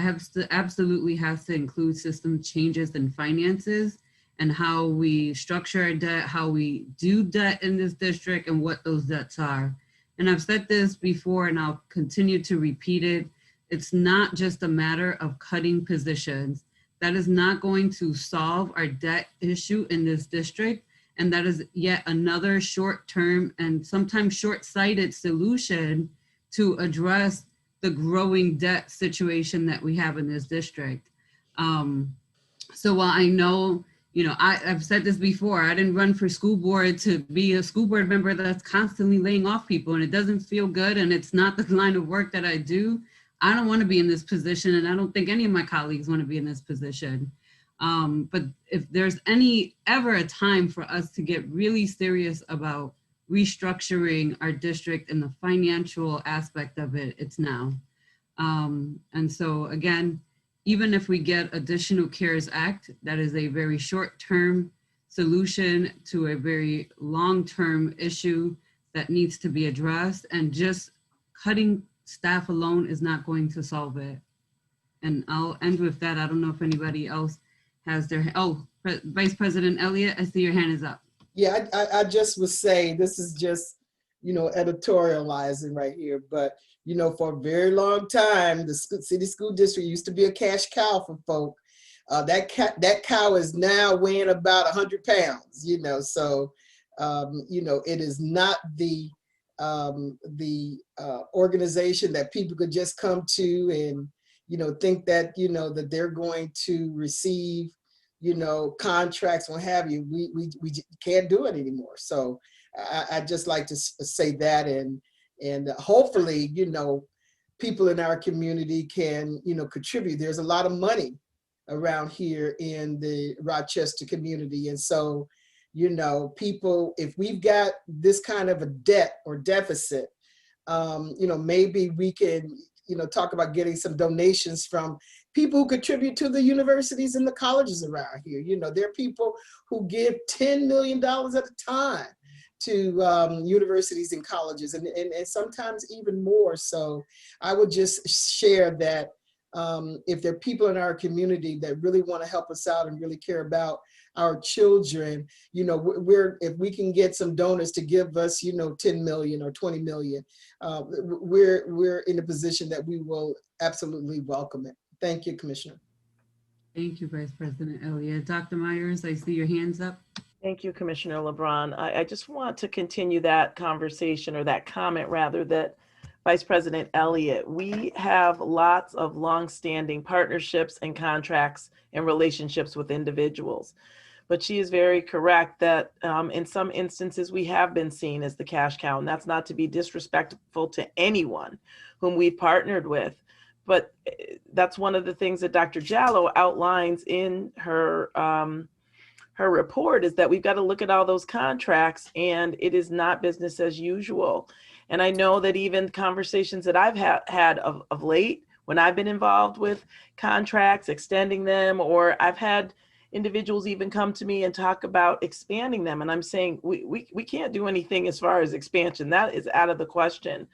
absolutely has to include system changes in finances and how we structure our debt, how we do debt in this district, and what those debts are. And I've said this before, and I'll continue to repeat it. It's not just a matter of cutting positions. That is not going to solve our debt issue in this district. And that is yet another short-term and sometimes short-sighted solution to address the growing debt situation that we have in this district. So while I know, I've said this before, I didn't run for school board to be a school board member that's constantly laying off people, and it doesn't feel good, and it's not the line of work that I do. I don't want to be in this position, and I don't think any of my colleagues want to be in this position. But if there's ever a time for us to get really serious about restructuring our district and the financial aspect of it, it's now. And so again, even if we get additional CARES Act, that is a very short-term solution to a very long-term issue that needs to be addressed, and just cutting staff alone is not going to solve it. And I'll end with that. I don't know if anybody else has their, Vice President Elliott, I see your hand is up. Yeah, I just would say, this is just, editorializing right here, but for a very long time, the city school district used to be a cash cow for folk. That cow is now weighing about 100 pounds, so, it is not the organization that people could just come to and, think that, that they're going to receive, contracts, what have you. We can't do it anymore. So I'd just like to say that, and hopefully, people in our community can, contribute. There's a lot of money around here in the Rochester community. And so, people, if we've got this kind of a debt or deficit, maybe we can, talk about getting some donations from people who contribute to the universities and the colleges around here. There are people who give $10 million at a time to universities and colleges, and sometimes even more. So I would just share that if there are people in our community that really want to help us out and really care about our children, if we can get some donors to give us, 10 million or 20 million, we're in a position that we will absolutely welcome it. Thank you, Commissioner. Thank you, Vice President Elliott. Dr. Myers, I see your hands up. Thank you, Commissioner LeBron. I just want to continue that conversation, or that comment rather, that Vice President Elliott, we have lots of longstanding partnerships and contracts and relationships with individuals. But she is very correct that in some instances we have been seen as the cash cow, and that's not to be disrespectful to anyone whom we've partnered with. but that's one of the things that Dr. Jallo outlines in her her report, is that we've got to look at all those contracts, and it is not business as usual. And I know that even conversations that I've had of late, when I've been involved with contracts, extending them, or I've had individuals even come to me and talk about expanding them. And I'm saying, we can't do anything as far as expansion. That is out of the question.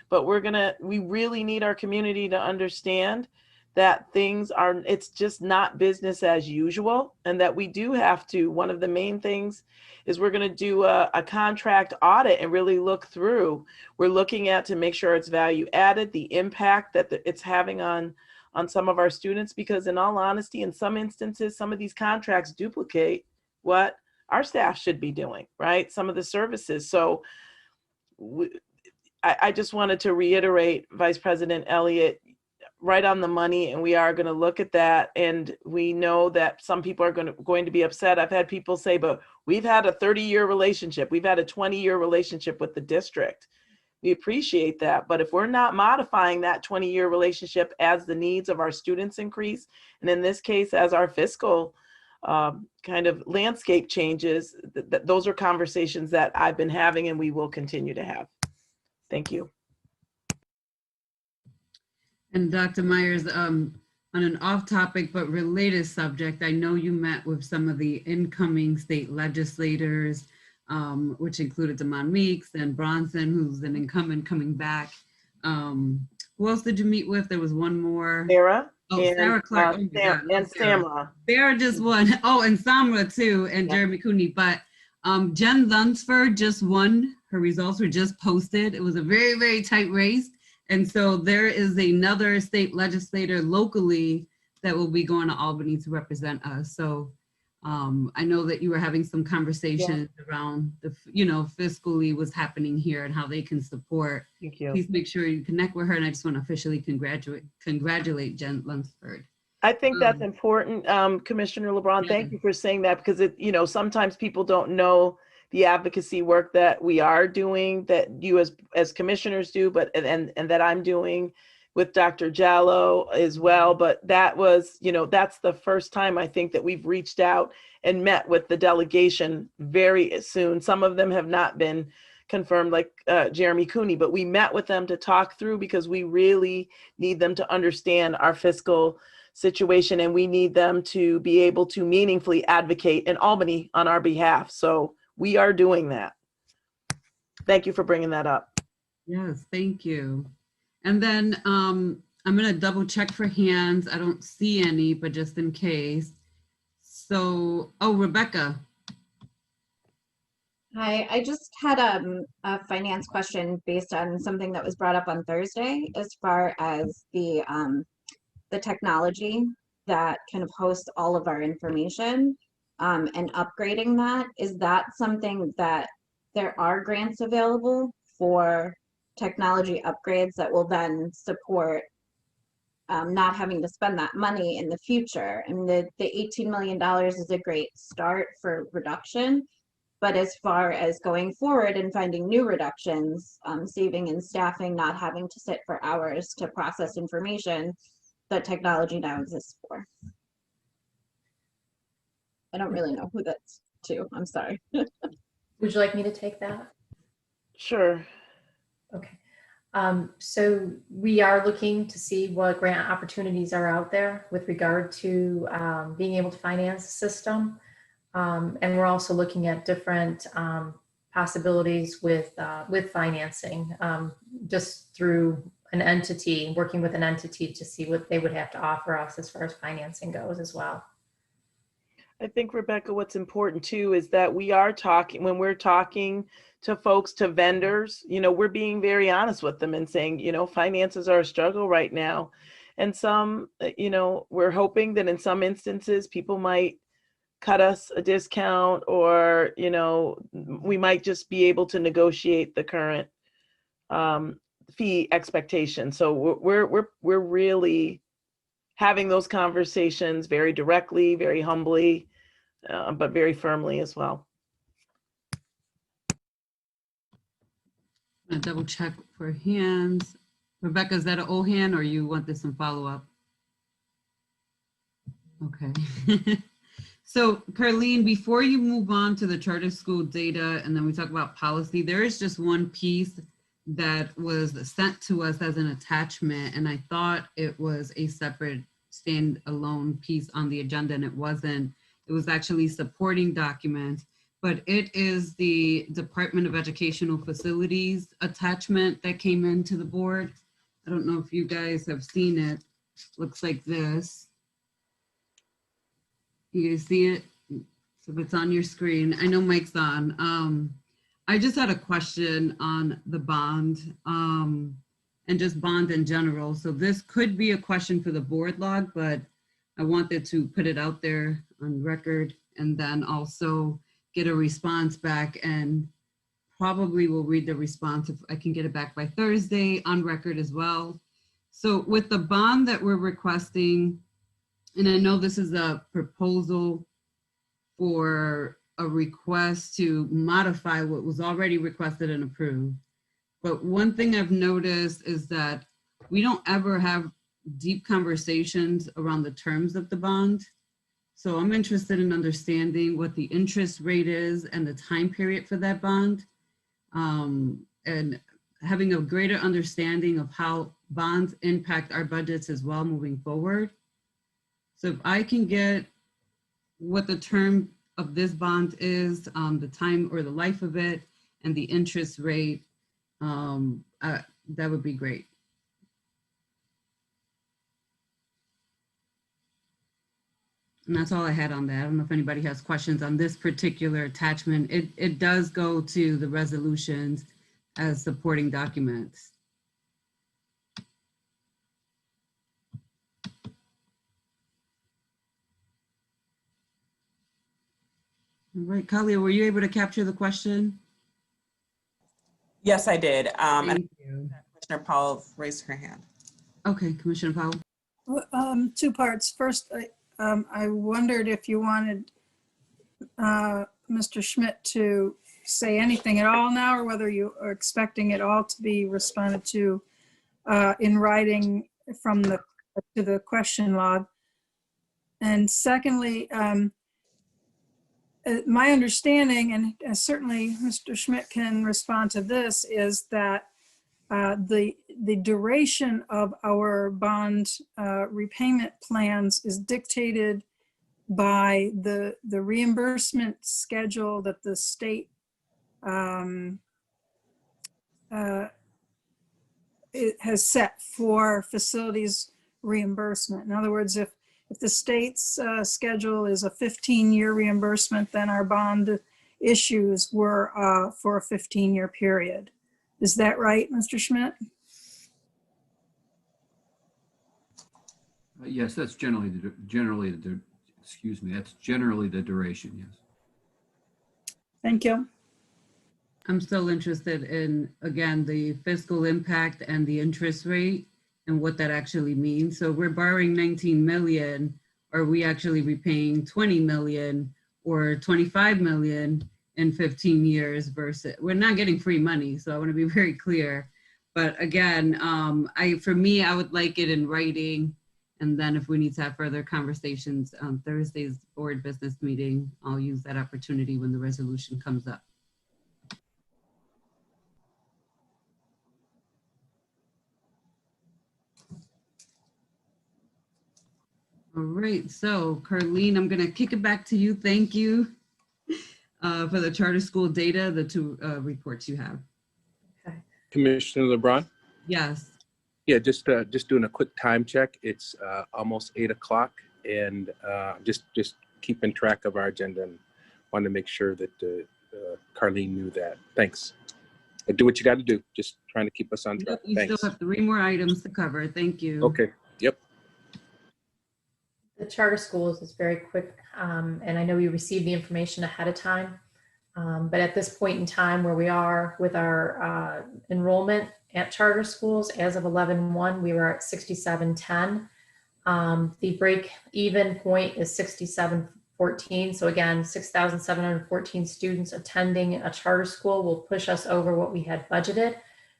But we really need our community to understand that it's just not business as usual, and that we do have to, one of the main things is we're going to do a contract audit and really look through. We're looking at to make sure it's value added, the impact that it's having on some of our students, because in all honesty, in some instances, some of these contracts duplicate what our staff should be doing, right? Some of the services. So I just wanted to reiterate, Vice President Elliott, right on the money, and we are going to look at that. And we know that some people are going to be upset. I've had people say, but we've had a 30-year relationship. We've had a 20-year relationship with the district. We appreciate that. But if we're not modifying that 20-year relationship as the needs of our students increase, and in this case, as our fiscal kind of landscape changes, those are conversations that I've been having and we will continue to have. Thank you. And Dr. Myers, on an off-topic but related subject, I know you met with some of the incoming state legislators, which included Damon Meeks and Bronson, who's an incumbent coming back. Who else did you meet with? There was one more. Sarah. Oh, Sarah Clark. Oh my God, and Samra. Sarah just won. Oh, and Samra too, and Jeremy Cooney. But Jen Lunsford just won. Her results were just posted. It was a very, very tight race. And so there is another state legislator locally that will be going to Albany to represent us. So I know that you were having some conversations around the, fiscally what's happening here and how they can support. Thank you. Please make sure you connect with her. And I just want to officially congratulate Jen Lunsford. I think that's important, Commissioner LeBron. Thank you for saying that, because sometimes people don't know the advocacy work that we are doing, that you as commissioners do, and that I'm doing with Dr. Jallo as well. But that was, that's the first time I think that we've reached out and met with the delegation very soon. Some of them have not been confirmed, like Jeremy Cooney, but we met with them to talk through, because we really need them to understand our fiscal situation, and we need them to be able to meaningfully advocate in Albany on our behalf. So we are doing that. Thank you for bringing that up. Yes, thank you. And then I'm going to double check for hands. I don't see any, but just in case. So, Rebecca. Hi, I just had a finance question based on something that was brought up on Thursday, as far as the technology that kind of hosts all of our information. And upgrading that, is that something that there are grants available for technology upgrades that will then support not having to spend that money in the future? And the $18 million is a great start for reduction, but as far as going forward and finding new reductions, saving in staffing, not having to sit for hours to process information that technology now exists for. I don't really know who that's to. I'm sorry. Would you like me to take that? Sure. Okay. So we are looking to see what grant opportunities are out there with regard to being able to finance the system. And we're also looking at different possibilities with financing, just through an entity, working with an entity to see what they would have to offer us as far as financing goes as well. I think, Rebecca, what's important too is that we are talking, when we're talking to folks, to vendors, we're being very honest with them and saying, finances are a struggle right now. And some, we're hoping that in some instances people might cut us a discount, or, we might just be able to negotiate the current fee expectation. So we're really having those conversations very directly, very humbly, but very firmly as well. I'm gonna double check for hands. Rebecca, is that an O hand or you want this some follow-up? Okay. So Carlene, before you move on to the charter school data and then we talk about policy, there is just one piece that was sent to us as an attachment, and I thought it was a separate standalone piece on the agenda, and it wasn't. It was actually supporting document, but it is the Department of Educational Facilities attachment that came into the board. I don't know if you guys have seen it. Looks like this. You guys see it? So if it's on your screen, I know Mike's on. I just had a question on the bond and just bond in general. So this could be a question for the board log, but I wanted to put it out there on record and then also get a response back, and probably will read the response if I can get it back by Thursday on record as well. So with the bond that we're requesting, and I know this is a proposal for a request to modify what was already requested and approved. But one thing I've noticed is that we don't ever have deep conversations around the terms of the bond. So I'm interested in understanding what the interest rate is and the time period for that bond, and having a greater understanding of how bonds impact our budgets as well moving forward. So if I can get what the term of this bond is, the time or the life of it, and the interest rate, that would be great. And that's all I had on that. I don't know if anybody has questions on this particular attachment. It does go to the resolutions as supporting documents. All right, Kalia, were you able to capture the question? Yes, I did. And Thank you. Commissioner Powell raised her hand. Okay, Commissioner Powell. Two parts. First, I wondered if you wanted Mr. Schmidt to say anything at all now, or whether you are expecting it all to be responded to in writing from to the question log. And secondly, my understanding, and certainly Mr. Schmidt can respond to this, is that the duration of our bond repayment plans is dictated by the reimbursement schedule that the state it has set for facilities reimbursement. In other words, if the state's schedule is a 15-year reimbursement, then our bond issues were for a 15-year period. Is that right, Mr. Schmidt? Yes, that's generally the duration, yes. Thank you. I'm still interested in, again, the fiscal impact and the interest rate and what that actually means. So we're borrowing 19 million, are we actually repaying 20 million or 25 million in 15 years versus, we're not getting free money. So I want to be very clear. But again, for me, I would like it in writing. And then if we need to have further conversations on Thursday's board business meeting, I'll use that opportunity when the resolution comes up. All right, so Carlene, I'm gonna kick it back to you. Thank you for the charter school data, the two reports you have. Okay. Commissioner LeBron? Yes. Yeah, just doing a quick time check. It's almost 8 o'clock, and just keeping track of our agenda, and wanted to make sure that Carlene knew that. Thanks. Do what you got to do. Just trying to keep us on track. You Thanks. still have 3 more items to cover. Thank you. Okay. Yep. The charter schools is very quick, and I know we received the information ahead of time, but at this point in time where we are with our enrollment at charter schools, as of 11/1, we were at 6710. The break-even point is 6714. So again, 6,714 students attending a charter school will push us over what we had budgeted.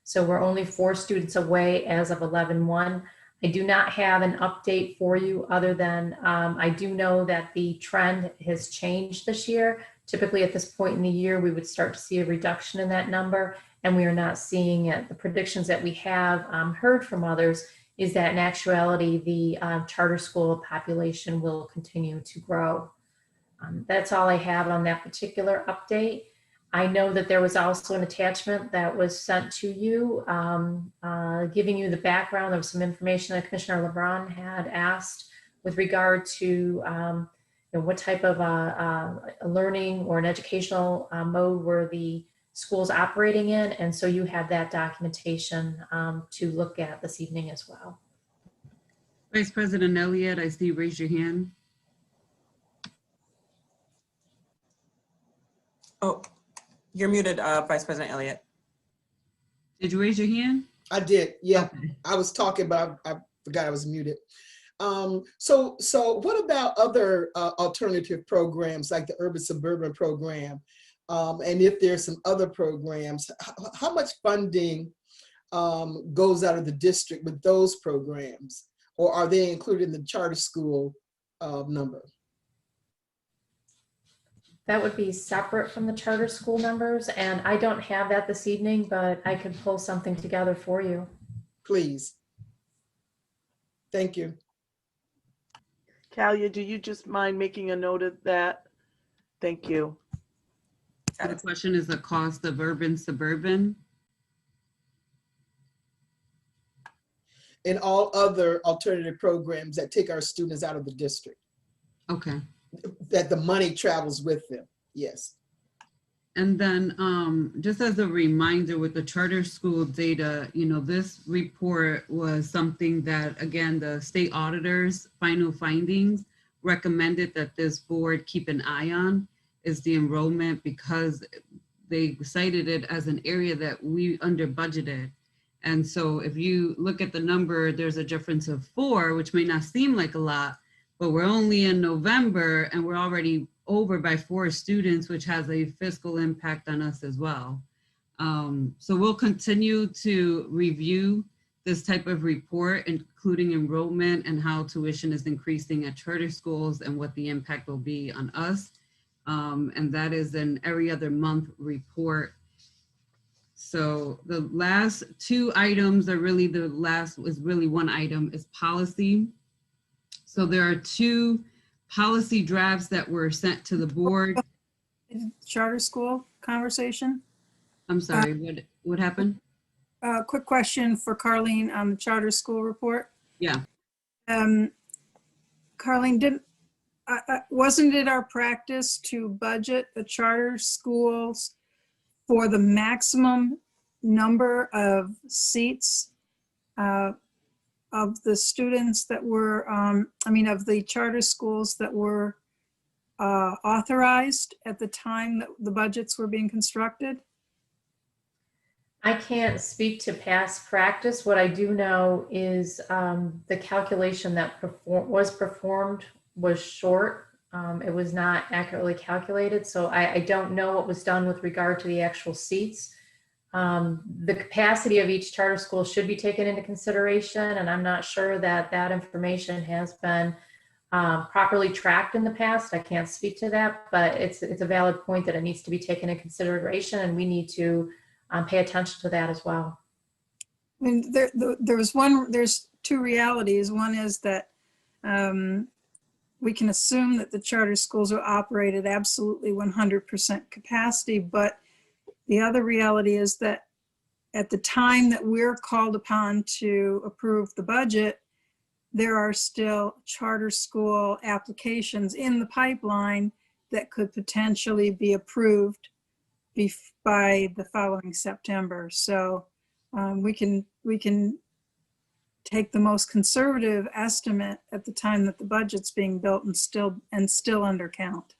So we're only 4 students away as of 11/1. I do not have an update for you other than I do know that the trend has changed this year. Typically at this point in the year, we would start to see a reduction in that number, and we are not seeing it. The predictions that we have heard from others is that in actuality, the charter school population will continue to grow. That's all I have on that particular update. I know that there was also an attachment that was sent to you, giving you the background of some information that Commissioner LeBron had asked with regard to what type of a learning or an educational mode were the schools operating in. And so you have that documentation to look at this evening as well. Vice President Elliott, I see you raise your hand. Oh, you're muted, Vice President Elliott. Did you raise your hand? I did, yeah. Okay. I was talking, but I forgot I was muted. So what about other alternative programs like the urban suburban program? And if there's some other programs, how much funding goes out of the district with those programs? Or are they included in the charter school number? That would be separate from the charter school numbers, and I don't have that this evening, but I could pull something together for you. Please. Thank you. Kalia, do you just mind making a note of that? Thank you. So the question is the cost of urban suburban. And all other alternative programs that take our students out of the district. Okay. That the money travels with them, yes. And then just as a reminder with the charter school data, this report was something that, again, the state auditor's final findings recommended that this board keep an eye on is the enrollment, because they cited it as an area that we under budgeted. And so if you look at the number, there's a difference of 4, which may not seem like a lot, but we're only in November and we're already over by 4 students, which has a fiscal impact on us as well. So we'll continue to review this type of report, including enrollment and how tuition is increasing at charter schools and what the impact will be on us. And that is an every other month report. So the last 2 items are really one item is policy. So there are 2 policy drafts that were sent to the board. Charter school conversation? I'm sorry, what happened? Quick question for Carleen on the charter school report. Yeah. Carleen, wasn't it our practice to budget the charter schools for the maximum number of seats of the students that were, of the charter schools that were authorized at the time that the budgets were being constructed? I can't speak to past practice. What I do know is the calculation that was performed was short. It was not accurately calculated. So I don't know what was done with regard to the actual seats. The capacity of each charter school should be taken into consideration, and I'm not sure that that information has been properly tracked in the past. I can't speak to that, but it's a valid point that it needs to be taken into consideration, and we need to pay attention to that as well. I mean, there's 2 realities. One is that we can assume that the charter schools are operated absolutely 100% capacity, but the other reality is that at the time that we're called upon to approve the budget, there are still charter school applications in the pipeline that could potentially be approved by the following September. So we can take the most conservative estimate at the time that the budget's being built and still undercount.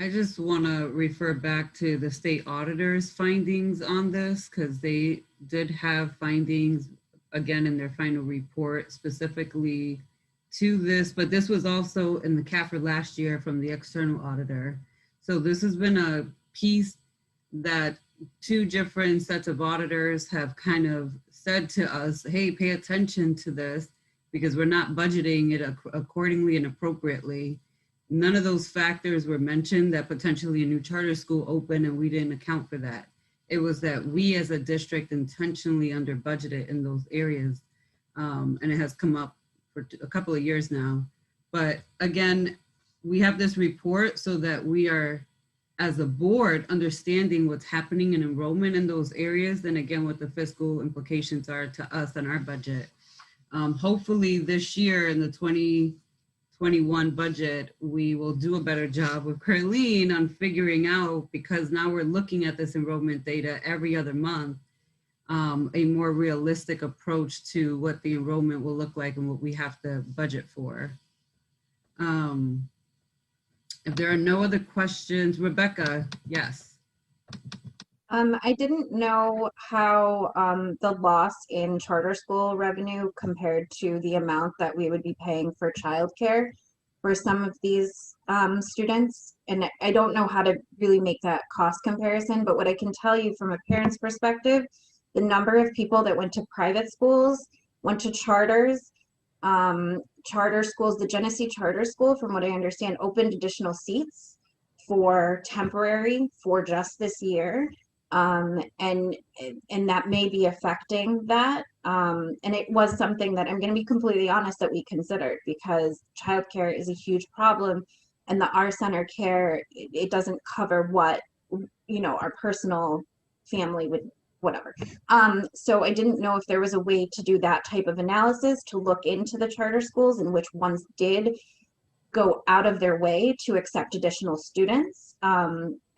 I just want to refer back to the state auditor's findings on this, because they did have findings, again, in their final report specifically to this, but this was also in the CAFR last year from the external auditor. So this has been a piece that two different sets of auditors have kind of said to us, hey, pay attention to this because we're not budgeting it accordingly and appropriately. None of those factors were mentioned, that potentially a new charter school opened and we didn't account for that. It was that we as a district intentionally under budgeted in those areas. And it has come up for a couple of years now. But again, we have this report so that we are, as a board, understanding what's happening in enrollment in those areas, and again, what the fiscal implications are to us and our budget. Hopefully this year in the 2021 budget, we will do a better job with Carleen on figuring out, because now we're looking at this enrollment data every other month, a more realistic approach to what the enrollment will look like and what we have to budget for. If there are no other questions, Rebecca, yes. I didn't know how the loss in charter school revenue compared to the amount that we would be paying for childcare for some of these students. And I don't know how to really make that cost comparison, but what I can tell you from a parent's perspective, the number of people that went to private schools, went to charters, charter schools, the Genesee Charter School, from what I understand, opened additional seats for temporary for just this year. And that may be affecting that. And it was something that, I'm going to be completely honest, that we considered, because childcare is a huge problem, and the our center care, it doesn't cover what, you know, our personal family would, whatever. So I didn't know if there was a way to do that type of analysis, to look into the charter schools and which ones did go out of their way to accept additional students,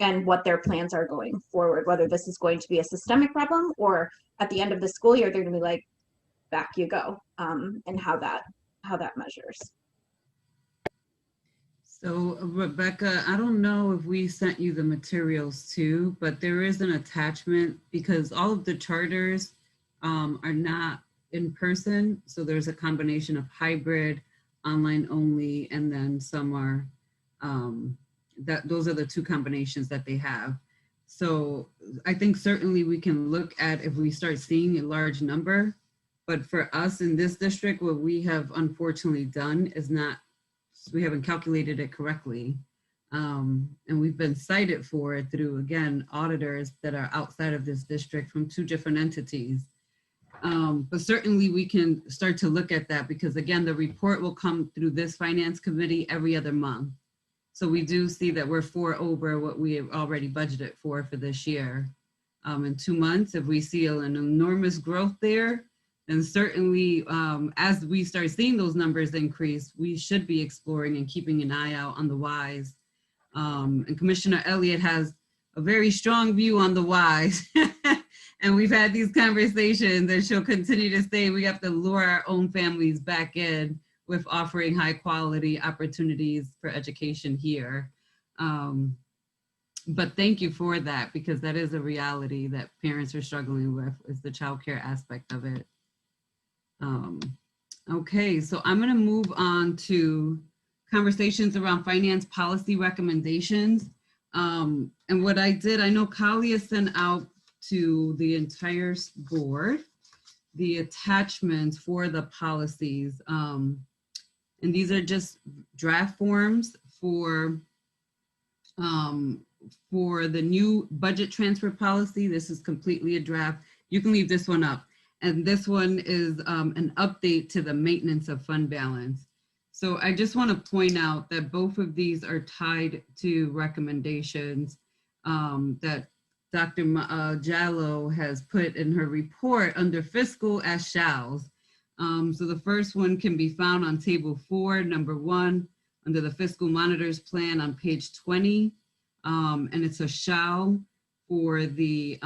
and what their plans are going forward, whether this is going to be a systemic problem, or at the end of the school year, they're going to be like, back you go, and how that measures. So Rebecca, I don't know if we sent you the materials too, but there is an attachment, because all of the charters are not in person. So there's a combination of hybrid, online only, and then some are, those are the two combinations that they have. So I think certainly we can look at if we start seeing a large number, but for us in this district, what we have unfortunately done is not, we haven't calculated it correctly. And we've been cited for it through, again, auditors that are outside of this district from two different entities. But certainly we can start to look at that, because again, the report will come through this finance committee every other month. So we do see that we're 4 over what we have already budgeted for this year. In 2 months, if we see an enormous growth there, then certainly as we start seeing those numbers increase, we should be exploring and keeping an eye out on the whys. And Commissioner Elliott has a very strong view on the whys. And we've had these conversations, and she'll continue to say we have to lure our own families back in with offering high quality opportunities for education here. But thank you for that, because that is a reality that parents are struggling with, is the childcare aspect of it. Okay, so I'm gonna move on to conversations around finance policy recommendations. And what I did, I know Kalia sent out to the entire board the attachments for the policies. And these are just draft forms for the new budget transfer policy. This is completely a draft. You can leave this one up. And this one is an update to the maintenance of fund balance. So I just want to point out that both of these are tied to recommendations that Dr. Jallo has put in her report under fiscal as shalls. So the first one can be found on table 4, number 1, under the fiscal monitors plan on page 20. And it's a shall for the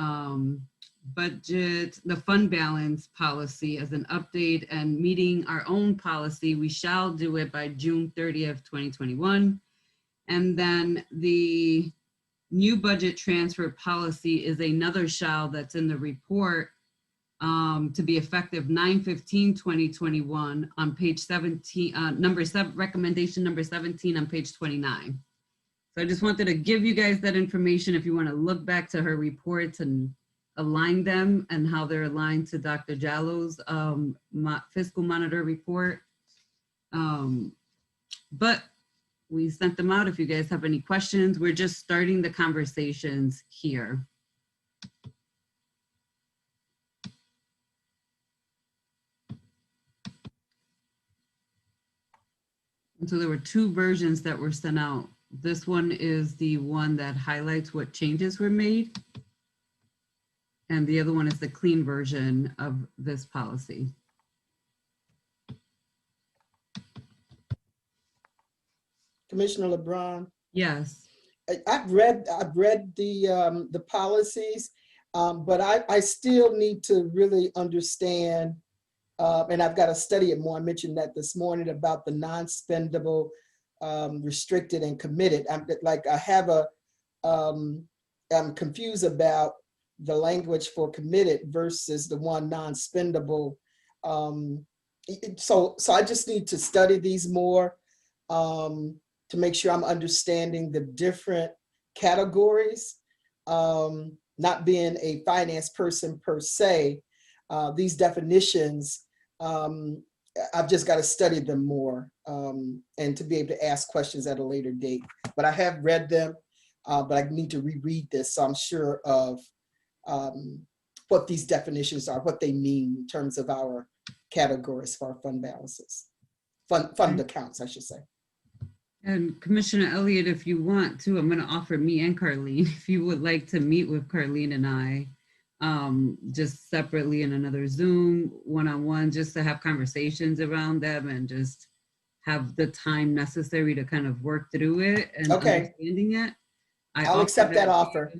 budget, the fund balance policy as an update, and meeting our own policy. We shall do it by June 30th, 2021. And then the new budget transfer policy is another shall that's in the report to be effective 9/15/2021 on page 17, recommendation number 17 on page 29. So I just wanted to give you guys that information if you want to look back to her reports and align them and how they're aligned to Dr. Jallo's fiscal monitor report. But we sent them out. If you guys have any questions, we're just starting the conversations here. And so there were 2 versions that were sent out. This one is the one that highlights what changes were made. And the other one is the clean version of this policy. Commissioner LeBron. Yes. I've read the policies, but I still need to really understand, and I've got to study it more. I mentioned that this morning about the non-spendable, restricted, and committed. I'm confused about the language for committed versus the one non-spendable. So I just need to study these more. To make sure I'm understanding the different categories. Not being a finance person per se, these definitions, I've just got to study them more and to be able to ask questions at a later date. But I have read them, but I need to reread this so I'm sure of what these definitions are, what they mean in terms of our categories for our fund balances, fund accounts, I should say. And Commissioner Elliott, if you want to, I'm going to offer me and Carlene, if you would like to meet with Carlene and I, just separately in another Zoom, one-on-one, just to have conversations around them and just have the time necessary to kind of work through it and understanding it. I'll accept that offer.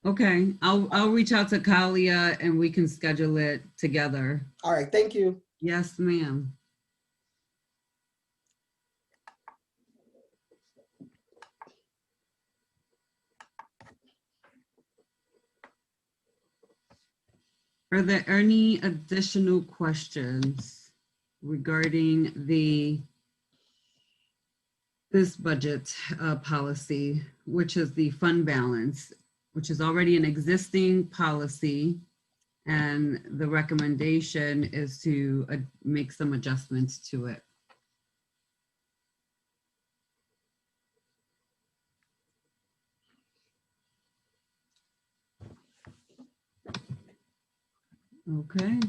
Okay, I'll reach out to Kalia and we can schedule it together. All right, thank you. Yes, ma'am. Are there any additional questions regarding this budget policy, which is the fund balance, which is already an existing policy, and the recommendation is to make some adjustments to it? Okay.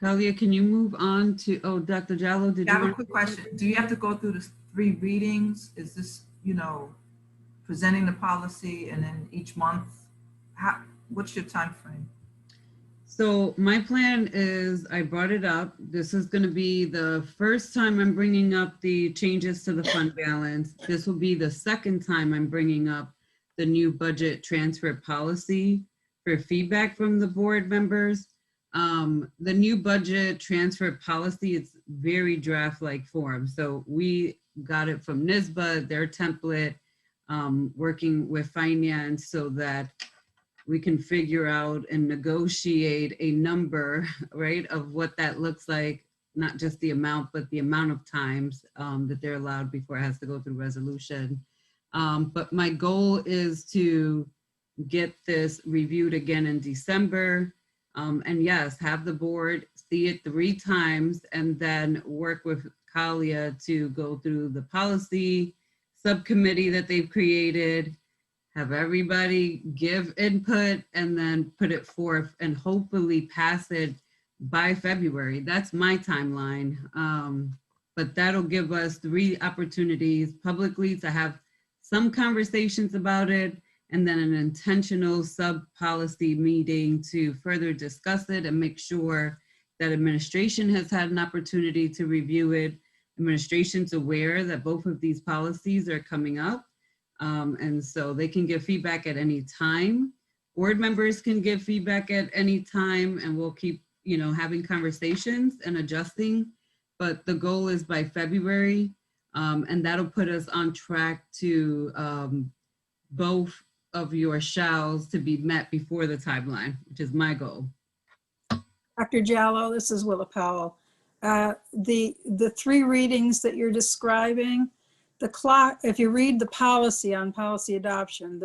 Kalia, can you move on to, Dr. Jallo, did you I have a quick question. Do you have to go through the 3 readings? Is this, presenting the policy and then each month? What's your time frame? So my plan is, I brought it up. This is going to be the first time I'm bringing up the changes to the fund balance. This will be the second time I'm bringing up the new budget transfer policy for feedback from the board members. The new budget transfer policy is very draft-like form. So we got it from NISBA, their template, working with finance so that we can figure out and negotiate a number, right, of what that looks like, not just the amount, but the amount of times that they're allowed before it has to go through resolution. But my goal is to get this reviewed again in December. And yes, have the board see it 3 times and then work with Kalia to go through the policy subcommittee that they've created, have everybody give input and then put it forth and hopefully pass it by February. That's my timeline. But that'll give us 3 opportunities publicly to have some conversations about it, and then an intentional sub-policy meeting to further discuss it and make sure that administration has had an opportunity to review it. Administration's aware that both of these policies are coming up. And so they can give feedback at any time. Board members can give feedback at any time, and we'll keep, having conversations and adjusting. But the goal is by February, and that'll put us on track to both of your shalls to be met before the timeline, which is my goal. Dr. Jallo, this is Willa Powell. The 3 readings that you're describing, the clock, if you read the policy on policy adoption,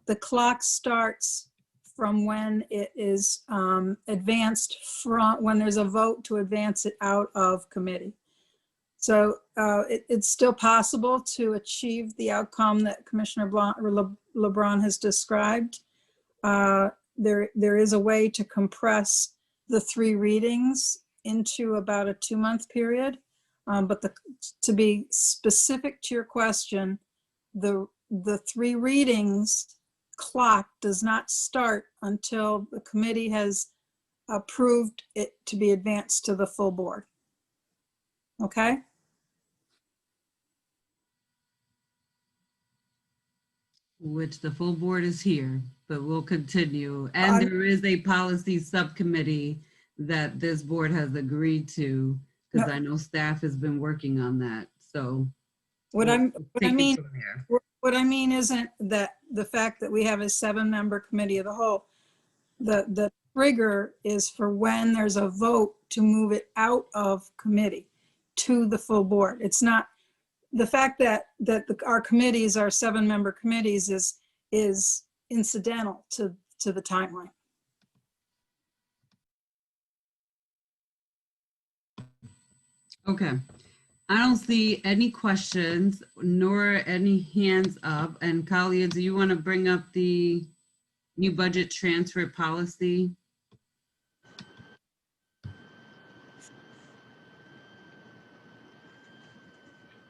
the clock starts from when it is advanced from, when there's a vote to advance it out of committee. So it's still possible to achieve the outcome that Commissioner LeBron has described. There is a way to compress the 3 readings into about a 2-month period. But to be specific to your question, the 3 readings clock does not start until the committee has approved it to be advanced to the full board. Okay? Which the full board is here, but we'll continue. And there is a policy subcommittee that this board has agreed to, because I know staff has been working on that. So what I mean isn't that the fact that we have a 7-member committee of the whole. The trigger is for when there's a vote to move it out of committee to the full board. It's not the fact that our committees are 7-member committees is incidental to the timeline. Okay. I don't see any questions nor any hands up. And Kalia, do you want to bring up the new budget transfer policy?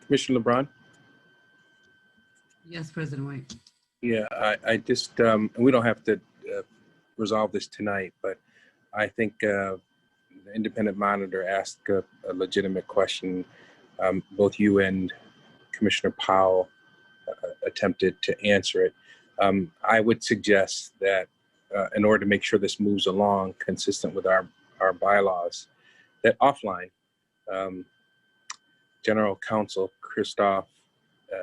Commissioner LeBron? Yes, President White. Yeah, I just, we don't have to resolve this tonight, but I think the independent monitor asked a legitimate question. Both you and Commissioner Powell attempted to answer it. I would suggest that in order to make sure this moves along consistent with our bylaws, that offline, General Counsel Christoph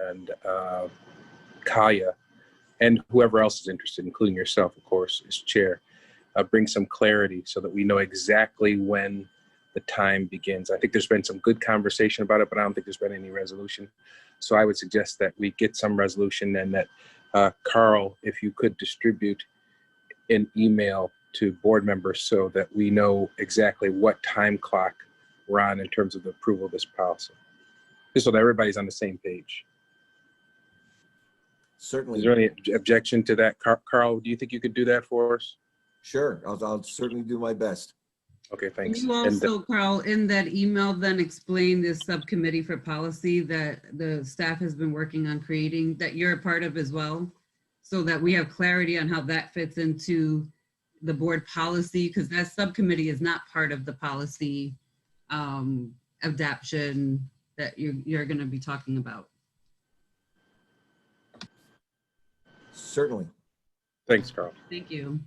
and Kaya, and whoever else is interested, including yourself, of course, as chair, bring some clarity so that we know exactly when the time begins. I think there's been some good conversation about it, but I don't think there's been any resolution. So I would suggest that we get some resolution, and that Carl, if you could distribute an email to board members so that we know exactly what time clock we're on in terms of the approval of this policy, just so that everybody's on the same page. Certainly. Is there any objection to that? Carl, do you think you could do that for us? Sure, I'll certainly do my best. Okay, thanks. Can you also, Carl, in that email then explain this subcommittee for policy that the staff has been working on creating, that you're a part of as well, so that we have clarity on how that fits into the board policy, because that subcommittee is not part of the policy adoption that you're going to be talking about. Certainly. Thanks, Carl. Thank you.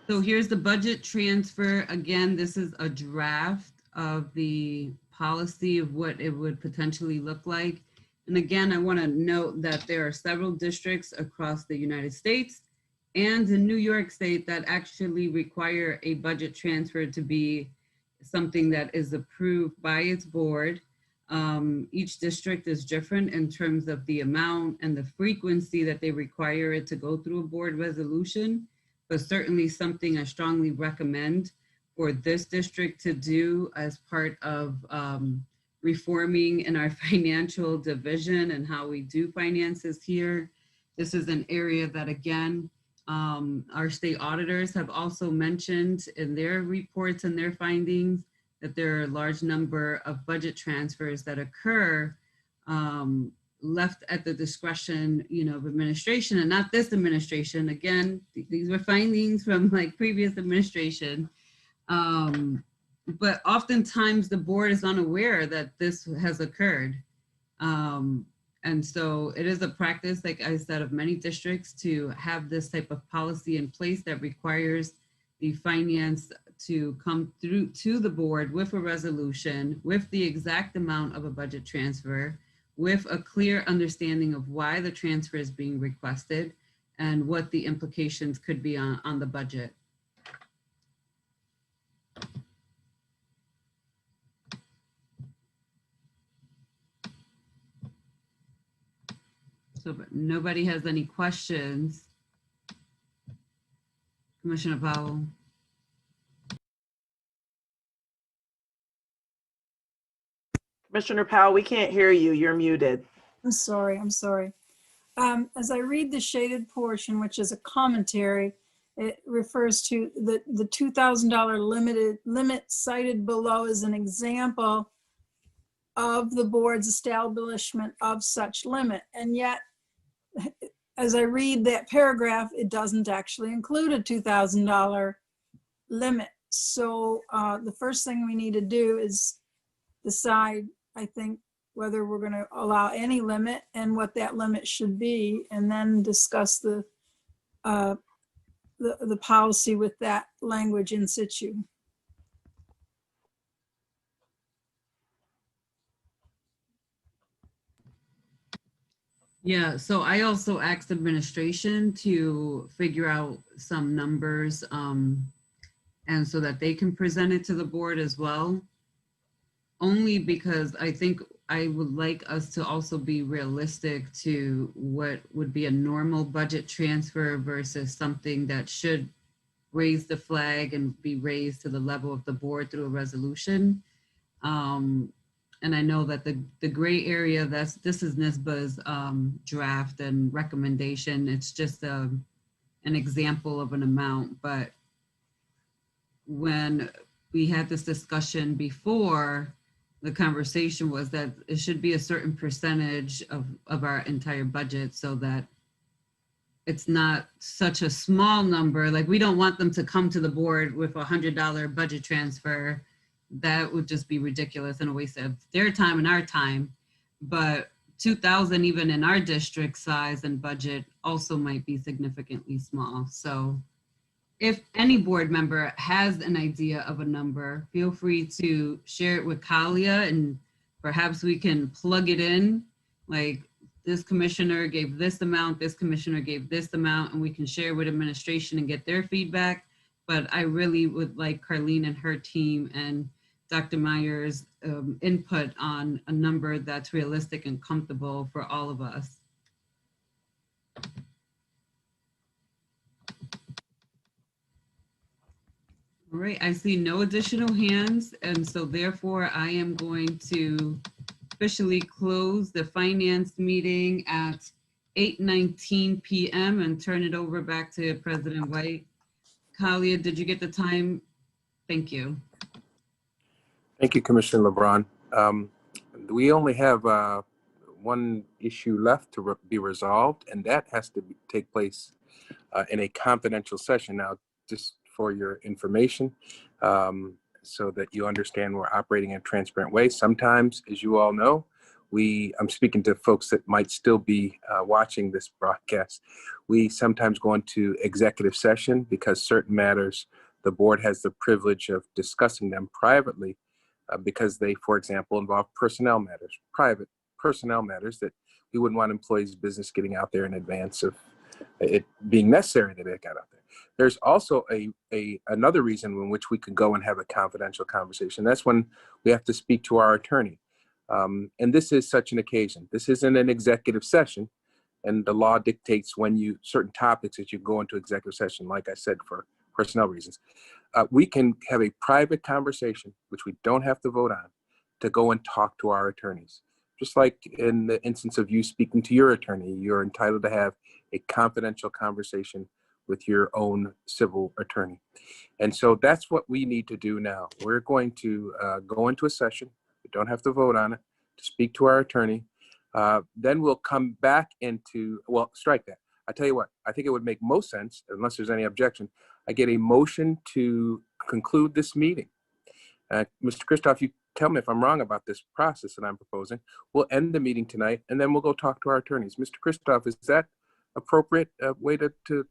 So here's the budget transfer. Again, this is a draft of the policy of what it would potentially look like. And again, I want to note that there are several districts across the United States and in New York State that actually require a budget transfer to be something that is approved by its board. Each district is different in terms of the amount and the frequency that they require it to go through a board resolution, but certainly something I strongly recommend for this district to do as part of reforming in our financial division and how we do finances here. This is an area that, again, our state auditors have also mentioned in their reports and their findings that there are a large number of budget transfers that occur left at the discretion, of administration, and not this administration. Again, these were findings from like previous administration. But oftentimes the board is unaware that this has occurred. And so it is a practice, like I said, of many districts to have this type of policy in place that requires the finance to come through to the board with a resolution, with the exact amount of a budget transfer, with a clear understanding of why the transfer is being requested and what the implications could be on the budget. So but nobody has any questions. Commissioner Powell. Commissioner Powell, we can't hear you. You're muted. I'm sorry. As I read the shaded portion, which is a commentary, it refers to the $2,000 limit cited below as an example of the board's establishment of such limit. And yet, as I read that paragraph, it doesn't actually include a $2,000 limit. So the first thing we need to do is decide, I think, whether we're going to allow any limit and what that limit should be, and then discuss the policy with that language in situ. Yeah, so I also asked administration to figure out some numbers and so that they can present it to the board as well. Only because I think I would like us to also be realistic to what would be a normal budget transfer versus something that should raise the flag and be raised to the level of the board through a resolution. And I know that the gray area, this is NISBA's draft and recommendation. It's just an example of an amount, but when we had this discussion before, the conversation was that it should be a certain percentage of our entire budget so that it's not such a small number. Like, we don't want them to come to the board with $100 budget transfer. That would just be ridiculous and a waste of their time and our time. But 2,000 even in our district size and budget also might be significantly small. So if any board member has an idea of a number, feel free to share it with Kalia and perhaps we can plug it in. Like, this commissioner gave this amount, this commissioner gave this amount, and we can share with administration and get their feedback. But I really would like Carlene and her team and Dr. Myers' input on a number that's realistic and comfortable for all of us. All right, I see no additional hands, and so therefore I am going to officially close the finance meeting at 8:19 p.m. and turn it over back to President White. Kalia, did you get the time? Thank you. Thank you, Commissioner LeBron. We only have one issue left to be resolved, and that has to take place in a confidential session. Now, just for your information, so that you understand we're operating in a transparent way. Sometimes, as you all know, I'm speaking to folks that might still be watching this broadcast. We sometimes go into executive session because certain matters, the board has the privilege of discussing them privately because they, for example, involve personnel matters, private personnel matters that we wouldn't want employees' business getting out there in advance of it being necessary that it got out there. There's also another reason in which we could go and have a confidential conversation. That's when we have to speak to our attorney. And this is such an occasion. This isn't an executive session, and the law dictates when certain topics that you go into executive session, like I said, for personnel reasons. We can have a private conversation, which we don't have to vote on, to go and talk to our attorneys. Just like in the instance of you speaking to your attorney, you're entitled to have a confidential conversation with your own civil attorney. And so that's what we need to do now. We're going to go into a session. We don't have to vote on it, to speak to our attorney. Then we'll come back into, well, strike that. I tell you what, I think it would make most sense, unless there's any objection, I get a motion to conclude this meeting. Mr. Christoph, you tell me if I'm wrong about this process that I'm proposing. We'll end the meeting tonight, and then we'll go talk to our attorneys. Mr. Christoph, is that appropriate way to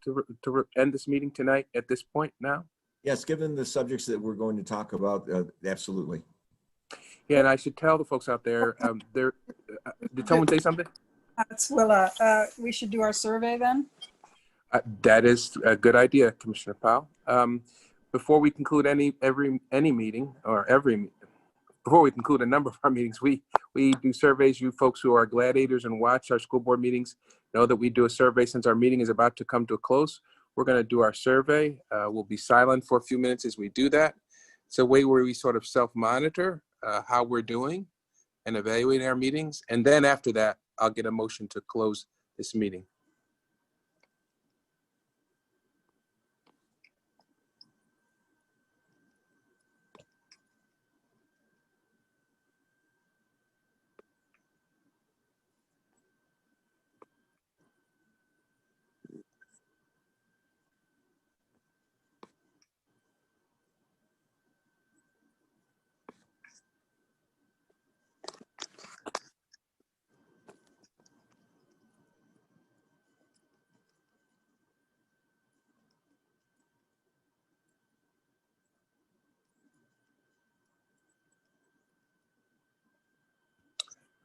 end this meeting tonight at this point now? Yes, given the subjects that we're going to talk about, absolutely. Yeah, and I should tell the folks out there, did someone say something? That's Willa. We should do our survey then. That is a good idea, Commissioner Powell. Before we conclude any meeting, before we conclude a number of our meetings, we do surveys. You folks who are gladiators and watch our school board meetings know that we do a survey since our meeting is about to come to a close. We're going to do our survey. We'll be silent for a few minutes as we do that. It's a way where we sort of self-monitor how we're doing and evaluate our meetings. And then after that, I'll get a motion to close this meeting.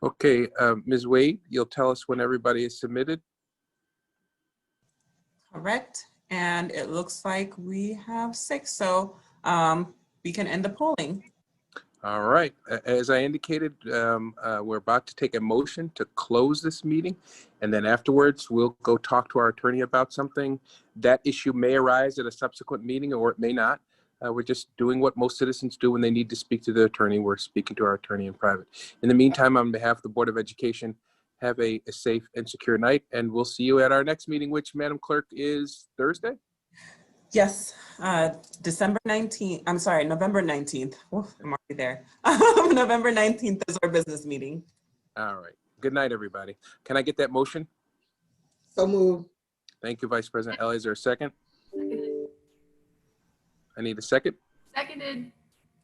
Okay, Ms. Wade, you'll tell us when everybody is submitted. Correct. And it looks like we have 6, so we can end the polling. All right, as I indicated, we're about to take a motion to close this meeting. And then afterwards, we'll go talk to our attorney about something. That issue may arise at a subsequent meeting or it may not. We're just doing what most citizens do when they need to speak to the attorney. We're speaking to our attorney in private. In the meantime, on behalf of the Board of Education, have a safe and secure night. And we'll see you at our next meeting, which, Madam Clerk, is Thursday? Yes, December 19th, I'm sorry, November 19th. Oof, I'm already there. November 19th is our business meeting. All right. Good night, everybody. Can I get that motion? So moved. Thank you, Vice President Ellie. Is there a second? I need a second. Seconded.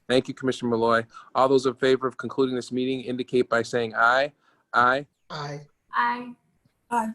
Thank you, Commissioner Malloy. All those in favor of concluding this meeting indicate by saying aye. Aye. Aye. Aye. Aye.